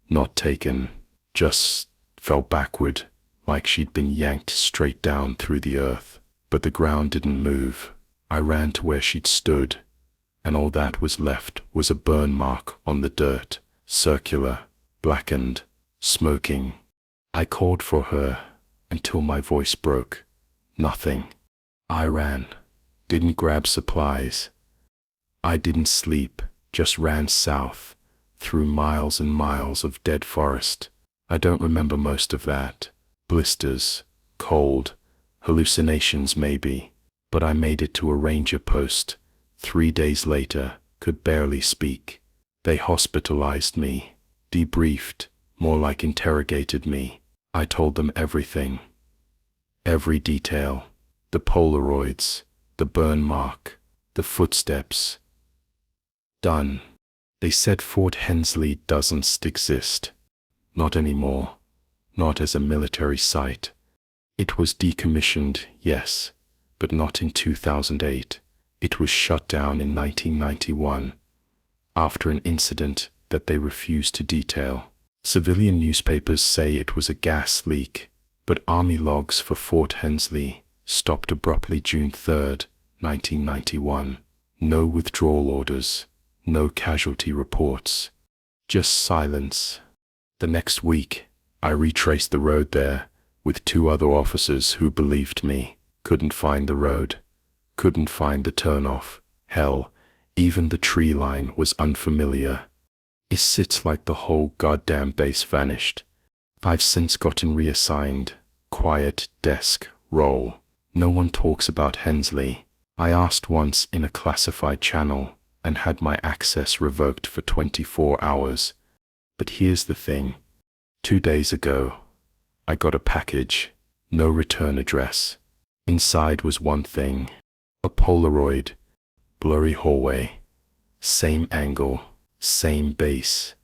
not taken, just fell backward, like she'd been yanked straight down through the earth. But the ground didn't move. I ran to where she'd stood, and all that was left was a burn mark on the dirt, circular, blackened, smoking. I called for her until my voice broke. Nothing. I ran, didn't grab supplies. I didn't sleep, just ran south, through miles and miles of dead forest. I don't remember most of that. Blisters, cold, hallucinations maybe, but I made it to a ranger post. 3 days later, could barely speak. They hospitalized me, debriefed, more like interrogated me. I told them everything. Every detail. The Polaroids, the burn mark, the footsteps. Done. They said Fort Hensley doesn't exist. Not anymore. Not as a military site. It was decommissioned, yes, but not in 2008. It was shut down in 1991, after an incident that they refused to detail. Civilian newspapers say it was a gas leak, but Army logs for Fort Hensley stopped abruptly June 3, 1991. No withdrawal orders, no casualty reports, just silence. The next week, I retraced the road there with 2 other officers who believed me. Couldn't find the road, couldn't find the turnoff. Hell, even the tree line was unfamiliar. It sits like the whole goddamn base vanished. I've since gotten reassigned. Quiet desk role. No one talks about Hensley. I asked once in a classified channel and had my access revoked for 24 hours. But here's the thing. 2 days ago, I got a package, no return address. Inside was one thing, a Polaroid, blurry hallway, same angle, same base.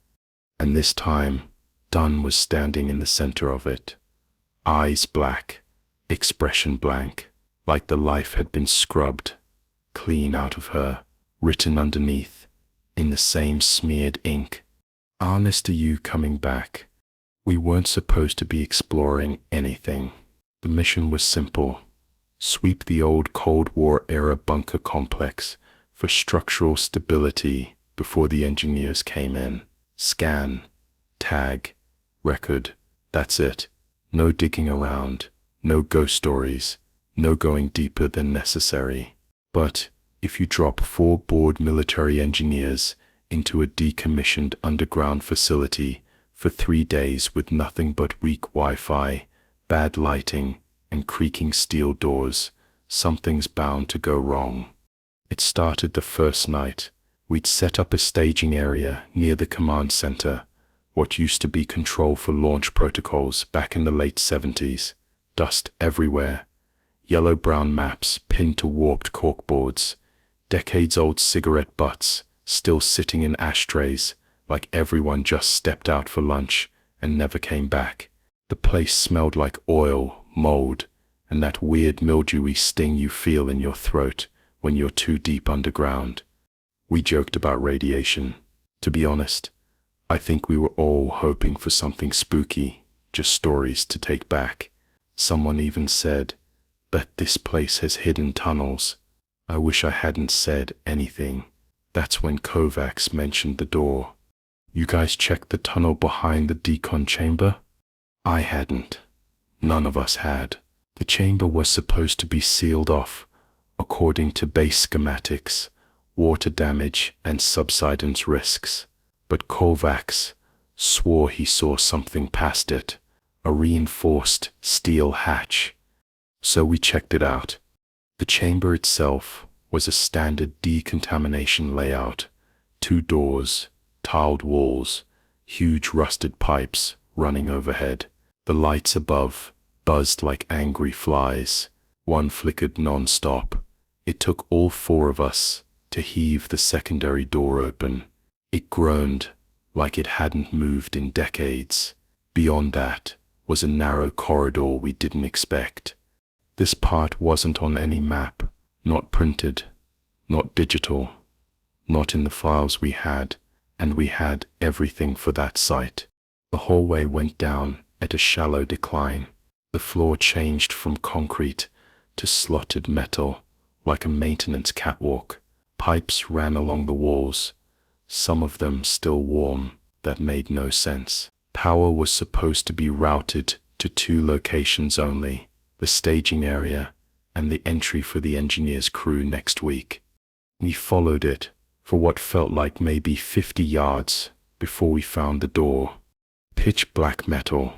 And this time, Dunn was standing in the center of it. Eyes black, expression blank, like the life had been scrubbed clean out of her. Written underneath, in the same smeared ink, "Honest, are you coming back?" We weren't supposed to be exploring anything. The mission was simple. Sweep the old Cold War-era bunker complex for structural stability before the engineers came in. Scan, tag, record, that's it. No digging around, no ghost stories, no going deeper than necessary. But if you drop 4 bored military engineers into a decommissioned underground facility for 3 days with nothing but weak Wi-Fi, bad lighting, and creaking steel doors, something's bound to go wrong. It started the first night. We'd set up a staging area near the command center, what used to be control for launch protocols back in the late 70s. Dust everywhere. Yellow-brown maps pinned to warped corkboards. Decades-old cigarette butts still sitting in ashtrays like everyone just stepped out for lunch and never came back. The place smelled like oil, mold, and that weird mildewy sting you feel in your throat when you're too deep underground. We joked about radiation. To be honest, I think we were all hoping for something spooky, just stories to take back. Someone even said, "Bet this place has hidden tunnels." I wish I hadn't said anything. That's when Kovacs mentioned the door. "You guys checked the tunnel behind the decon chamber?" I hadn't. None of us had. The chamber was supposed to be sealed off, according to base schematics, water damage and subsidence risks. But Kovacs swore he saw something past it, a reinforced steel hatch. So we checked it out. The chamber itself was a standard decontamination layout. 2 doors, tiled walls, huge rusted pipes running overhead. The lights above buzzed like angry flies. One flickered non-stop. It took all 4 of us to heave the secondary door open. It groaned like it hadn't moved in decades. Beyond that was a narrow corridor we didn't expect. This part wasn't on any map, not printed, not digital, not in the files we had, and we had everything for that site. The hallway went down at a shallow decline. The floor changed from concrete to slotted metal, like a maintenance catwalk. Pipes ran along the walls, some of them still warm, that made no sense. Power was supposed to be routed to 2 locations only, the staging area and the entry for the engineer's crew next week. We followed it for what felt like maybe 50 yards before we found the door. Pitch black metal,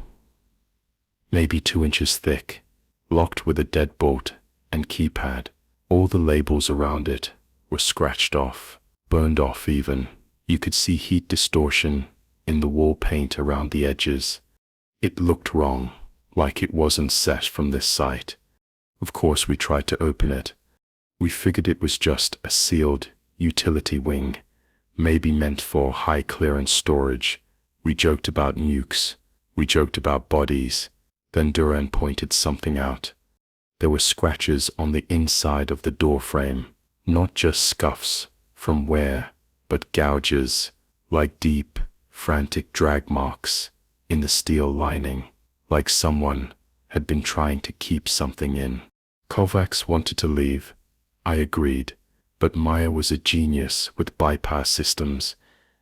maybe 2 inches thick, locked with a deadbolt and keypad. All the labels around it were scratched off, burned off even. You could see heat distortion in the wall paint around the edges. It looked wrong, like it wasn't set from this site. Of course we tried to open it. We figured it was just a sealed utility wing, maybe meant for high clearance storage. We joked about nukes. We joked about bodies. Then Duran pointed something out. There were scratches on the inside of the door frame, not just scuffs from wear, but gouges, like deep, frantic drag marks in the steel lining, like someone had been trying to keep something in. Kovacs wanted to leave. I agreed, but Maya was a genius with bypass systems,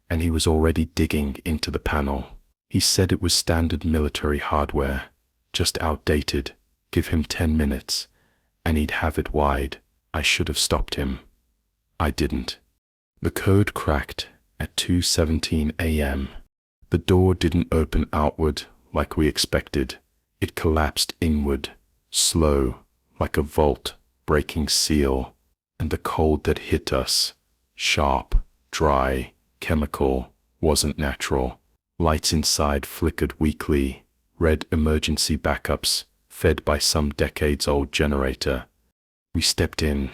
and he was already digging into the panel. He said it was standard military hardware, just outdated. Give him 10 minutes, and he'd have it wide. I should have stopped him. I didn't. The code cracked at 2:17 a.m. The door didn't open outward like we expected. It collapsed inward, slow, like a vault breaking seal, and the cold that hit us, sharp, dry, chemical, wasn't natural. Lights inside flickered weakly, red emergency backups fed by some decades-old generator. We stepped in.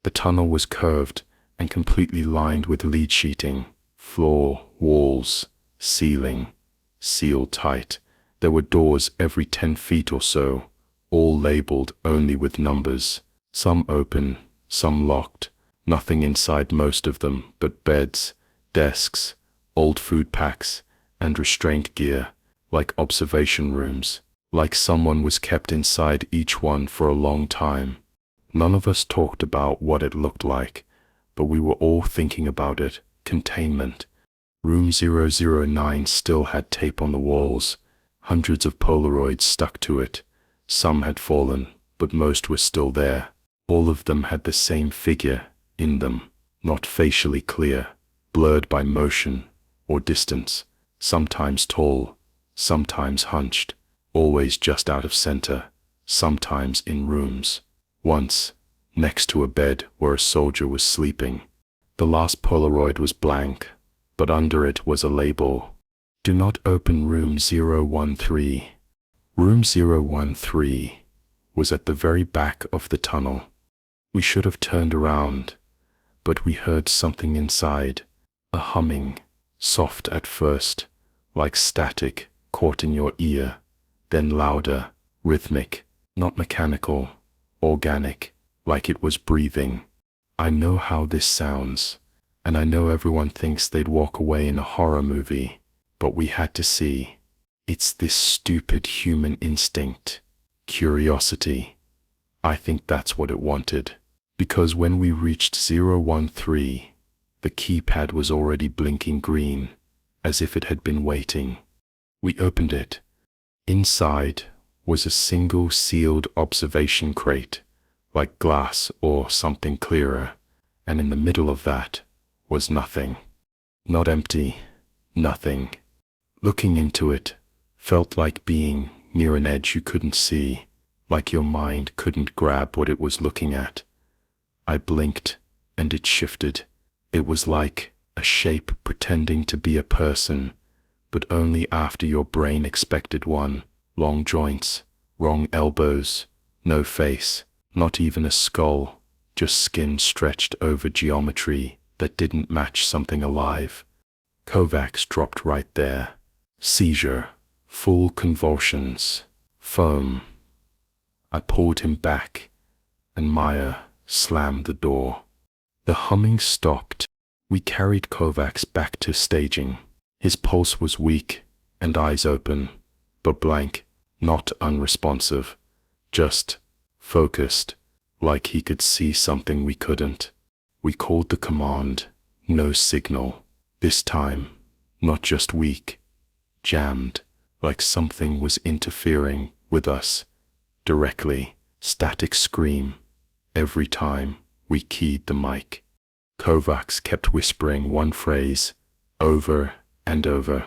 The tunnel was curved and completely lined with lead sheeting. Floor, walls, ceiling, sealed tight. There were doors every 10 feet or so, all labeled only with numbers. Some open, some locked. Nothing inside most of them but beds, desks, old food packs, and restraint gear, like observation rooms. Like someone was kept inside each one for a long time. None of us talked about what it looked like, but we were all thinking about it. Containment. Room 009 still had tape on the walls, hundreds of Polaroids stuck to it. Some had fallen, but most were still there. All of them had the same figure in them, not facially clear, blurred by motion or distance, sometimes tall, sometimes hunched, always just out of center, sometimes in rooms. Once, next to a bed where a soldier was sleeping. The last Polaroid was blank, but under it was a label. Do not open room 013. Room 013 was at the very back of the tunnel. We should have turned around, but we heard something inside, a humming, Soft at first, like static caught in your ear, then louder, rhythmic, not mechanical, organic, like it was breathing. I know how this sounds, and I know everyone thinks they'd walk away in a horror movie, but we had to see. It's this stupid human instinct, curiosity. I think that's what it wanted, because when we reached 013, the keypad was already blinking green, as if it had been waiting. We opened it. Inside was a single sealed observation crate, like glass or something clearer, and in the middle of that was nothing. Not empty, nothing. Looking into it felt like being near an edge you couldn't see, like your mind couldn't grab what it was looking at. I blinked, and it shifted. It was like a shape pretending to be a person, but only after your brain expected one. Long joints, wrong elbows, no face, not even a skull, just skin stretched over geometry that didn't match something alive. Kovacs dropped right there. Seizure, full convulsions, foam. I pulled him back, and Maya slammed the door. The humming stopped. We carried Kovacs back to staging. His pulse was weak and eyes open, but blank, not unresponsive, just focused, like he could see something we couldn't. We called the command, no signal. This time, not just weak, jammed, like something was interfering with us, directly, static scream, every time we keyed the mic. Kovacs kept whispering one phrase, over and over.